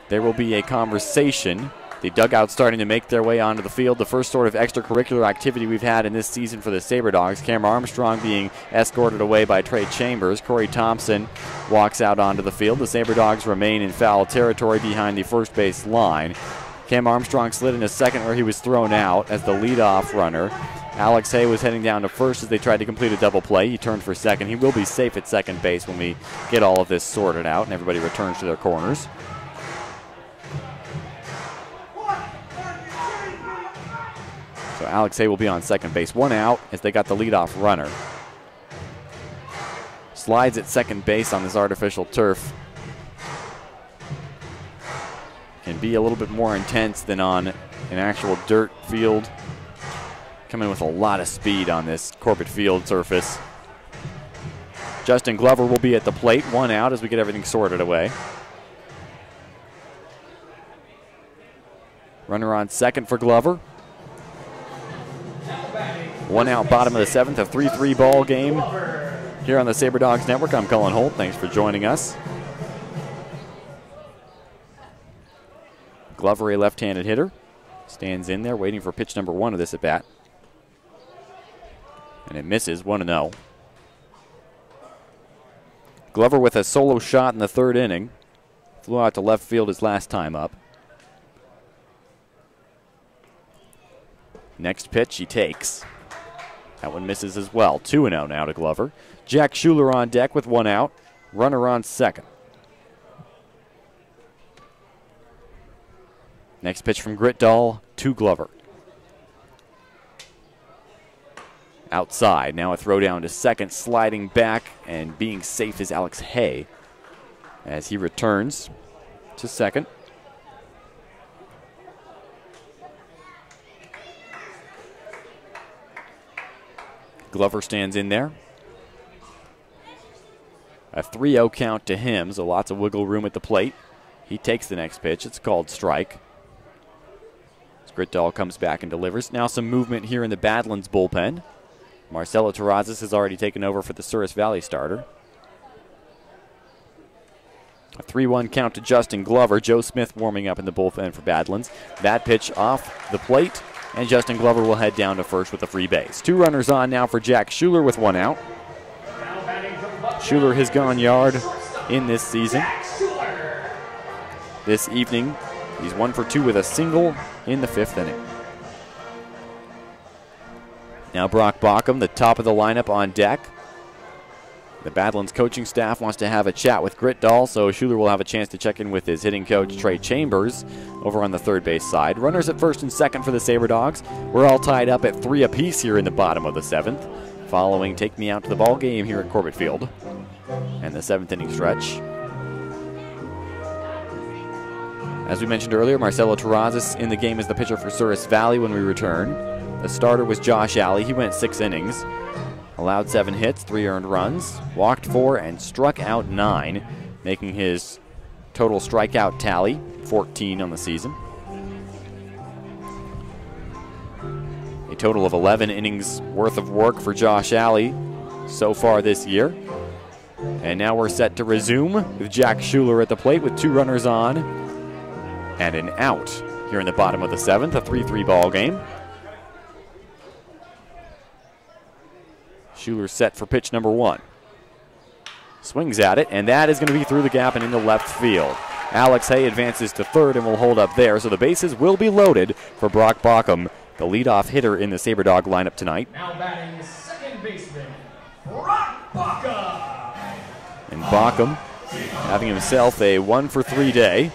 there will be a conversation. The dugout starting to make their way onto the field. The first sort of extracurricular activity we've had in this season for the Sabre Dogs. Cam Armstrong being escorted away by Trey Chambers. Corey Thompson walks out onto the field. The Sabre Dogs remain in foul territory behind the first base line. Cam Armstrong slid in a second where he was thrown out as the leadoff runner. Alex Hay was heading down to first as they tried to complete a double play. He turned for second. He will be safe at second base when we get all of this sorted out and everybody returns to their corners. So Alex Hay will be on second base. One out as they got the leadoff runner. Slides at second base on this artificial turf. Can be a little bit more intense than on an actual dirt field. Coming with a lot of speed on this Corbett Field surface. Justin Glover will be at the plate. One out as we get everything sorted away. Runner on second for Glover. One out, bottom of the seventh, a 3-3 ball game here on the Sabre Dogs Network. I'm Cullen Holt. Thanks for joining us. Glover, a left-handed hitter, stands in there waiting for pitch number one of this at bat. And it misses, 1-0. Glover with a solo shot in the third inning. Flew out to left field his last time up. Next pitch he takes. That one misses as well. 2-0 now to Glover. Jack Schuler on deck with one out. Runner on second. Next pitch from Gritdahl to Glover. Outside. Now a throw down to second. Sliding back and being safe is Alex Hay as he returns to second. Glover stands in there. A 3-0 count to him, so lots of wiggle room at the plate. He takes the next pitch. It's called strike. Gritdahl comes back and delivers. Now some movement here in the Badlands bullpen. Marcelo Terrazas has already taken over for the Souris Valley starter. A 3-1 count to Justin Glover. Joe Smith warming up in the bullpen for Badlands. That pitch off the plate. And Justin Glover will head down to first with a free base. Two runners on now for Jack Schuler with one out. Schuler has gone yard in this season. This evening, he's 1 for 2 with a single in the fifth inning. Now Brock Bauckham, the top of the lineup on deck. The Badlands coaching staff wants to have a chat with Gritdahl, so Schuler will have a chance to check in with his hitting coach, Trey Chambers, over on the third base side. Runners at first and second for the Sabre Dogs. We're all tied up at 3 apiece here in the bottom of the seventh, following Take Me Out to the Ball game here at Corbett Field and the seventh inning stretch. As we mentioned earlier, Marcelo Terrazas in the game as the pitcher for Souris Valley when we return. The starter was Josh Alley. He went 6 innings. Allowed 7 hits, 3 earned runs, walked 4, and struck out 9, making his total strikeout tally 14 on the season. A total of 11 innings worth of work for Josh Alley so far this year. And now we're set to resume with Jack Schuler at the plate with 2 runners on and an out here in the bottom of the seventh, a 3-3 ball game. Schuler set for pitch number 1. Swings at it, and that is going to be through the gap and into left field. Alex Hay advances to third and will hold up there, so the bases will be loaded for Brock Bauckham, the leadoff hitter in the Sabre Dog lineup tonight. Now batting second baseman, Brock Bauckham. And Bauckham having himself a 1 for 3 day.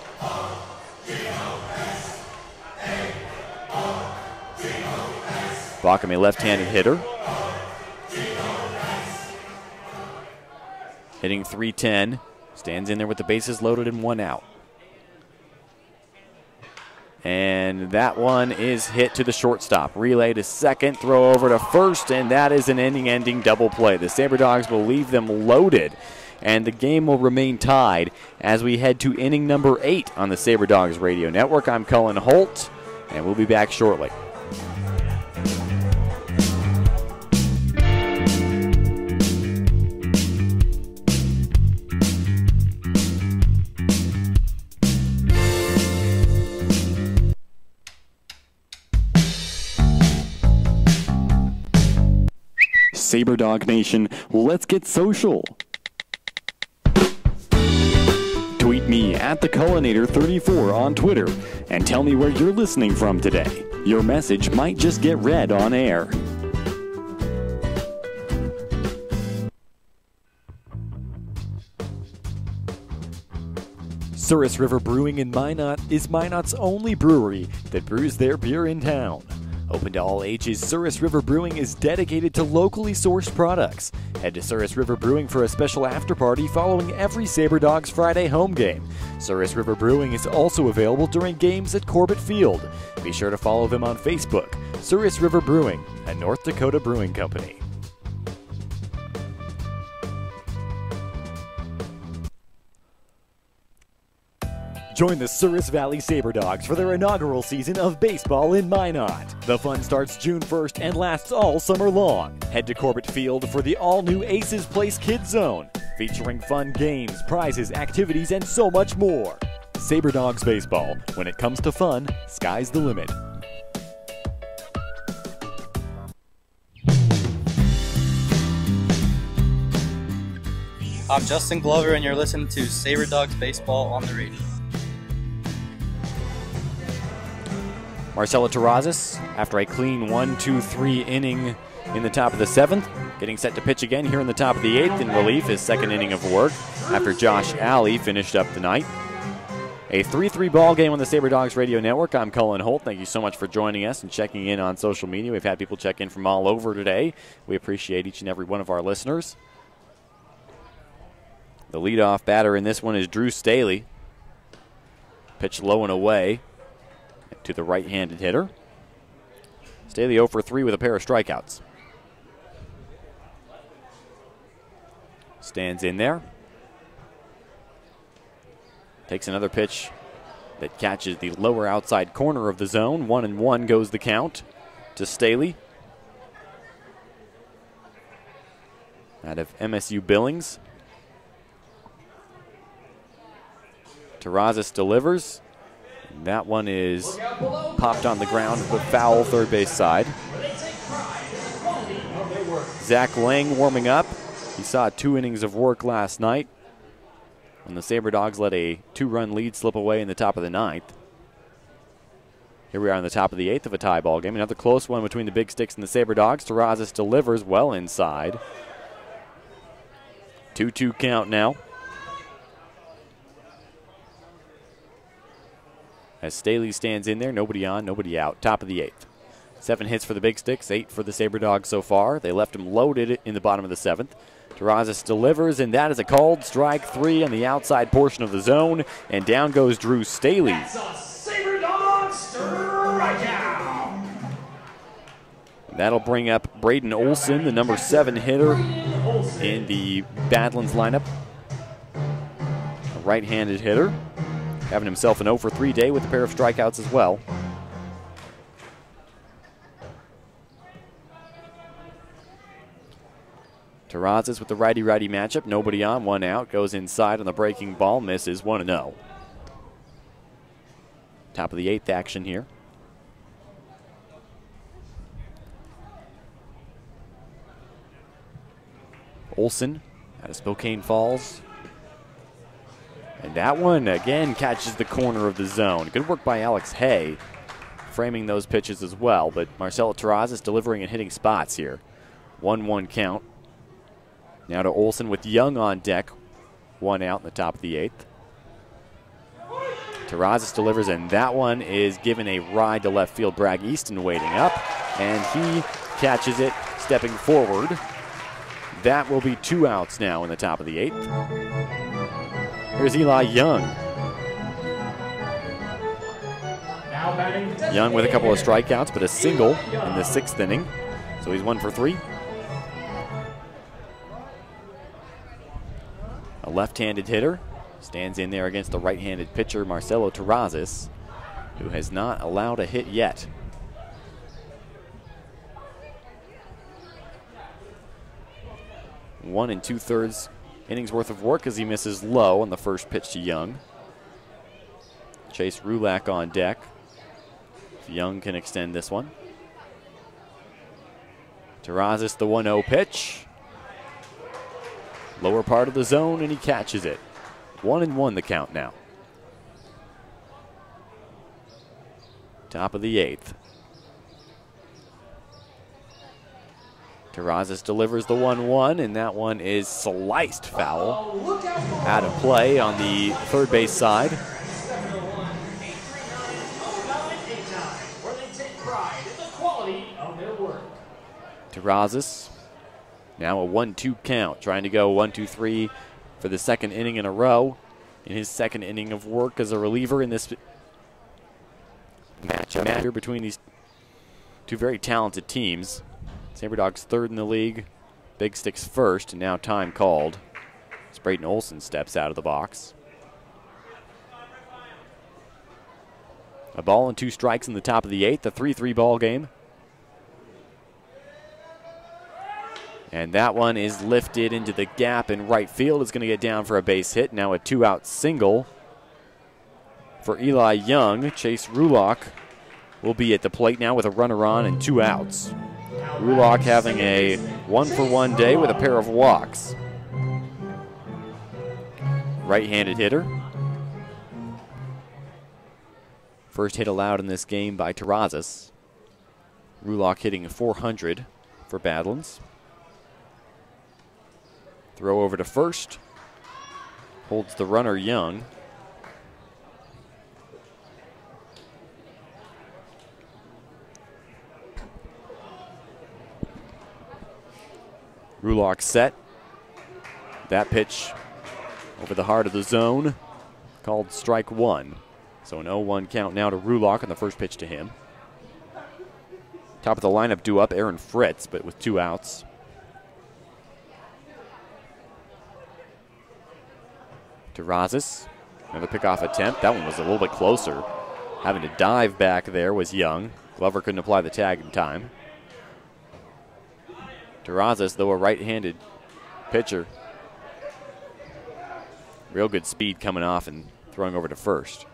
Bauckham, a left-handed hitter. Hitting .310, stands in there with the bases loaded and 1 out. And that one is hit to the shortstop. Relay to second, throw over to first, and that is an inning-ending double play. The Sabre Dogs will leave them loaded, and the game will remain tied as we head to inning number 8 on the Sabre Dogs Radio Network. I'm Cullen Holt, and we'll be back shortly. Sabre Dog Nation, let's get social. Tweet me at TheCullinator34 on Twitter and tell me where you're listening from today. Your message might just get read on air. Souris River Brewing in Minot is Minot's only brewery that brews their beer in town. Open to all ages, Souris River Brewing is dedicated to locally sourced products. Head to Souris River Brewing for a special after-party following every Sabre Dogs Friday home game. Souris River Brewing is also available during games at Corbett Field. Be sure to follow them on Facebook. Souris River Brewing, a North Dakota brewing company. Join the Souris Valley Sabre Dogs for their inaugural season of baseball in Minot. The fun starts June 1st and lasts all summer long. Head to Corbett Field for the all-new Aces Place Kids Zone, featuring fun games, prizes, activities, and so much more. Sabre Dogs Baseball. When it comes to fun, sky's the limit. I'm Justin Glover, and you're listening to Sabre Dogs Baseball on the radio. Marcelo Terrazas, after a clean 1-2-3 inning in the top of the 7th, getting set to pitch again here in the top of the 8th in relief, his second inning of work after Josh Alley finished up the night. A 3-3 ball game on the Sabre Dogs Radio Network. I'm Cullen Holt. Thank you so much for joining us and checking in on social media. We've had people check in from all over today. We appreciate each and every one of our listeners. The leadoff batter in this one is Drew Staley. Pitch low and away to the right-handed hitter. Staley 0 for 3 with a pair of strikeouts. Stands in there. Takes another pitch that catches the lower outside corner of the zone. 1-1 goes the count to Staley. Out of MSU Billings. Terrazas delivers. That one is popped on the ground with foul third base side. Zach Lang warming up. He saw 2 innings of work last night when the Sabre Dogs let a 2-run lead slip away in the top of the 9th. Here we are in the top of the 8th of a tie ball game. Another close one between the Big Sticks and the Sabre Dogs. Terrazas delivers well inside. 2-2 count now. As Staley stands in there, nobody on, nobody out. Top of the 8th. 7 hits for the Big Sticks, 8 for the Sabre Dogs so far. They left him loaded in the bottom of the 7th. Terrazas delivers, and that is a called strike 3 on the outside portion of the zone. And down goes Drew Staley. That's a Sabre Dog strikeout. That'll bring up Braden Olson, the number 7 hitter in the Badlands lineup. A right-handed hitter. Having himself an 0 for 3 day with a pair of strikeouts as well. Terrazas with the righty-righty matchup. Nobody on, 1 out. Goes inside on the breaking ball. Misses 1-0. Top of the 8th action here. Olson out of Spokane Falls. And that one, again, catches the corner of the zone. Good work by Alex Hay, framing those pitches as well. But Marcelo Terrazas delivering and hitting spots here. 1-1 count. Now to Olson with Young on deck. 1 out in the top of the 8th. Terrazas delivers, and that one is given a ride to left field. Bragg Easton waiting up, and he catches it, stepping forward. That will be 2 outs now in the top of the 8th. Here's Eli Young. Young with a couple of strikeouts, but a single in the 6th inning. So he's 1 for 3. A left-handed hitter stands in there against the right-handed pitcher, Marcelo Terrazas, who has not allowed a hit yet. One and 2/3 innings worth of work as he misses low on the first pitch to Young. Chase Rulak on deck. If Young can extend this one. Terrazas the 1-0 pitch. Lower part of the zone, and he catches it. 1-1 the count now. Top of the 8th. Terrazas delivers the 1-1, and that one is sliced foul. Out of play on the third base side. Terrazas, now a 1-2 count, trying to go 1-2-3 for the 2nd inning in a row. In his 2nd inning of work as a reliever in this matchup here between these two very talented teams. Sabre Dogs 3rd in the league, Big Sticks 1st, and now time called. Brayton Olson steps out of the box. A ball and 2 strikes in the top of the 8th, a 3-3 ball game. And that one is lifted into the gap in right field. It's going to get down for a base hit. Now a 2-out single for Eli Young. Chase Rulak will be at the plate now with a runner on and 2 outs. Rulak having a 1-for-1 day with a pair of walks. Right-handed hitter. First hit allowed in this game by Terrazas. Rulak hitting 400 for Badlands. Throw over to first. Holds the runner Young. Rulak set. That pitch over the heart of the zone, called strike 1. So an 0-1 count now to Rulak on the first pitch to him. Top of the lineup due up Aaron Fritz, but with 2 outs. Terrazas, another pickoff attempt. That one was a little bit closer. Having to dive back there was Young. Glover couldn't apply the tag in time. Terrazas, though a right-handed pitcher. Real good speed coming off and throwing over to first.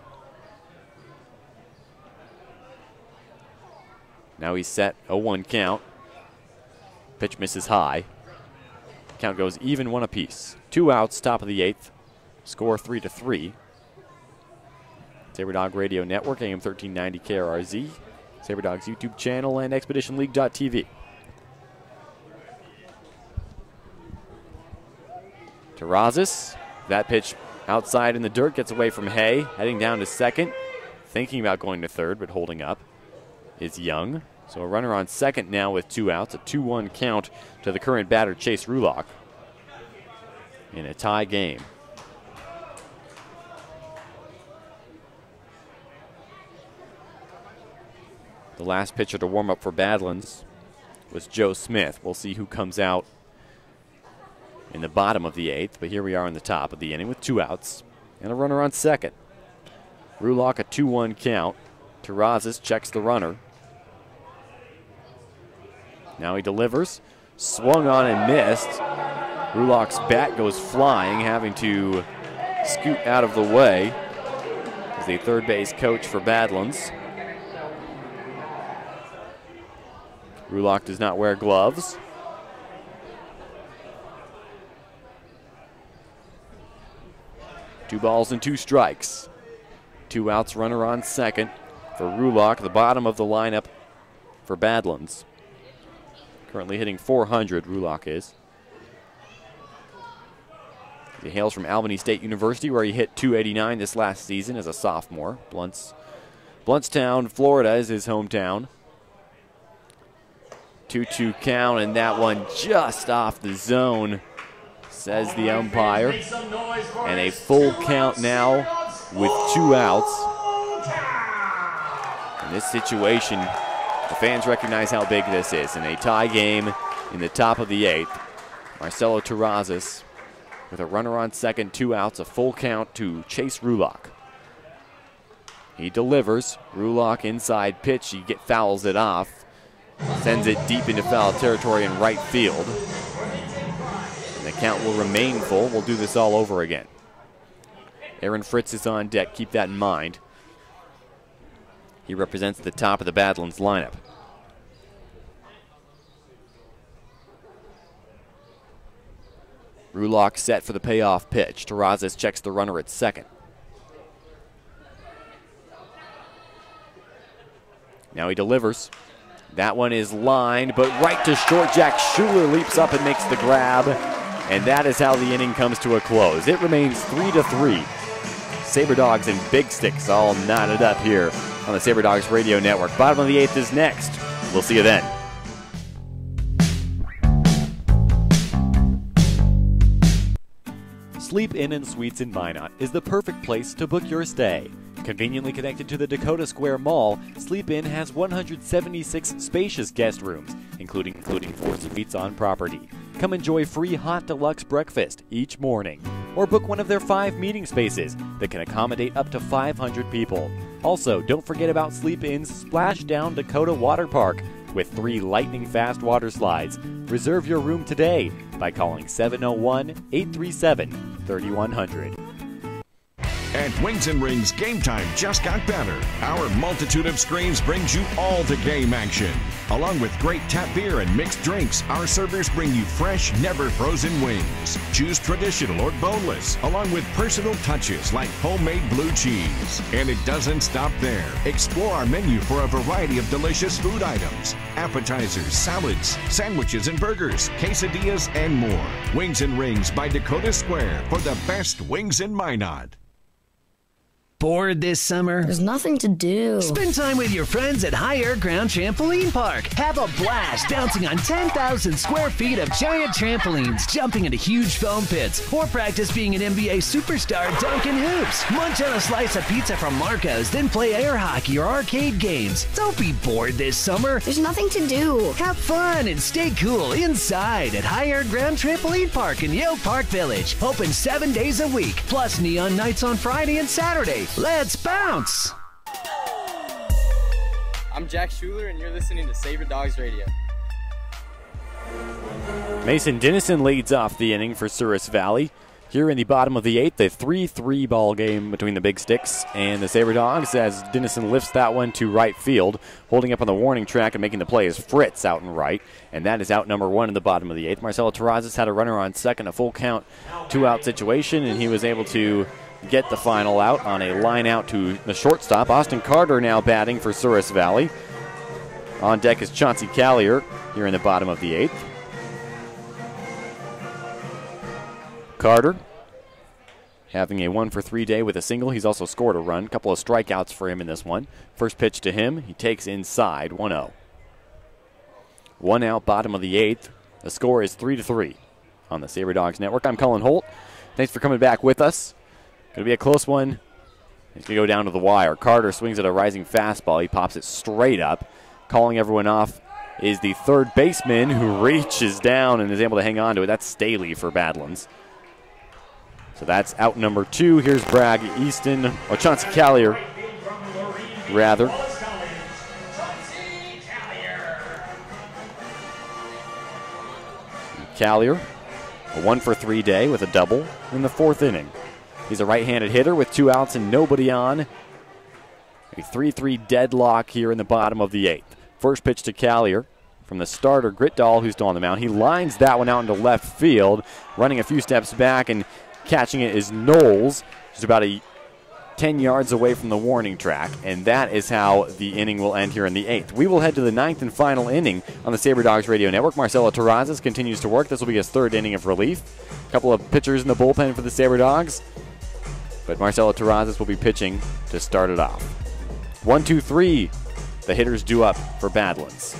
Now he's set, 0-1 count. Pitch misses high. Count goes even 1 apiece. 2 outs, top of the 8th. Score 3-3. Sabre Dog Radio Network, AM 1390 KRRZ. Sabre Dog's YouTube channel and ExpeditionLeague.tv. Terrazas, that pitch outside in the dirt, gets away from Hay, heading down to second, thinking about going to third, but holding up is Young. So a runner on second now with 2 outs, a 2-1 count to the current batter, Chase Rulak, in a tie game. The last pitcher to warm up for Badlands was Joe Smith. We'll see who comes out in the bottom of the 8th, but here we are in the top of the inning with 2 outs and a runner on second. Rulak a 2-1 count. Terrazas checks the runner. Now he delivers. Swung on and missed. Rulak's bat goes flying, having to scoot out of the way as the third base coach for Badlands. Rulak does not wear gloves. Two balls and 2 strikes. 2 outs, runner on second for Rulak, the bottom of the lineup for Badlands. Currently hitting 400, Rulak is. He hails from Albany State University, where he hit 289 this last season as a sophomore. Bluntstown, Florida is his hometown. 2-2 count, and that one just off the zone, says the umpire. And a full count now with 2 outs. In this situation, the fans recognize how big this is. In a tie game in the top of the 8th, Marcelo Terrazas with a runner on second, 2 outs, a full count to Chase Rulock. He delivers. Rulock inside pitch. He fouls it off. Sends it deep into foul territory in right field. And the count will remain full. We'll do this all over again. Aaron Fritz is on deck. Keep that in mind. He represents the top of the Badlands lineup. Rulock set for the payoff pitch. Terrazas checks the runner at second. Now he delivers. That one is lined, but right to short. Jack Schuler leaps up and makes the grab. And that is how the inning comes to a close. It remains 3-3. Sabre Dogs and Big Sticks all knotted up here on the Sabre Dogs Radio Network. Bottom of the 8th is next. We'll see you then. Sleep Inn and Suites in Minot is the perfect place to book your stay. Conveniently connected to the Dakota Square Mall, Sleep Inn has 176 spacious guest rooms, including 4 suites on property. Come enjoy free hot deluxe breakfast each morning, or book one of their 5 meeting spaces that can accommodate up to 500 people. Also, don't forget about Sleep Inn's Splashdown Dakota Water Park with 3 lightning-fast water slides. Reserve your room today by calling 701-837-3100. At Wings and Rings, game time just got better. Our multitude of screens brings you all the game action. Along with great tap beer and mixed drinks, our servers bring you fresh, never frozen wings. Choose traditional or boneless, along with personal touches like homemade blue cheese. And it doesn't stop there. Explore our menu for a variety of delicious food items, appetizers, salads, sandwiches and burgers, quesadillas, and more. Wings and Rings by Dakota Square for the best wings in Minot. Bored this summer? There's nothing to do. Spend time with your friends at High Air Ground Trampoline Park. Have a blast bouncing on 10,000 square feet of giant trampolines, jumping into huge foam pits, or practice being an NBA superstar dunking hoops. Munch on a slice of pizza from Marco's, then play air hockey or arcade games. Don't be bored this summer. There's nothing to do. Have fun and stay cool inside at High Air Ground Trampoline Park in Yale Park Village. Open 7 days a week, plus neon nights on Friday and Saturday. Let's bounce! I'm Jack Schuler, and you're listening to Sabre Dogs Radio. Mason Dennison leads off the inning for Souris Valley. Here in the bottom of the 8th, a 3-3 ball game between the Big Sticks and the Sabre Dogs as Dennison lifts that one to right field. Holding up on the warning track and making the play is Fritz out and right, and that is out number 1 in the bottom of the 8th. Marcelo Terrazas had a runner on second, a full count, 2-out situation, and he was able to get the final out on a line out to the shortstop. Austin Carter now batting for Souris Valley. On deck is Chauncey Callier here in the bottom of the 8th. Carter having a 1-for-3 day with a single. He's also scored a run. A couple of strikeouts for him in this one. First pitch to him. He takes inside 1-0. 1 out, bottom of the 8th. The score is 3-3 on the Sabre Dogs Network. I'm Cullen Holt. Thanks for coming back with us. Going to be a close one. He's going to go down to the wire. Carter swings at a rising fastball. He pops it straight up. Calling everyone off is the third baseman who reaches down and is able to hang on to it. That's Staley for Badlands. So that's out number 2. Here's Bragg Easton, or Chauncey Callier, rather. Callier, a 1-for-3 day with a double in the 4th inning. He's a right-handed hitter with 2 outs and nobody on. A 3-3 deadlock here in the bottom of the 8th. First pitch to Callier from the starter, Gritdahl, who's still on the mound. He lines that one out into left field. Running a few steps back and catching it is Knowles, just about 10 yards away from the warning track. And that is how the inning will end here in the 8th. We will head to the 9th and final inning on the Sabre Dogs Radio Network. Marcelo Terrazas continues to work. This will be his 3rd inning of relief. A couple of pitchers in the bullpen for the Sabre Dogs. But Marcelo Terrazas will be pitching to start it off. 1-2-3, the hitters due up for Badlands.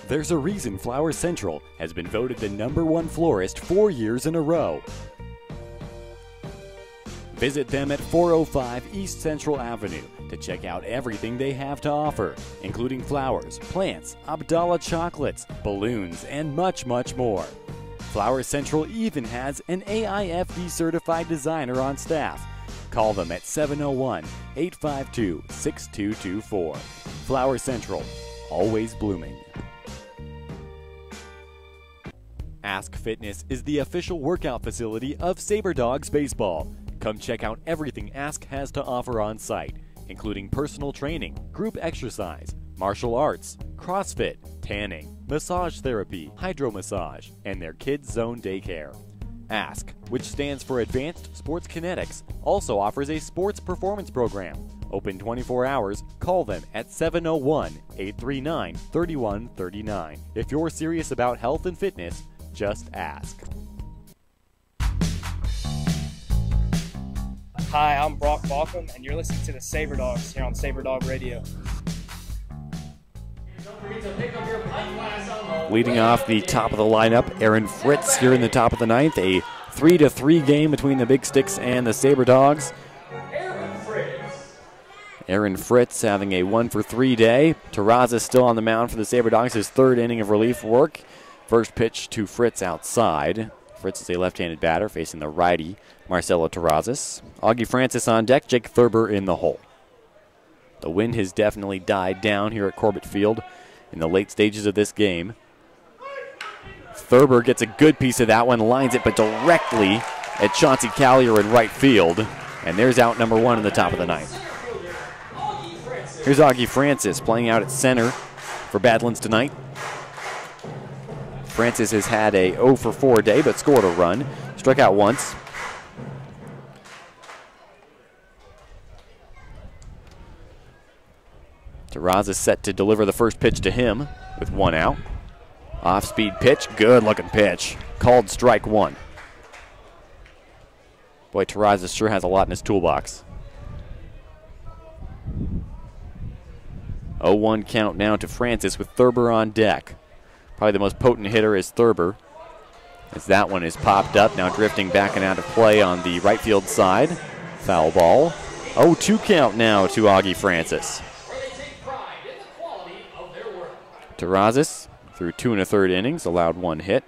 There's a reason Flower Central has been voted the #1 florist 4 years in a row. Visit them at 405 East Central Avenue to check out everything they have to offer, including flowers, plants, Abdallah chocolates, balloons, and much, much more. Flower Central even has an AIFD certified designer on staff. Call them at 701-852-6224. Flower Central, always blooming. Ask Fitness is the official workout facility of Sabre Dogs Baseball. Come check out everything Ask has to offer on site, including personal training, group exercise, martial arts, CrossFit, tanning, massage therapy, hydro massage, and their Kids Zone daycare. Ask, which stands for Advanced Sports Kinetics, also offers a sports performance program. Open 24 hours, call them at 701-839-3139. If you're serious about health and fitness, just ask. Hi, I'm Brock Bauckham, and you're listening to the Sabre Dogs here on Sabre Dog Radio. Leading off the top of the lineup, Aaron Fritz here in the top of the ninth. A 3-3 game between the Big Sticks and the Sabre Dogs. Aaron Fritz having a 1-for-3 day. Terraza still on the mound for the Sabre Dogs, his third inning of relief work. First pitch to Fritz outside. Fritz is a left-handed batter facing the righty, Marcelo Terrazas. Augie Francis on deck, Jake Thurber in the hole. The wind has definitely died down here at Corbett Field in the late stages of this game. Thurber gets a good piece of that one, lines it but directly at Chauncey Callier in right field. And there's out number 1 in the top of the ninth. Here's Augie Francis playing out at center for Badlands tonight. Francis has had a 0-for-4 day but scored a run. Struck out once. Terraza set to deliver the first pitch to him with 1 out. Off-speed pitch, good looking pitch. Called strike 1. Boy, Terraza sure has a lot in his toolbox. 0-1 count now to Francis with Thurber on deck. Probably the most potent hitter is Thurber, as that one is popped up, now drifting back and out of play on the right field side. Foul ball. 0-2 count now to Augie Francis. Terrazas through 2 1/3 innings, allowed 1 hit.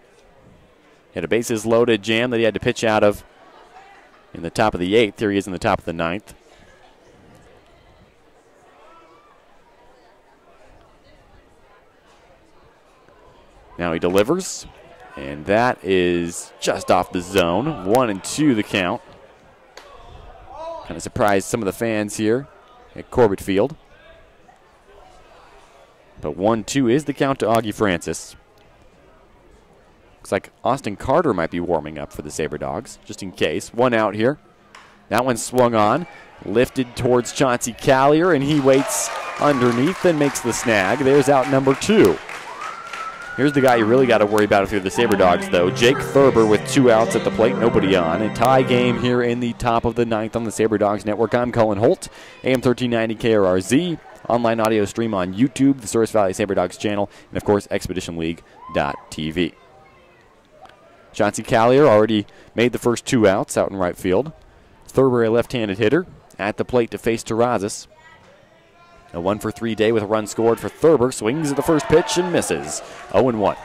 Hit a bases loaded jam that he had to pitch out of in the top of the 8th. Here he is in the top of the 9th. Now he delivers, and that is just off the zone. 1-2 the count. Kind of surprised some of the fans here at Corbett Field. But 1-2 is the count to Augie Francis. Looks like Austin Carter might be warming up for the Sabre Dogs, just in case. 1 out here. That one swung on, lifted towards Chauncey Callier, and he waits underneath and makes the snag. There's out number 2. Here's the guy you really got to worry about if you're the Sabre Dogs, though. Jake Thurber with 2 outs at the plate, nobody on. A tie game here in the top of the 9th on the Sabre Dogs Network. I'm Cullen Holt, AM 1390 KRRZ. Online audio stream on YouTube, the Souris Valley Sabre Dogs channel, and of course, ExpeditionLeague.tv. Chauncey Callier already made the first 2 outs out in right field. Thurber, a left-handed hitter, at the plate to face Terrazas. A 1-for-3 day with a run scored for Thurber. Swings at the first pitch and misses. 0-1.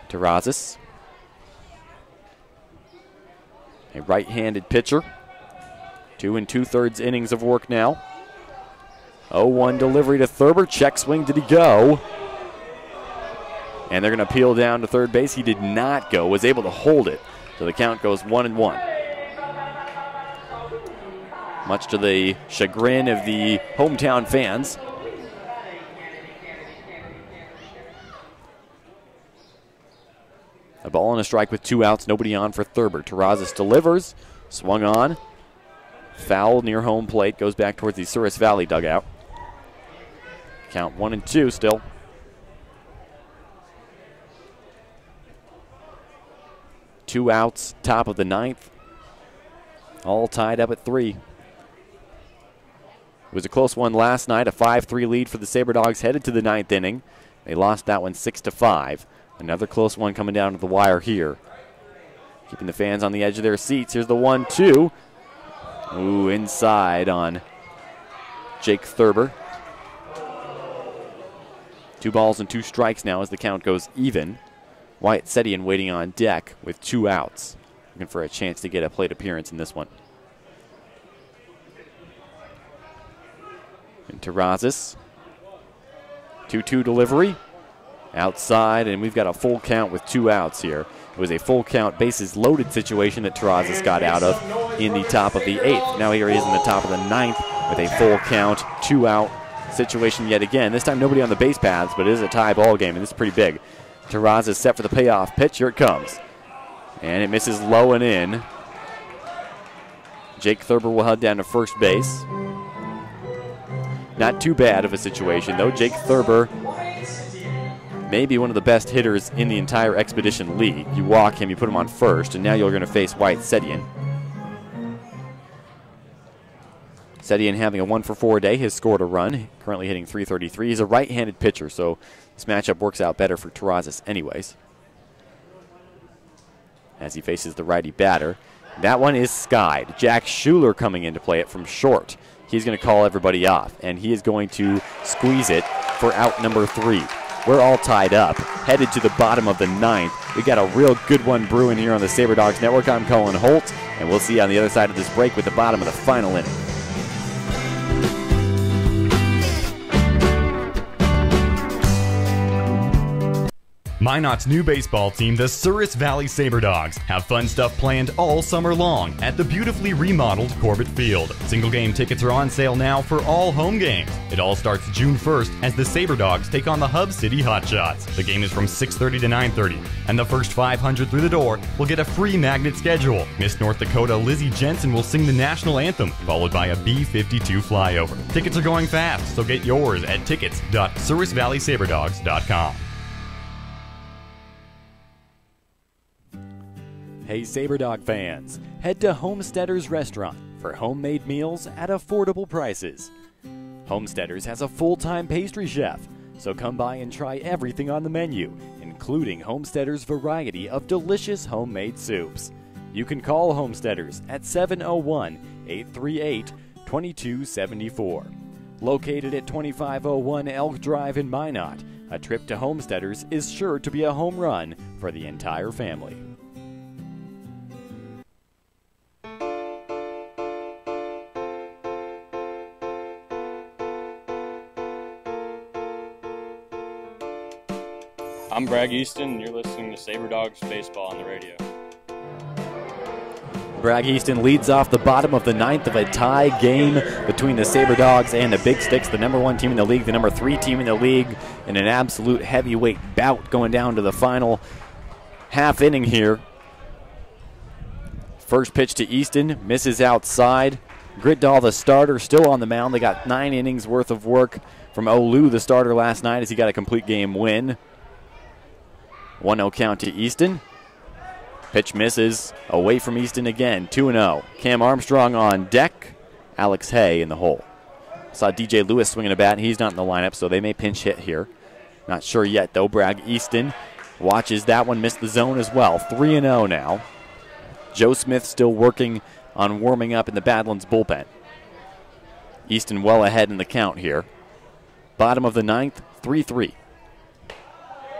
Terrazas, a right-handed pitcher. 2 2/3 innings of work now. 0-1 delivery to Thurber. Check swing. Did he go? And they're going to peel down to third base. He did not go. Was able to hold it. So the count goes 1-1. Much to the chagrin of the hometown fans. A ball and a strike with 2 outs. Nobody on for Thurber. Terrazas delivers. Swung on. Foul near home plate. Goes back towards the Souris Valley dugout. Count 1-2 still. Two outs, top of the 9th. All tied up at 3. was a close one last night, a 5-3 lead for the Sabre Dogs headed to the 9th inning. They lost that one 6-5. Another close one coming down to the wire here. Keeping the fans on the edge of their seats. Here's the 1-2. Ooh, inside on Jake Thurber. 2 balls and 2 strikes now as the count goes even. Wyatt Sedian waiting on deck with 2 outs. Looking for a chance to get a plate appearance in this one. And Terrazas. 2-2 delivery. Outside, and we've got a full count with 2 outs here. It was a full count, bases loaded situation that Terrazas got out of in the top of the 8th. Now here he is in the top of the 9th with a full count, 2 out situation yet again. This time nobody on the base paths, but it is a tie ball game, and this is pretty big. Terrazas set for the payoff pitch. Here it comes. And it misses low and in. Jake Thurber will head down to first base. Not too bad of a situation, though. Jake Thurber may be one of the best hitters in the entire Expedition League. You walk him, you put him on first, and now you're going to face Wyatt Sedian. Sedian having a 1-for-4 day, has scored a run, currently hitting .333. He's a right-handed pitcher, so this matchup works out better for Terrazas anyways. As he faces the righty batter. That one is skied. Jack Schuler coming in to play it from short. He's going to call everybody off, and he is going to squeeze it for out number 3. We're all tied up, headed to the bottom of the 9th. We got a real good one brewing here on the Sabre Dogs Network. I'm Colin Holt, and we'll see you on the other side of this break with the bottom of the final inning. Minot's new baseball team, the Souris Valley Sabre Dogs, have fun stuff planned all summer long at the beautifully remodeled Corbett Field. Single game tickets are on sale now for all home games. It all starts June 1st as the Sabre Dogs take on the Hub City Hotshots. The game is from 6:30 to 9:30, and the first 500 through the door will get a free magnet schedule. Miss North Dakota Lizzie Jensen will sing the national anthem, followed by a B-52 flyover. Tickets are going fast, so get yours at tickets.sourisvalleysaberdogs.com. Hey Sabre Dog fans, head to Homesteaders Restaurant for homemade meals at affordable prices. Homesteaders has a full-time pastry chef, so come by and try everything on the menu, including Homesteaders' variety of delicious homemade soups. You can call Homesteaders at 701-838-2274. Located at 2501 Elk Drive in Minot, a trip to Homesteaders is sure to be a home run for the entire family. I'm Bragg Easton, and you're listening to Sabre Dogs Baseball on the radio. Bragg Easton leads off the bottom of the 9th of a tie game between the Sabre Dogs and the Big Sticks, the number 1 team in the league, the number 3 team in the league, in an absolute heavyweight bout going down to the final half inning here. First pitch to Easton, misses outside. Griddahl, the starter, still on the mound. They got 9 innings worth of work from Olu, the starter, last night as he got a complete game win. 1-0 count to Easton. Pitch misses away from Easton again. 2-0. Cam Armstrong on deck. Alex Hay in the hole. Saw DJ Lewis swinging a bat. He's not in the lineup, so they may pinch hit here. Not sure yet, though. Bragg Easton watches that one, missed the zone as well. 3-0 now. Joe Smith still working on warming up in the Badlands bullpen. Easton well ahead in the count here. Bottom of the 9th, 3-3.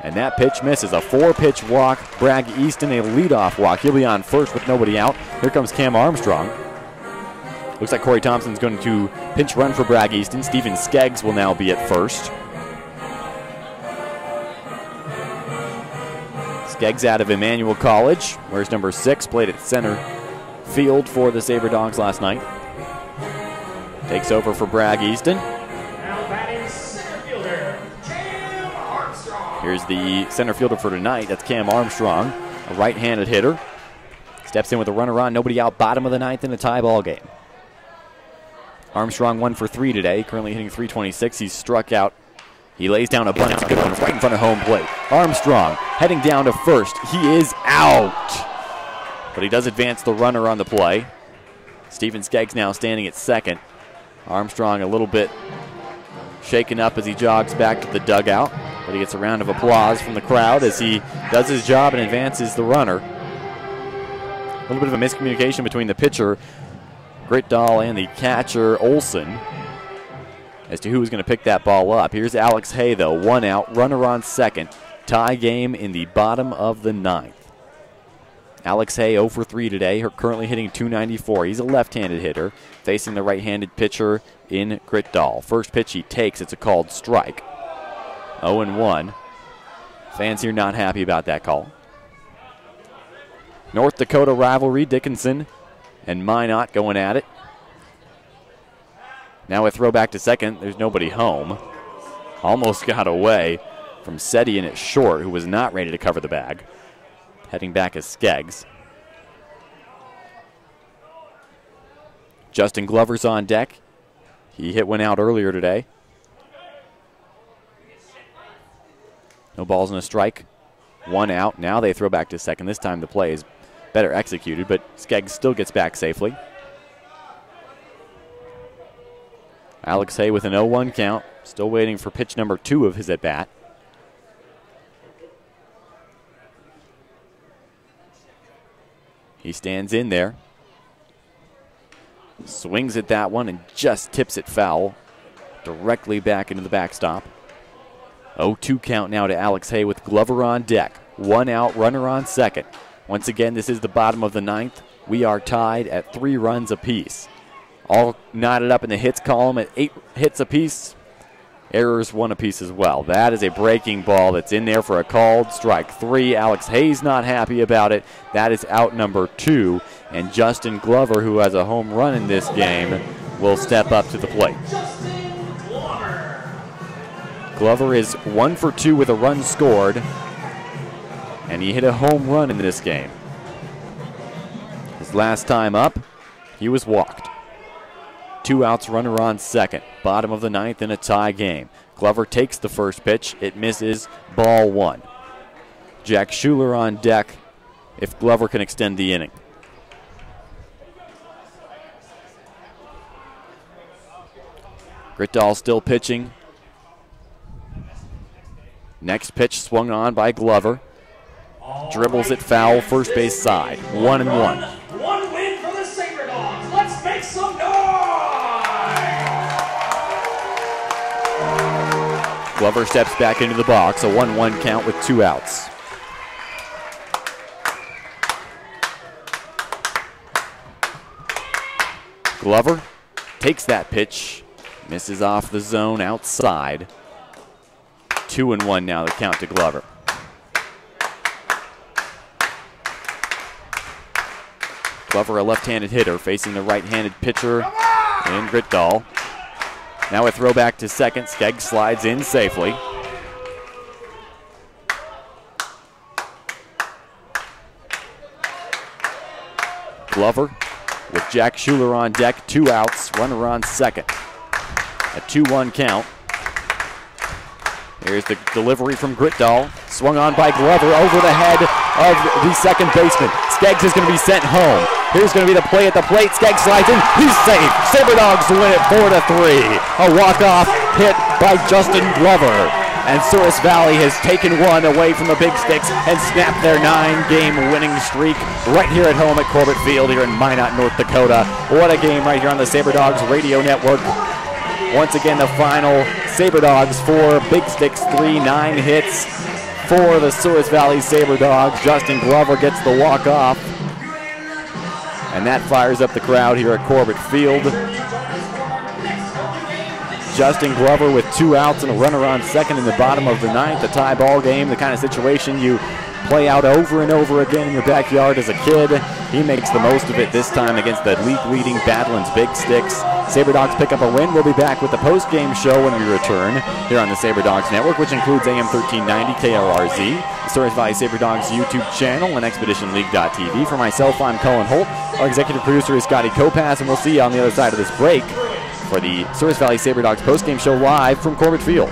And that pitch misses. A 4-pitch walk. Bragg Easton, a leadoff walk. He'll be on first with nobody out. Here comes Cam Armstrong. Looks like Corey Thompson's going to pinch run for Bragg Easton. Steven Skeggs will now be at first. Skeggs out of Emmanuel College. Where's number 6? Played at center field for the Sabre Dogs last night. Takes over for Bragg Easton. Here's the center fielder for tonight. That's Cam Armstrong, a right-handed hitter. Steps in with a runner on, nobody out, bottom of the 9th in a tie ball game. Armstrong 1 for 3 today, currently hitting .326. He's struck out. He lays down a bunt. It's a good one. It's right in front of home plate. Armstrong heading down to first. He is out. But he does advance the runner on the play. Steven Skeggs now standing at second. Armstrong a little bit shaken up as he jogs back to the dugout, but he gets a round of applause from the crowd as he does his job and advances the runner. A little bit of a miscommunication between the pitcher, Gritdahl, and the catcher, Olson, as to who was going to pick that ball up. Here's Alex Hay, though, 1 out, runner on second. Tie game in the bottom of the 9th. Alex Hay 0 for 3 today, currently hitting .294. He's a left-handed hitter, facing the right-handed pitcher in Gritdahl. First pitch he takes, it's a called strike. 0-1. Fans here not happy about that call. North Dakota rivalry, Dickinson and Minot going at it. Now a throw back to second. There's nobody home. Almost got away from Seti in at short, who was not ready to cover the bag. Heading back is Skeggs. Justin Glover's on deck. He hit one out earlier today. No balls and a strike. 1 out. Now they throw back to second. This time the play is better executed, but Skeggs still gets back safely. Alex Hay with an 0-1 count. Still waiting for pitch number 2 of his at-bat. He stands in there. Swings at that one and just tips it foul. Directly back into the backstop. 0-2 count now to Alex Hay with Glover on deck. 1 out, runner on second. Once again, this is the bottom of the 9th. We are tied at 3 runs apiece. All knotted up in the hits column at 8 hits apiece. Errors 1 apiece as well. That is a breaking ball that's in there for a called strike 3. Alex Hayes not happy about it. That is out number 2. And Justin Glover, who has a home run in this game, will step up to the plate. Glover is 1 for 2 with a run scored. And he hit a home run in this game. His last time up, he was walked. 2 outs, runner on second. Bottom of the 9th in a tie game. Glover takes the first pitch. It misses, ball 1. Jack Schuler on deck if Glover can extend the inning. Gritdahl still pitching. Next pitch swung on by Glover. Dribbles it foul, first base side. 1-1. One win for the Sabre Dogs. Let's make some noise! Glover steps back into the box, a 1-1 count with 2 outs. Glover takes that pitch, misses off the zone outside. 2-1 now, the count to Glover. Glover, a left-handed hitter, facing the right-handed pitcher in Gritdahl. Now a throwback to second. Skeggs slides in safely. Glover with Jack Schuler on deck. 2 outs, runner on second. A 2-1 count. Here's the delivery from Gritdahl. Swung on by Glover over the head of the second baseman. Skeggs is going to be sent home. Here's going to be the play at the plate. Skeggs slides in. He's safe. Sabre Dogs win it 4-3. A walk-off hit by Justin Glover. And Souris Valley has taken one away from the Big Sticks and snapped their 9-game winning streak right here at home at Corbett Field here in Minot, North Dakota. What a game right here on the Sabre Dogs Radio Network. Once again, the final, Sabre Dogs 4, Big Sticks 3, 9 hits for the Souris Valley Sabre Dogs. Justin Glover gets the walk-off. And that fires up the crowd here at Corbett Field. Justin Glover with 2 outs and a runner on second in the bottom of the 9th. A tie ball game, the kind of situation you play out over and over again in your backyard as a kid. He makes the most of it this time against the league-leading Badlands Big Sticks. Sabre Dogs pick up a win. We'll be back with the post-game show when we return here on the Sabre Dogs Network, which includes AM 1390 KRRZ, the Souris Valley Sabre Dogs YouTube channel, and ExpeditionLeague.tv. For myself, I'm Colin Holt. Our executive producer is Scotty Kopass, and we'll see you on the other side of this break for the Souris Valley Sabre Dogs post-game show live from Corbett Field.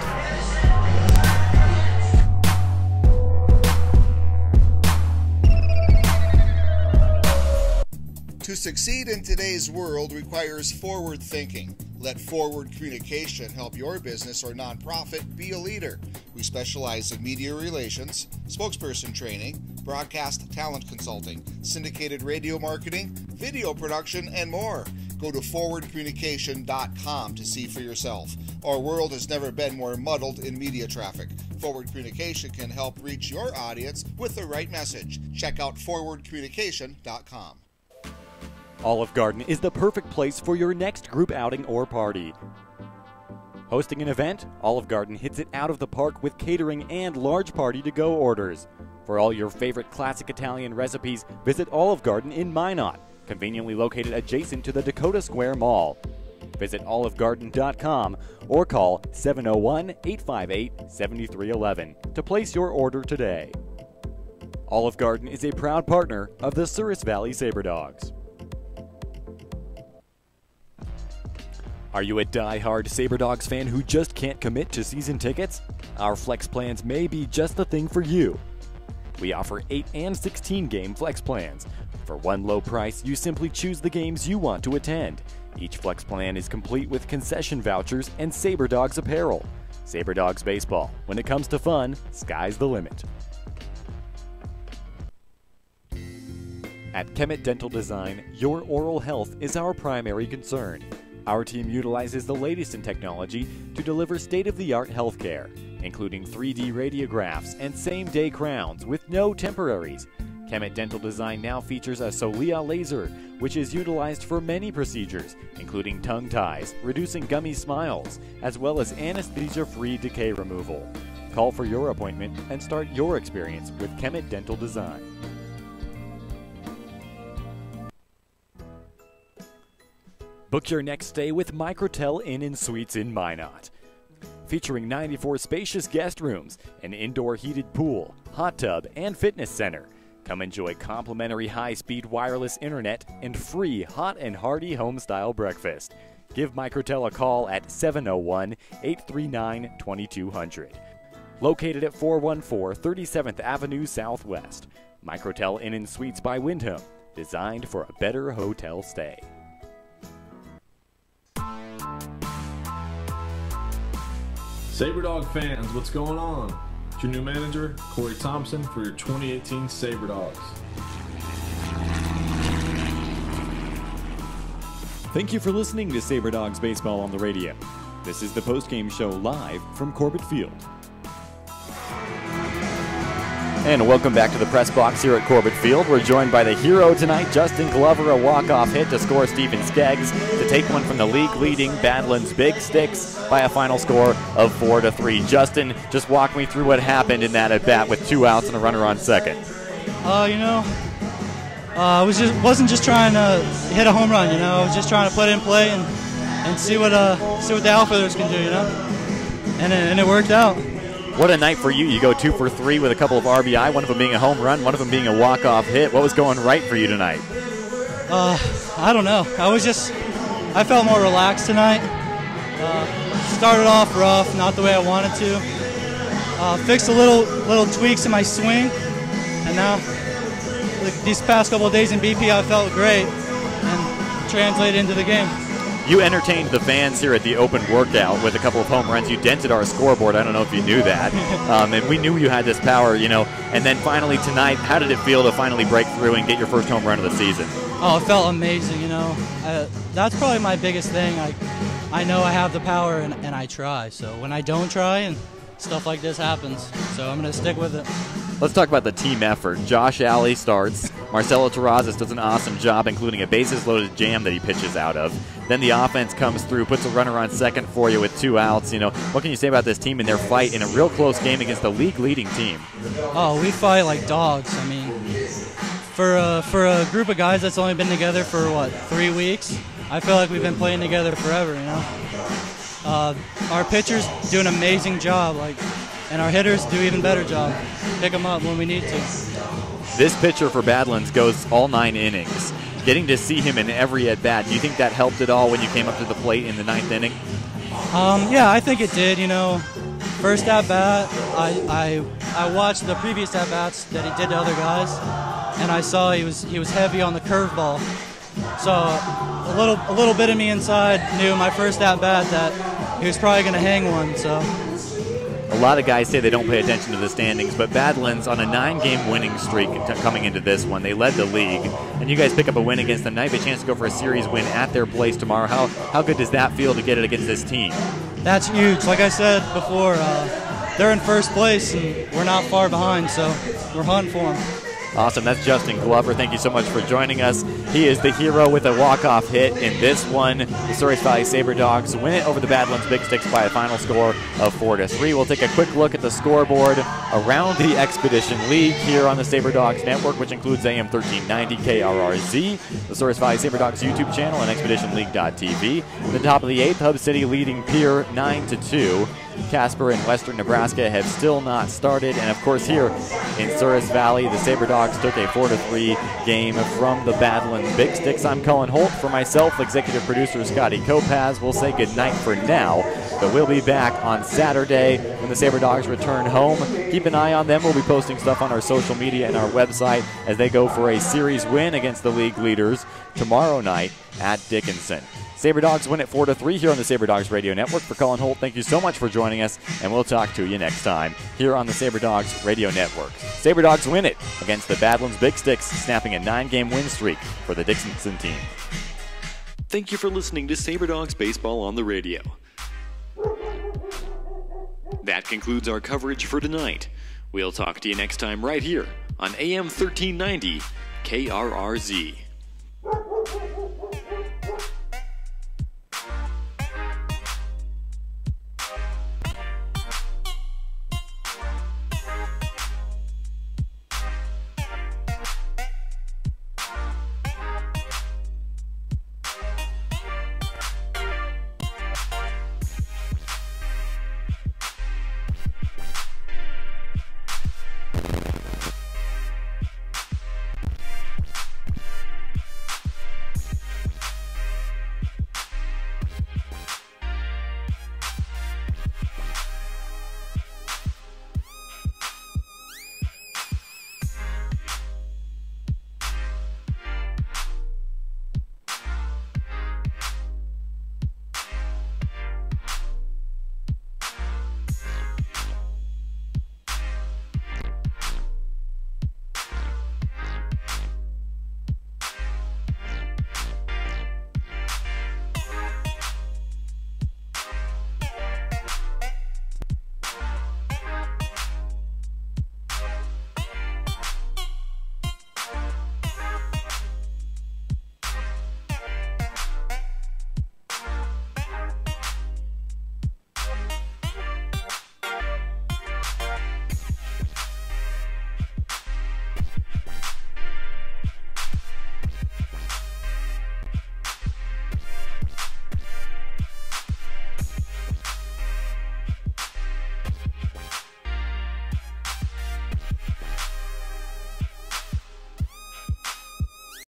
To succeed in today's world requires forward thinking. Let forward communication help your business or nonprofit be a leader. We specialize in media relations, spokesperson training, broadcast talent consulting, syndicated radio marketing, video production, and more. Go to forwardcommunication.com to see for yourself. Our world has never been more muddled in media traffic. Forward Communication can help reach your audience with the right message. Check out forwardcommunication.com. Olive Garden is the perfect place for your next group outing or party. Hosting an event, Olive Garden hits it out of the park with catering and large party-to-go orders. For all your favorite classic Italian recipes, visit Olive Garden in Minot, conveniently located adjacent to the Dakota Square Mall. Visit olivegarden.com or call 701-858-7311 to place your order today. Olive Garden is a proud partner of the Souris Valley Sabre Dogs. Are you a die-hard Sabre Dogs fan who just can't commit to season tickets? Our flex plans may be just the thing for you. We offer 8 and 16 game flex plans. For one low price, you simply choose the games you want to attend. Each flex plan is complete with concession vouchers and Sabre Dogs apparel. Sabre Dogs Baseball. When it comes to fun, sky's the limit. At Kemet Dental Design, your oral health is our primary concern. Our team utilizes the latest in technology to deliver state-of-the-art healthcare, including 3D radiographs and same-day crowns with no temporaries. Kemet Dental Design now features a Solia laser, which is utilized for many procedures, including tongue ties, reducing gummy smiles, as well as anesthesia-free decay removal. Call for your appointment and start your experience with Kemet Dental Design. Book your next stay with Microtel Inn & Suites in Minot. Featuring 94 spacious guest rooms, an indoor heated pool, hot tub, and fitness center. Come enjoy complimentary high-speed wireless internet and free hot and hearty home-style breakfast. Give Microtel a call at 701-839-2200. Located at 414 37th Avenue Southwest. Microtel Inn & Suites by Wyndham. Designed for a better hotel stay. Sabre Dog fans, what's going on? It's your new manager, Corey Thompson, for your 2018 Sabre Dogs. Thank you for listening to Sabre Dogs Baseball on the radio. This is the postgame show live from Corbett Field. And welcome back to the press box here at Corbett Field. We're joined by the hero tonight, Justin Glover, a walk-off hit to score Stephen Skeggs to take one from the league-leading Badlands Big Sticks by a final score of 4-3. Justin, just walk me through what happened in that at-bat with 2 outs and a runner on second. I wasn't just trying to hit a home run, I was just trying to put it in play and see what the outfielders can do, and it worked out. What a night for you. You go 2 for 3 with a couple of RBI, one of them being a home run, one of them being a walk-off hit. What was going right for you tonight? I don't know. I felt more relaxed tonight. Started off rough, not the way I wanted to. Fixed a little tweaks in my swing, and now these past couple of days in BP I felt great and translated into the game. You entertained the fans here at the open workout with a couple of home runs. You dented our scoreboard. I don't know if you knew that. And we knew you had this power, And then finally tonight, how did it feel to finally break through and get your first home run of the season? Oh, it felt amazing, That's probably my biggest thing. I know I have the power and I try. So when I don't try and stuff like this happens, so I'm going to stick with it. Let's talk about the team effort. Josh Alley starts. Marcelo Terrazas does an awesome job, including a bases-loaded jam that he pitches out of. Then the offense comes through, puts a runner on second for you with 2 outs. What can you say about this team and their fight in a real close game against the league-leading team? Oh, we fight like dogs. For a group of guys that's only been together for, 3 weeks, I feel like we've been playing together forever, Our pitchers do an amazing job, and our hitters do even better job. Pick them up when we need to. This pitcher for Badlands goes all 9 innings. Getting to see him in every at-bat, do you think that helped at all when you came up to the plate in the 9th inning? Yeah, I think it did. First at-bat, I watched the previous at-bats that he did to other guys, and I saw he was heavy on the curveball. So a little bit of me inside knew my first at bat that he was probably going to hang one. So a lot of guys say they don't pay attention to the standings, but Badlands on a 9-game winning streak coming into this one. They led the league, and you guys pick up a win against them. Now you have a chance to go for a series win at their place tomorrow. How good does that feel to get it against this team? That's huge. Like I said before, they're in first place, and we're not far behind, so we're hunting for them. Awesome. That's Justin Glover. Thank you so much for joining us. He is the hero with a walk-off hit in this one. The Souris Valley Sabre Dogs win it over the Badlands Big Sticks by a final score of 4-3. We'll take a quick look at the scoreboard around the Expedition League here on the Sabre Dogs Network, which includes AM 1390 KRRZ, the Souris Valley Sabre Dogs YouTube channel, and ExpeditionLeague.tv. At the top of the 8th, Hub City leading Pierre 9-2. Casper and Western Nebraska have still not started, and of course here in Souris Valley, the Sabre Dogs took a 4-3 game from the Badlands Big Sticks. I'm Colin Holt. For myself, executive producer Scotty Kopaz, we'll say goodnight for now, but we'll be back on Saturday when the Sabre Dogs return home. Keep an eye on them. We'll be posting stuff on our social media and our website as they go for a series win against the league leaders tomorrow night at Dickinson. Sabre Dogs win at 4-3 here on the Sabre Dogs Radio Network. For Colin Holt, thank you so much for joining us, and we'll talk to you next time here on the Sabre Dogs Radio Network. Sabre Dogs win it against the Badlands Big Sticks, snapping a 9-game win streak for the Dickinson team. Thank you for listening to Sabre Dogs Baseball on the radio. That concludes our coverage for tonight. We'll talk to you next time right here on AM 1390 KRRZ.